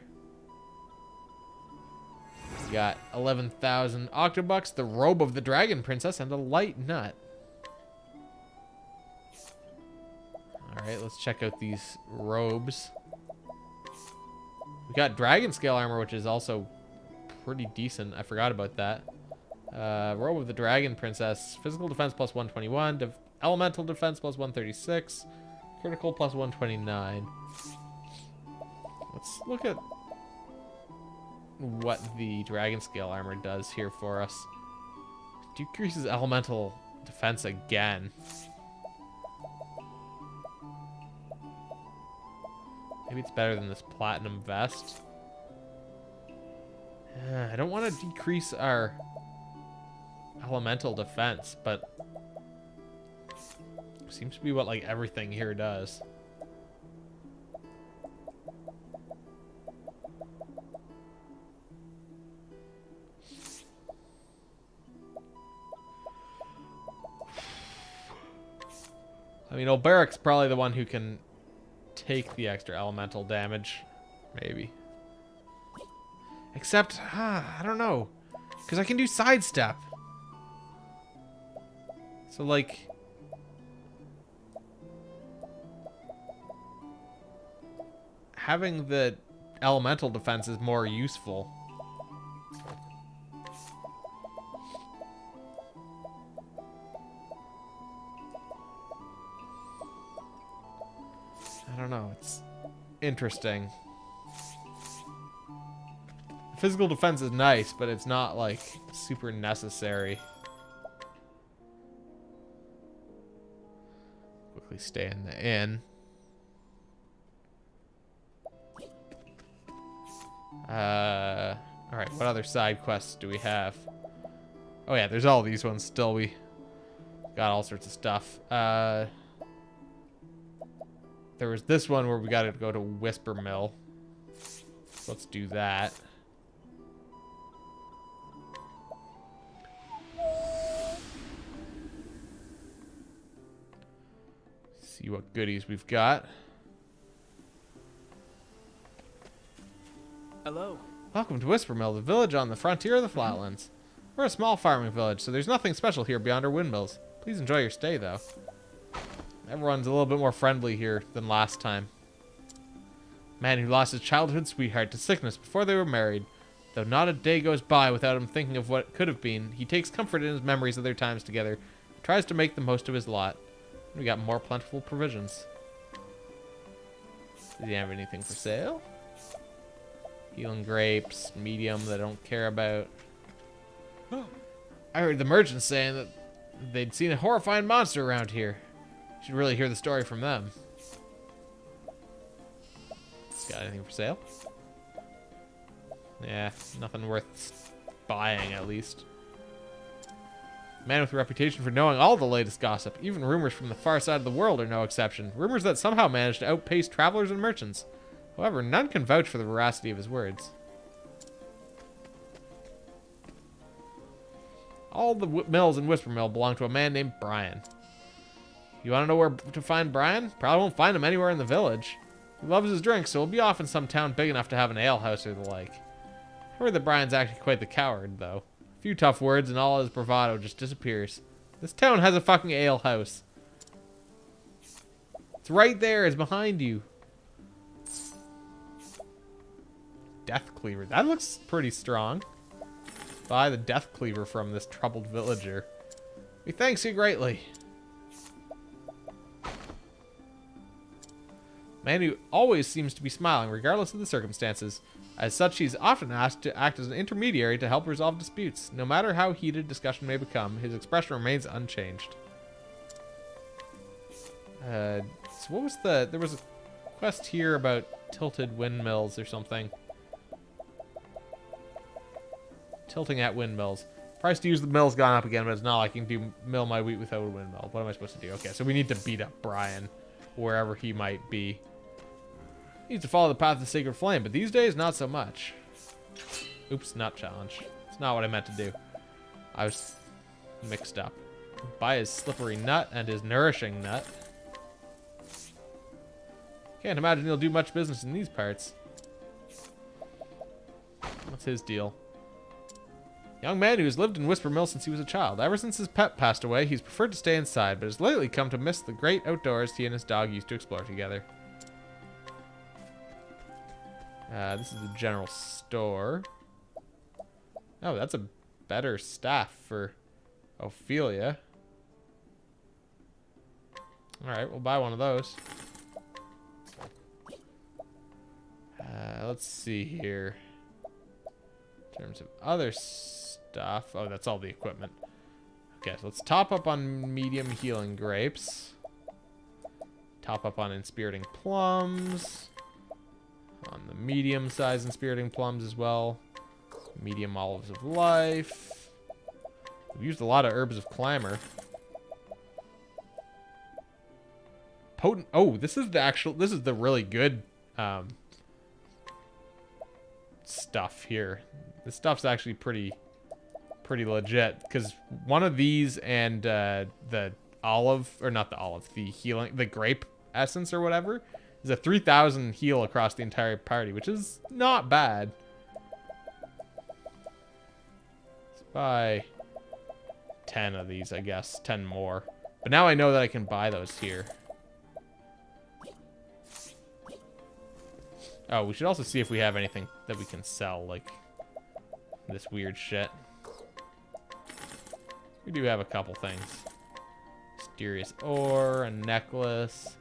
We got 11,000 Octobucks, the robe of the dragon princess, and a light nut. Alright, let's check out these robes. We got dragon scale armor, which is also pretty decent. I forgot about that. Robe of the dragon princess. Physical defense plus 121. Elemental defense plus 136. Critical plus 129. Let's look at what the dragon scale armor does here for us. Decreases elemental defense again. Maybe it's better than this platinum vest. I don't want to decrease our elemental defense, but seems to be what like everything here does. I mean, Olberic's probably the one who can take the extra elemental damage. Maybe. Except, I don't know. Because I can do sidestep. So, like... having the elemental defense is more useful. I don't know, it's interesting. Physical defense is nice, but it's not like super necessary. Quickly stay in the inn. Alright, what other side quests do we have? Oh yeah, there's all these ones still. We got all sorts of stuff. There was this one where we gotta go to Whisper Mill. Let's do that. See what goodies we've got. Hello. Welcome to Whisper Mill, the village on the frontier of the Flatlands. We're a small farming village, so there's nothing special here beyond our windmills. Please enjoy your stay, though. Everyone's a little bit more friendly here than last time. Man who lost his childhood sweetheart to sickness before they were married. Though not a day goes by without him thinking of what could have been, he takes comfort in his memories of their times together, and tries to make the most of his lot. We got more plentiful provisions. Does he have anything for sale? Healing grapes, medium that I don't care about. I heard the merchants saying that they'd seen a horrifying monster around here. Should really hear the story from them. Got anything for sale? Yeah, nothing worth buying, at least. Man with a reputation for knowing all the latest gossip. Even rumors from the far side of the world are no exception. Rumors that somehow manage to outpace travelers and merchants. However, none can vouch for the veracity of his words. All the mills in Whisper Mill belong to a man named Brian. You want to know where to find Brian? Probably won't find him anywhere in the village. He loves his drink, so he'll be off in some town big enough to have an alehouse or the like. I heard that Brian's actually quite the coward, though. A few tough words and all his bravado just disappears. This town has a fucking alehouse. It's right there. It's behind you. Death Cleaver. That looks pretty strong. Buy the Death Cleaver from this troubled villager. He thanks you greatly. Man who always seems to be smiling, regardless of the circumstances. As such, he's often asked to act as an intermediary to help resolve disputes. No matter how heated discussion may become, his expression remains unchanged. So what was there was a quest here about tilted windmills or something. Tilting at windmills. Price to use the mill's gone up again, but it's not like you can do mill my wheat without a windmill. What am I supposed to do? Okay, so we need to beat up Brian, wherever he might be. He needs to follow the path of the sacred flame, but these days, not so much. Oops, not challenge. It's not what I meant to do. I was mixed up. Buy his slippery nut and his nourishing nut. Can't imagine he'll do much business in these parts. What's his deal? Young man who has lived in Whisper Mill since he was a child. Ever since his pet passed away, he's preferred to stay inside, but has lately come to miss the great outdoors he and his dog used to explore together. This is the general store. Oh, that's a better staff for Ophelia. Alright, we'll buy one of those. Let's see here. In terms of other stuff. Oh, that's all the equipment. Okay, so let's top up on medium healing grapes. Top up on inspiriting plums. On the medium size inspiriting plums as well. Medium olives of life. We've used a lot of herbs of climber. Potent. Oh, this is the really good stuff here. This stuff's actually pretty legit, because one of these and the grape essence or whatever is a 3,000 heal across the entire party, which is not bad. Let's buy 10 of these, I guess. 10 more. But now I know that I can buy those here. Oh, we should also see if we have anything that we can sell, like this weird shit. We do have a couple things. Mysterious ore, a necklace,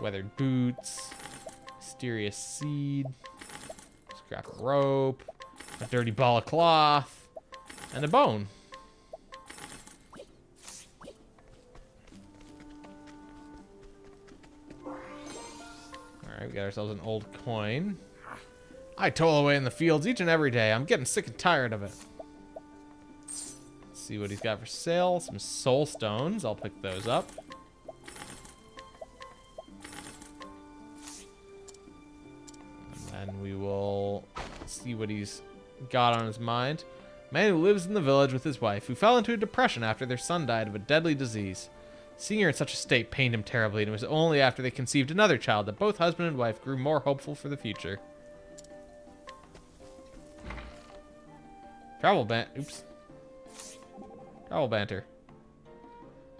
weathered boots, mysterious seed, scrap of rope, a dirty ball of cloth, and a bone. Alright, we got ourselves an old coin. I toil away in the fields each and every day. I'm getting sick and tired of it. Let's see what he's got for sale. Some soul stones. I'll pick those up. And then we will see what he's got on his mind. Man who lives in the village with his wife, who fell into a depression after their son died of a deadly disease. Seeing her in such a state pained him terribly, and it was only after they conceived another child that both husband and wife grew more hopeful for the future. Travel banter.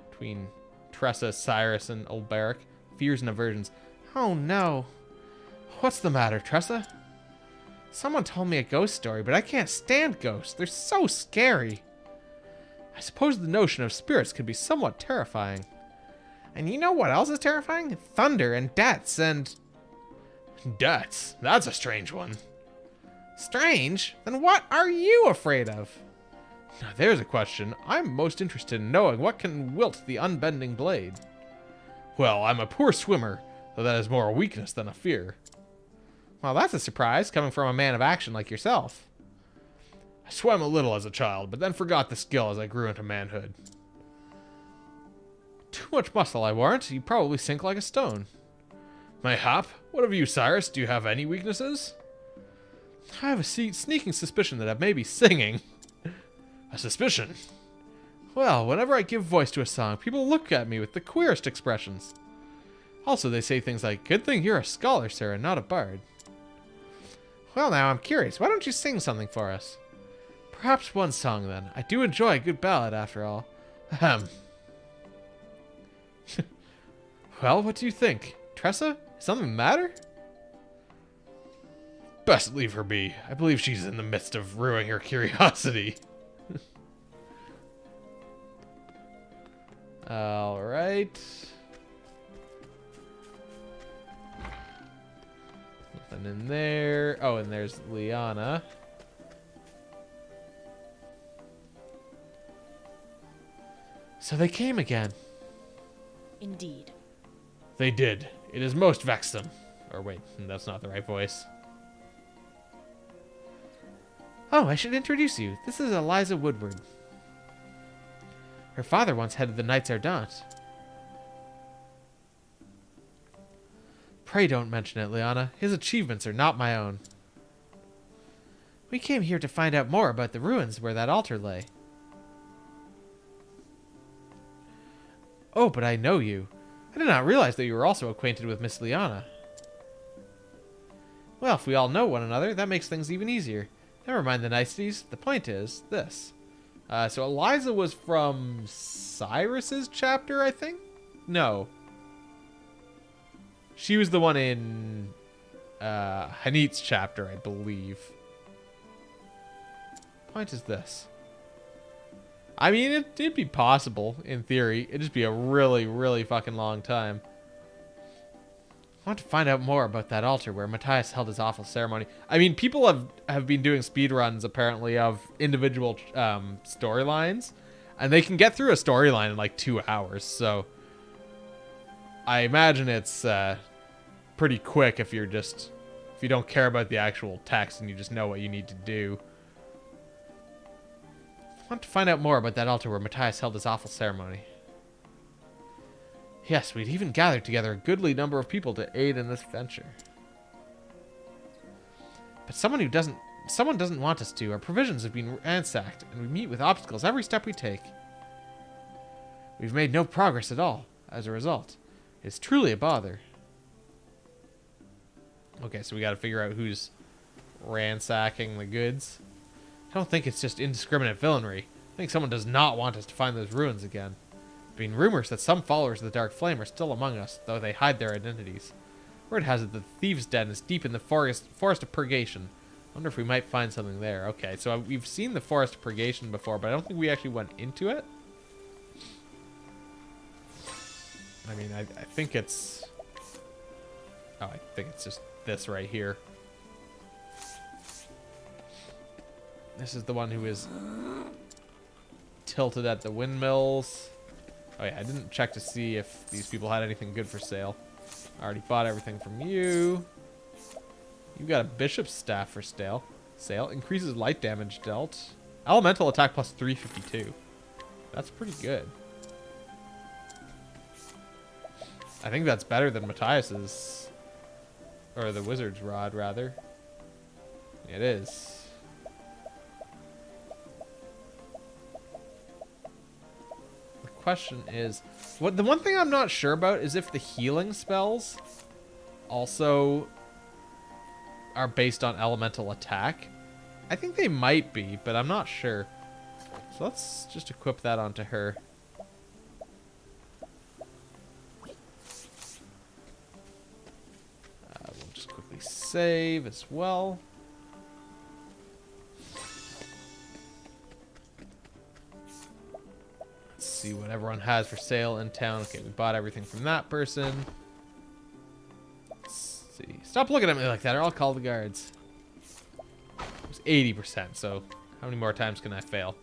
Between Tressa, Cyrus, and Old Barrack. Fears and aversions. Oh no. What's the matter, Tressa? Someone told me a ghost story, but I can't stand ghosts. They're so scary. I suppose the notion of spirits could be somewhat terrifying. And you know what else is terrifying? Thunder and deaths and... Deaths? That's a strange one. Strange? Then what are you afraid of? Now there's a question. I'm most interested in knowing what can wilt the unbending blade. Well, I'm a poor swimmer, though that is more a weakness than a fear. Well, that's a surprise, coming from a man of action like yourself. I swam a little as a child, but then forgot the skill as I grew into manhood. Too much muscle, I warrant. You probably sink like a stone. Mayhap. What of you, Cyrus? Do you have any weaknesses? I have a sneaking suspicion that I may be singing. A suspicion? Well, whenever I give voice to a song, people look at me with the queerest expressions. Also, they say things like, "Good thing you're a scholar, sir, and not a bard." Well, now, I'm curious. Why don't you sing something for us? Perhaps one song, then. I do enjoy a good ballad, after all. Ahem. Well, what do you think? Tressa? Is something the matter? Best leave her be. I believe she's in the midst of ruining her curiosity. Alright. Nothing in there. Oh, and there's Liana. So they came again. Indeed. They did. It is most vexsome. Or wait, that's not the right voice. Oh, I should introduce you. This is Eliza Woodward. Her father once headed the Knights Ardent. Pray don't mention it, Liana. His achievements are not my own. We came here to find out more about the ruins where that altar lay. Oh, but I know you. I did not realize that you were also acquainted with Miss Liana. Well, if we all know one another, that makes things even easier. Never mind the niceties. The point is this. So Eliza was from Cyrus's chapter, I think? No. She was the one in Hanit's chapter, I believe. Point is this. I mean, it'd be possible, in theory. It'd just be a really, really fucking long time. I want to find out more about that altar where Matthias held his awful ceremony. I mean, people have been doing speedruns, apparently, of individual storylines. And they can get through a storyline in like 2 hours. So, I imagine it's pretty quick if you don't care about the actual text and you just know what you need to do. I want to find out more about that altar where Matthias held his awful ceremony. Yes, we'd even gathered together a goodly number of people to aid in this venture. But someone doesn't want us to. Our provisions have been ransacked, and we meet with obstacles every step we take. We've made no progress at all, as a result. It's truly a bother. Okay, so we gotta figure out who's ransacking the goods. I don't think it's just indiscriminate villainy. I think someone does not want us to find those ruins again. There have been rumors that some followers of the Dark Flame are still among us, though they hide their identities. Word has it that the Thieves' Den is deep in the forest of Purgation. I wonder if we might find something there. Okay, so we've seen the Forest of Purgation before, but I don't think we actually went into it. I mean, I think it's... Oh, I think it's just this right here. This is the one who is tilted at the windmills. Oh yeah, I didn't check to see if these people had anything good for sale. I already bought everything from you. You got a bishop's staff for sale. Increases light damage dealt. Elemental attack plus 352. That's pretty good. I think that's better than Matthias's. Or the wizard's rod, rather. It is. Question is, the one thing I'm not sure about is if the healing spells also are based on elemental attack. I think they might be, but I'm not sure. So let's just equip that onto her. We'll just quickly save as well. See what everyone has for sale in town. Okay, we bought everything from that person. Let's see. Stop looking at me like that or I'll call the guards. It was 80%, so how many more times can I fail?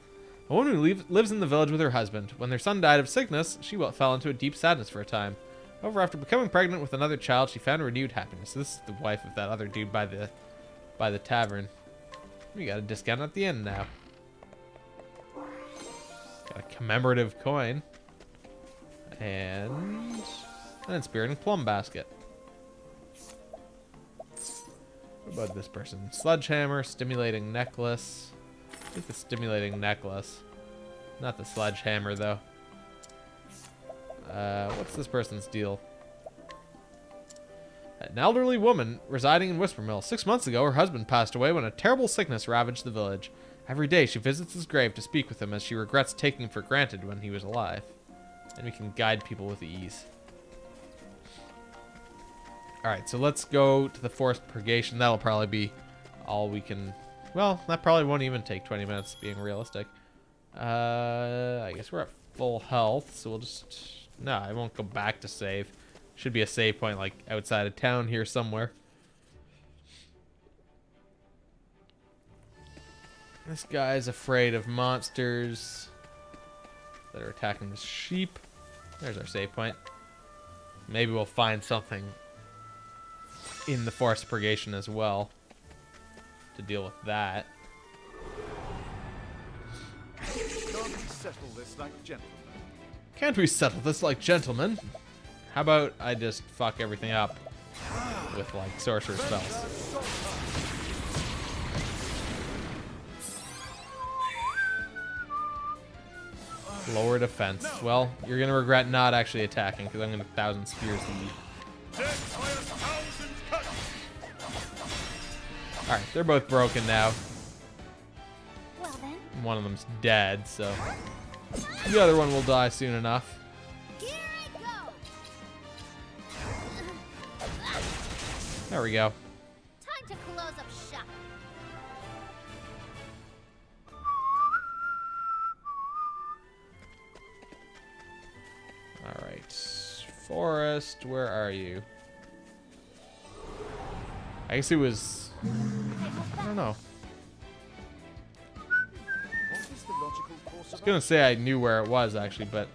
A woman who lives in the village with her husband. When their son died of sickness, she fell into a deep sadness for a time. However, after becoming pregnant with another child, she found renewed happiness. This is the wife of that other dude by the tavern. We got a discount at the end now. Got a commemorative coin. And an inspiring plum basket. What about this person? Sledgehammer, stimulating necklace. I think the stimulating necklace. Not the sledgehammer, though. What's this person's deal? An elderly woman residing in Whispermill. 6 months ago, her husband passed away when a terrible sickness ravaged the village. Every day, she visits his grave to speak with him as she regrets taking him for granted when he was alive. And we can guide people with ease. Alright, so let's go to the Forest Purgation. That'll probably be all we can... Well, that probably won't even take 20 minutes, being realistic. I guess we're at full health, so we'll just... No, I won't go back to save. Should be a save point, like, outside of town here somewhere. This guy's afraid of monsters that are attacking the sheep. There's our save point. Maybe we'll find something in the Forest Purgation as well to deal with that. Can't we settle this like gentlemen? Can't we settle this like gentlemen? How about I just fuck everything up with, like, sorcerer spells? Lower defense. Well, you're gonna regret not actually attacking because I'm gonna 1,000 spears you. Death by 1,000 cuts. Alright, they're both broken now. Well then, One of them's dead, so the other one will die soon enough. here I go. There we go. Time to close up shop. Alright. Forest, where are you? I guess it was... I don't know. What is the logical course I was of gonna say I knew where it was, actually, but...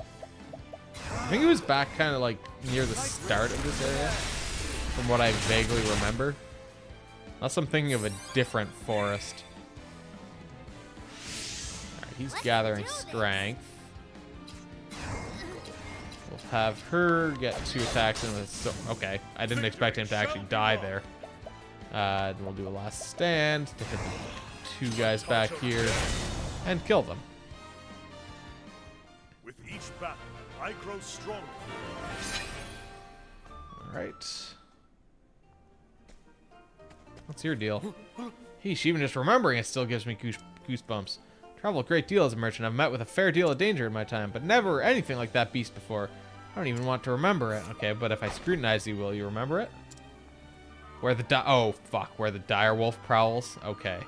I think it was back kind of, like, near the start of this area. From what I vaguely remember. Unless I'm thinking of a different forest. Alright, he's gathering strength. We'll have her get 2 attacks in with... So, okay, I didn't expect him to actually die there. Then we'll do a last stand to hit the 2 guys back here and kill them. With each battle, I grow stronger. Alright. What's your deal? Heesh, even just remembering it still gives me goosebumps. Traveled a great deal as a merchant. I've met with a fair deal of danger in my time, but never anything like that beast before. I don't even want to remember it. Okay, but if I scrutinize you, will you remember it? Where the where the dire wolf prowls? Okay.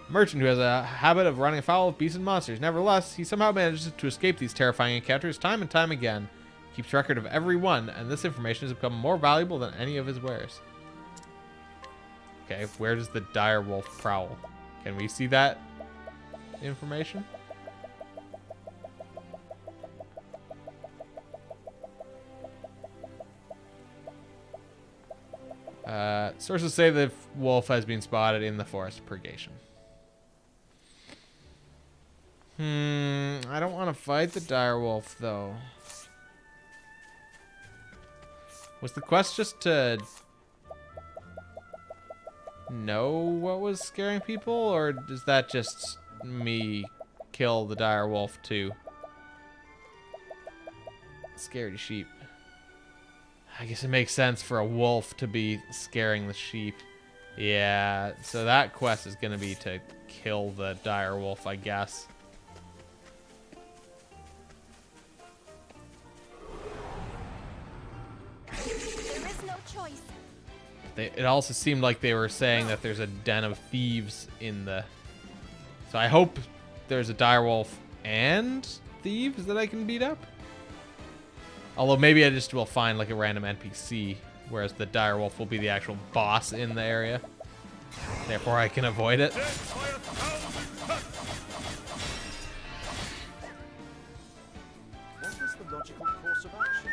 Merchant who has a habit of running afoul of beasts and monsters. Nevertheless, he somehow manages to escape these terrifying encounters time and time again. Keeps record of every one, and this information has become more valuable than any of his wares. Okay, where does the dire wolf prowl? Can we see that information? Sources say the wolf has been spotted in the Forest Purgation. I don't want to fight the dire wolf, though. Was the quest just to know what was scaring people, or is that just me kill the dire wolf too? Scaredy sheep. I guess it makes sense for a wolf to be scaring the sheep. Yeah, so that quest is going to be to kill the dire wolf, I guess. There is no choice. It also seemed like they were saying that there's a den of thieves in the... So I hope there's a dire wolf and thieves that I can beat up. Although maybe I just will find like a random NPC, whereas the dire wolf will be the actual boss in the area. Therefore I can avoid it. Death by 1,000 cuts. What is the logical course of action?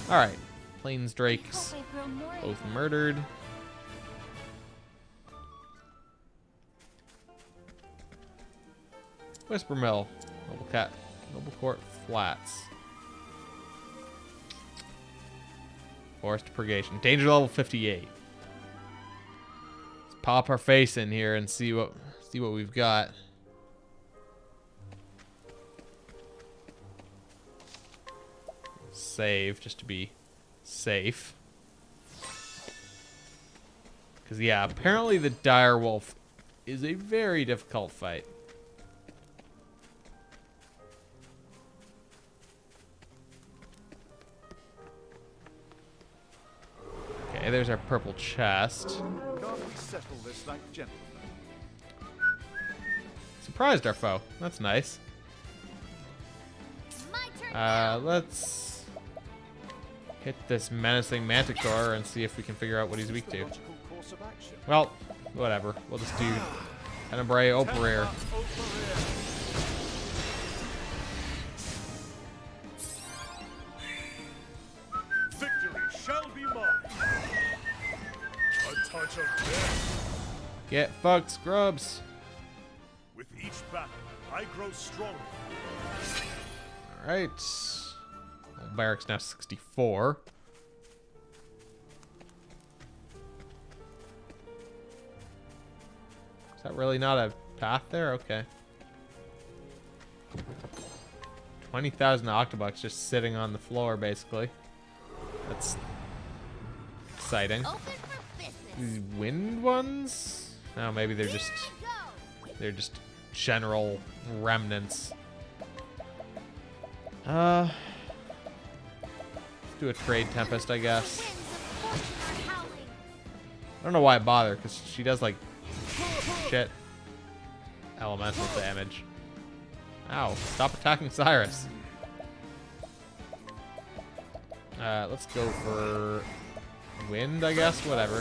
Alright. Plains Drakes Hope I grow more both of them. murdered. Whisper Mill. Noble Court Flats. Forest Purgation. Danger level 58. Let's pop our face in here and see what we've got. Save just to be safe. Because yeah, apparently the dire wolf is a very difficult fight. Okay, there's our purple chest. Can't we settle this like gentlemen? Surprised our foe. That's nice. My turn now. Let's hit this menacing manticore and see if we can figure out what he's weak The to. logical course of action. Well, whatever. We'll just do Tenebrae Operator. Victory shall be mine. A touch of death. Get fucked, scrubs. With each battle, I grow stronger. Alright. Old Barrack's now 64. Is that really not a path there? Okay. 20,000 octobucks just sitting on the floor, basically. That's exciting. Open for business. These wind ones? No, maybe they're Here just we go. general remnants. Let's do a trade tempest, I guess. Winds of fortune are howling. I don't know why I bother, because she does like shit elemental damage. Ow, stop attacking Cyrus. Let's go for wind, I guess, whatever.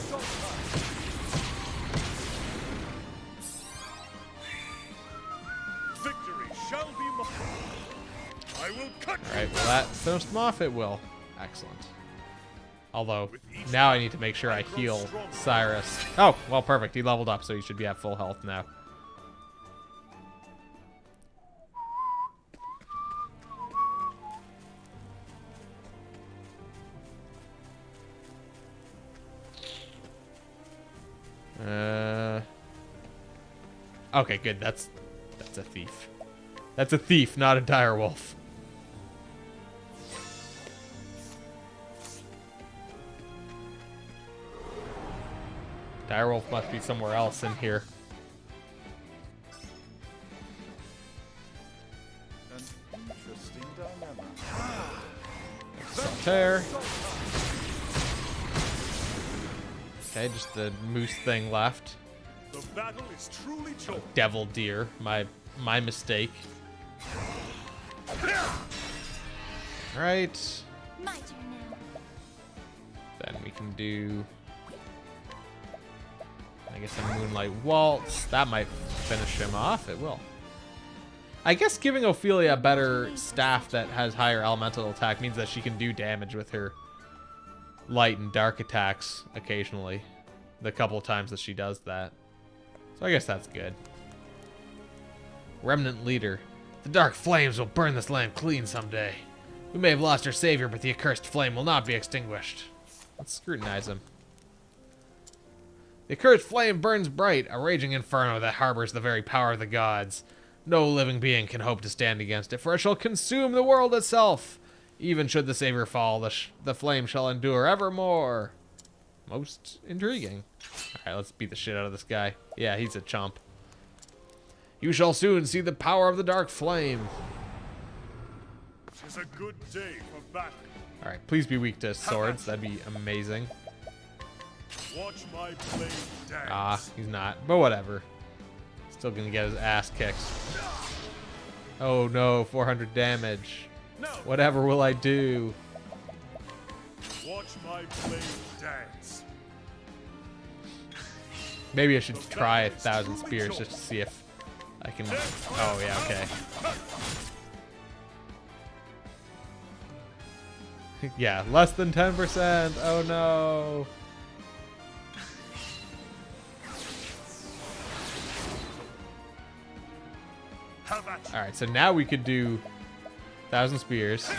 Victory shall be mine. I will cut you. Alright, well that finished them off, it will. Excellent. Although, now I need to make sure I heal Cyrus. Oh, well, perfect. He leveled up, so he should be at full health now. Okay, good. That's a thief. That's a thief, not a dire wolf. Direwolf must be somewhere else in here. An interesting dilemma. Tear. Okay, just the moose thing left. The battle is truly joined. Devil deer. My mistake. Alright. My turn now. Then we can do, I guess, a Moonlight Waltz. That might finish him off. It will. I guess giving Ophelia a better staff that has higher elemental attack means that she can do damage with her light and dark attacks occasionally. The couple of times that she does that. So I guess that's good. Remnant Leader. The dark flames will burn this land clean someday. We may have lost our savior, but the accursed flame will not be extinguished. Let's scrutinize him. The accursed flame burns bright, a raging inferno that harbors the very power of the gods. No living being can hope to stand against it, for it shall consume the world itself. Even should the savior fall, the flame shall endure evermore. Most intriguing. Alright, let's beat the shit out of this guy. Yeah, he's a chump. You shall soon see the power of the dark flame. Tis a good day for battle. Alright, please be weak to swords. That'd be amazing. Watch my blade dance. Ah, he's not. But whatever. Still gonna get his ass kicked. Oh no, 400 damage. No. Whatever will I do? Watch my blade dance. Maybe I should try 1,000 spears just to see if I can... Oh yeah, okay. Yeah, less than 10%. Oh no. How about you? Alright, so now we could do 1,000 spears.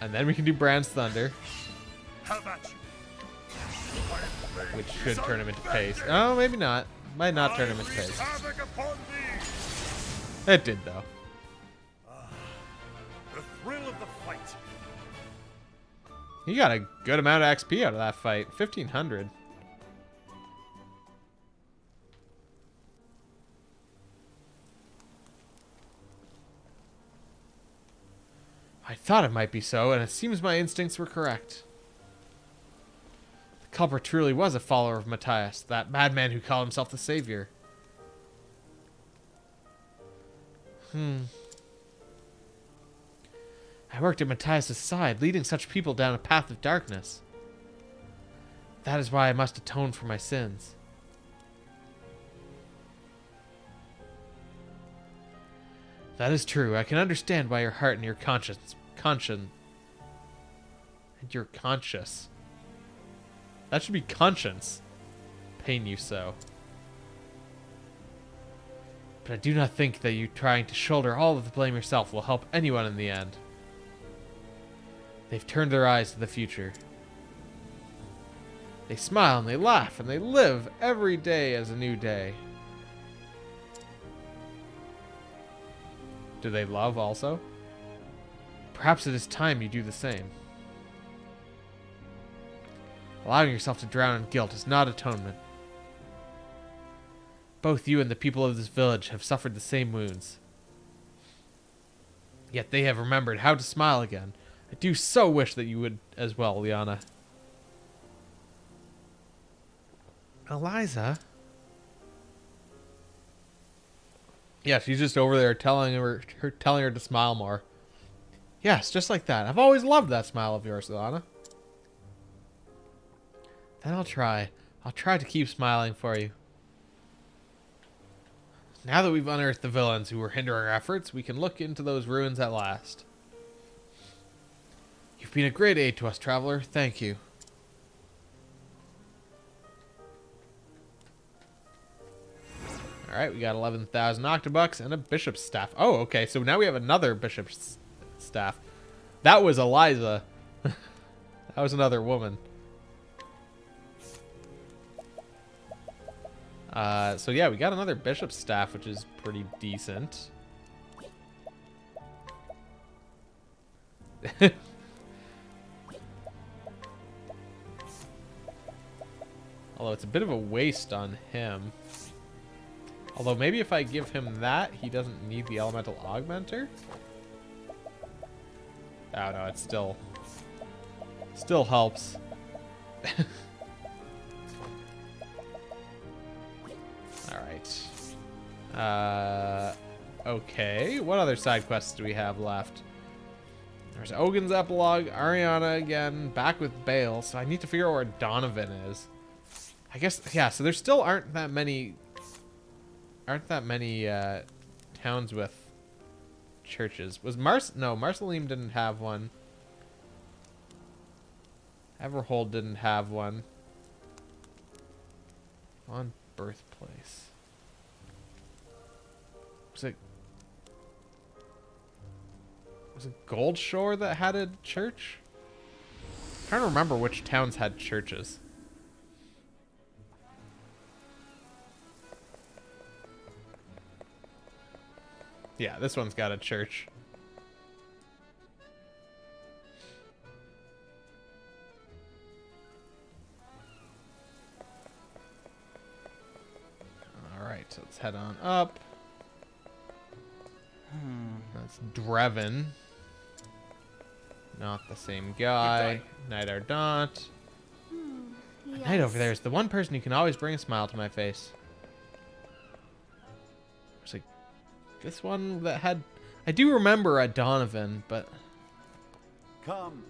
And then we can do Brand's Thunder, How about you? which should turn him into pace. Oh, maybe not. Might not turn him into I wreak pace. havoc upon thee. It did, though. The thrill of the fight. He got a good amount of XP out of that fight. 1,500. I thought it might be so, and it seems my instincts were correct. The culprit truly was a follower of Matthias, that madman who called himself the Savior. I worked at Matthias' side, leading such people down a path of darkness. That is why I must atone for my sins. That is true. I can understand why your heart and your conscience and your conscious. That should be conscience. Pain you so. But I do not think that you trying to shoulder all of the blame yourself will help anyone in the end. They've turned their eyes to the future. They smile and they laugh and they live every day as a new day. Do they love also? Perhaps it is time you do the same. Allowing yourself to drown in guilt is not atonement. Both you and the people of this village have suffered the same wounds. Yet they have remembered how to smile again. I do so wish that you would as well, Liana. Eliza? Yeah, she's just over there telling her to smile more. Yes, just like that. I've always loved that smile of yours, Liana. Then I'll try. I'll try to keep smiling for you. Now that we've unearthed the villains who were hindering our efforts, we can look into those ruins at last. You've been a great aid to us, traveler. Thank you. Alright, we got 11,000 octobucks and a bishop's staff. Oh, okay, so now we have another bishop's staff. That was Eliza. That was another woman. So yeah, we got another bishop's staff, which is pretty decent. Although it's a bit of a waste on him. Although maybe if I give him that, he doesn't need the elemental augmenter. Oh no, it still helps. Alright. Okay. What other side quests do we have left? There's Ogun's epilogue, Ariana again, back with Bale, so I need to figure out where Donovan is. I guess, yeah, so there still aren't that many towns with churches. Was no, Marceline didn't have one. Everhold didn't have one. On birthplace. Was it Goldshore that had a church? I'm trying to remember which towns had churches. Yeah, this one's got a church. Alright, so let's head on up. That's Drevin. Not the same guy. Knight Ardant. Yes. Knight over there is the one person who can always bring a smile to my face. It's like this one that had... I do remember a Donovan, but... Come.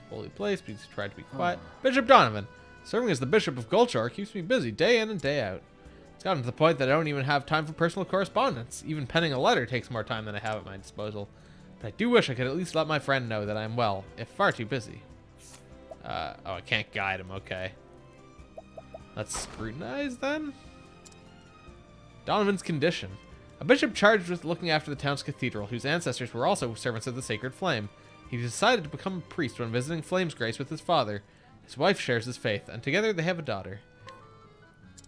Holy place, please try to be quiet. Bishop Donovan. Serving as the Bishop of Goldshore keeps me busy day in and day out. It's gotten to the point that I don't even have time for personal correspondence. Even penning a letter takes more time than I have at my disposal. But I do wish I could at least let my friend know that I am well, if far too busy. Oh, I can't guide him. Okay. Let's scrutinize then. Donovan's condition. A bishop charged with looking after the town's cathedral, whose ancestors were also servants of the sacred flame. He decided to become a priest when visiting Flame's Grace with his father. His wife shares his faith, and together they have a daughter.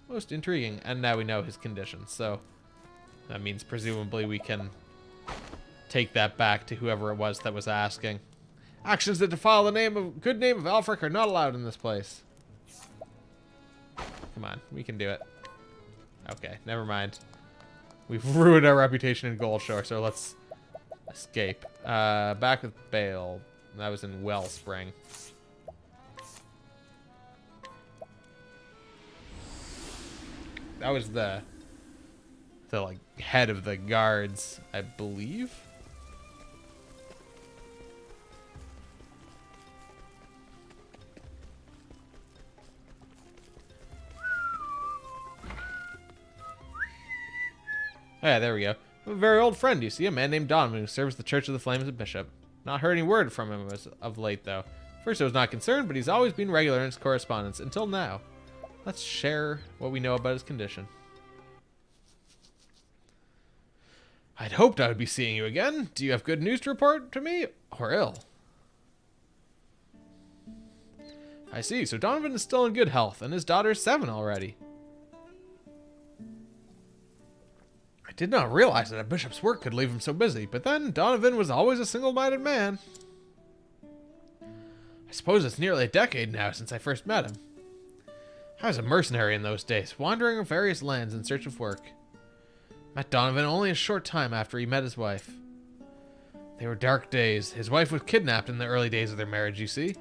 Most intriguing. And now we know his condition, so that means presumably we can take that back to whoever it was that was asking. Actions that defile the good name of Alfric are not allowed in this place. Come on, we can do it. Okay, never mind. We've ruined our reputation in Goldshore, so let's escape. Back with Bale. That was in Wellspring. That was the like head of the guards, I believe. Oh, yeah, there we go. A very old friend, you see, a man named Donovan who serves the Church of the Flame as a bishop. Not heard any word from him as of late, though. First I was not concerned, but he's always been regular in his correspondence, until now. Let's share what we know about his condition. I'd hoped I would be seeing you again. Do you have good news to report to me, or ill? I see, so Donovan is still in good health, and his daughter is 7 already. I did not realize that a bishop's work could leave him so busy, but then Donovan was always a single-minded man. I suppose it's nearly a decade now since I first met him. I was a mercenary in those days, wandering various lands in search of work. Met Donovan only a short time after he met his wife. They were dark days. His wife was kidnapped in the early days of their marriage, you see.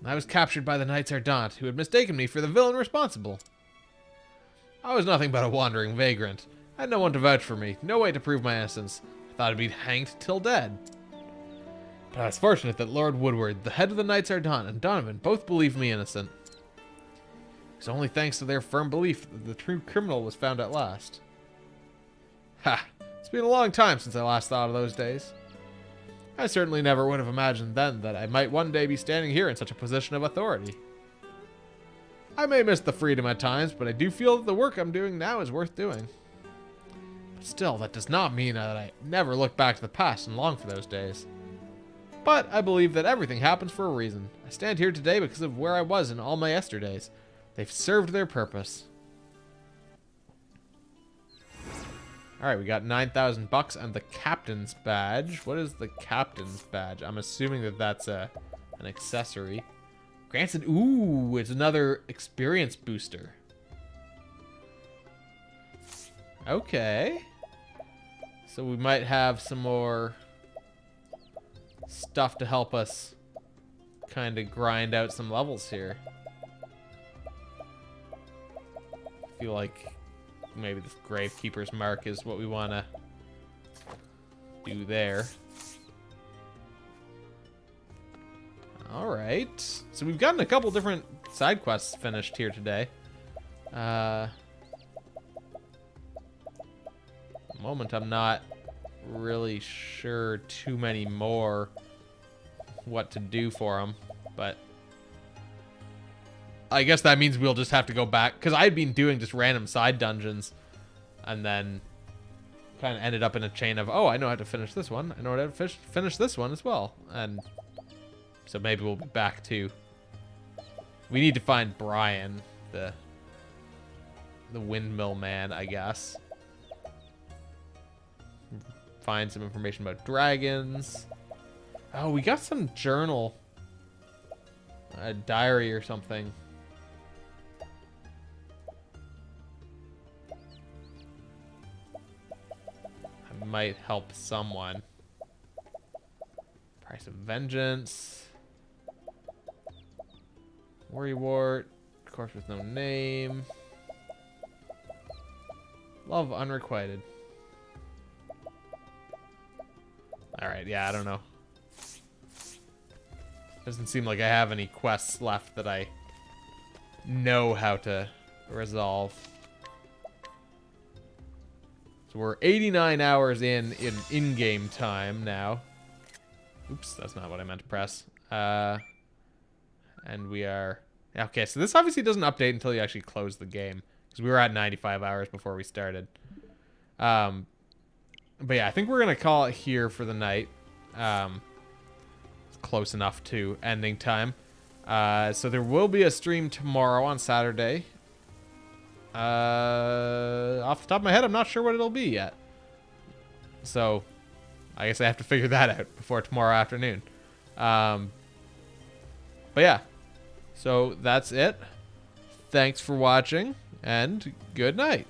I was captured by the Knights Ardent, who had mistaken me for the villain responsible. I was nothing but a wandering vagrant. I had no one to vouch for me, no way to prove my innocence. I thought I'd be hanged till dead. But I was fortunate that Lord Woodward, the head of the Knights Ardent, and Donovan both believed me innocent. It was only thanks to their firm belief that the true criminal was found at last. Ha! It's been a long time since I last thought of those days. I certainly never would have imagined then that I might one day be standing here in such a position of authority. I may miss the freedom at times, but I do feel that the work I'm doing now is worth doing. But still, that does not mean that I never look back to the past and long for those days. But I believe that everything happens for a reason. I stand here today because of where I was in all my yesterdays. They've served their purpose. Alright, we got 9,000 bucks and the captain's badge. What is the captain's badge? I'm assuming that that's an accessory. Granted, ooh, it's another experience booster. Okay. So we might have some more stuff to help us kind of grind out some levels here. I feel like maybe this Gravekeeper's Mark is what we want to do there. Alright. So we've gotten a couple different side quests finished here today. At the moment, I'm not really sure too many more what to do for them, but I guess that means we'll just have to go back, because I'd been doing just random side dungeons and then kind of ended up in a chain of, oh, I know how to finish this one. I know how to finish this one as well. And so maybe we'll be back to... We need to find Brian, the windmill man, I guess. Find some information about dragons. Oh, we got some journal. A diary or something. I might help someone. Price of Vengeance. Worrywart. Corpse with no name. Love Unrequited. Alright, yeah, I don't know. Doesn't seem like I have any quests left that I know how to resolve. So we're 89 hours in-game time now. Oops, that's not what I meant to press. And we are... Okay, so this obviously doesn't update until you actually close the game. Because we were at 95 hours before we started. But yeah, I think we're going to call it here for the night. It's close enough to ending time. So there will be a stream tomorrow on Saturday. Off the top of my head, I'm not sure what it'll be yet. So, I guess I have to figure that out before tomorrow afternoon. But yeah. So, that's it. Thanks for watching, and good night.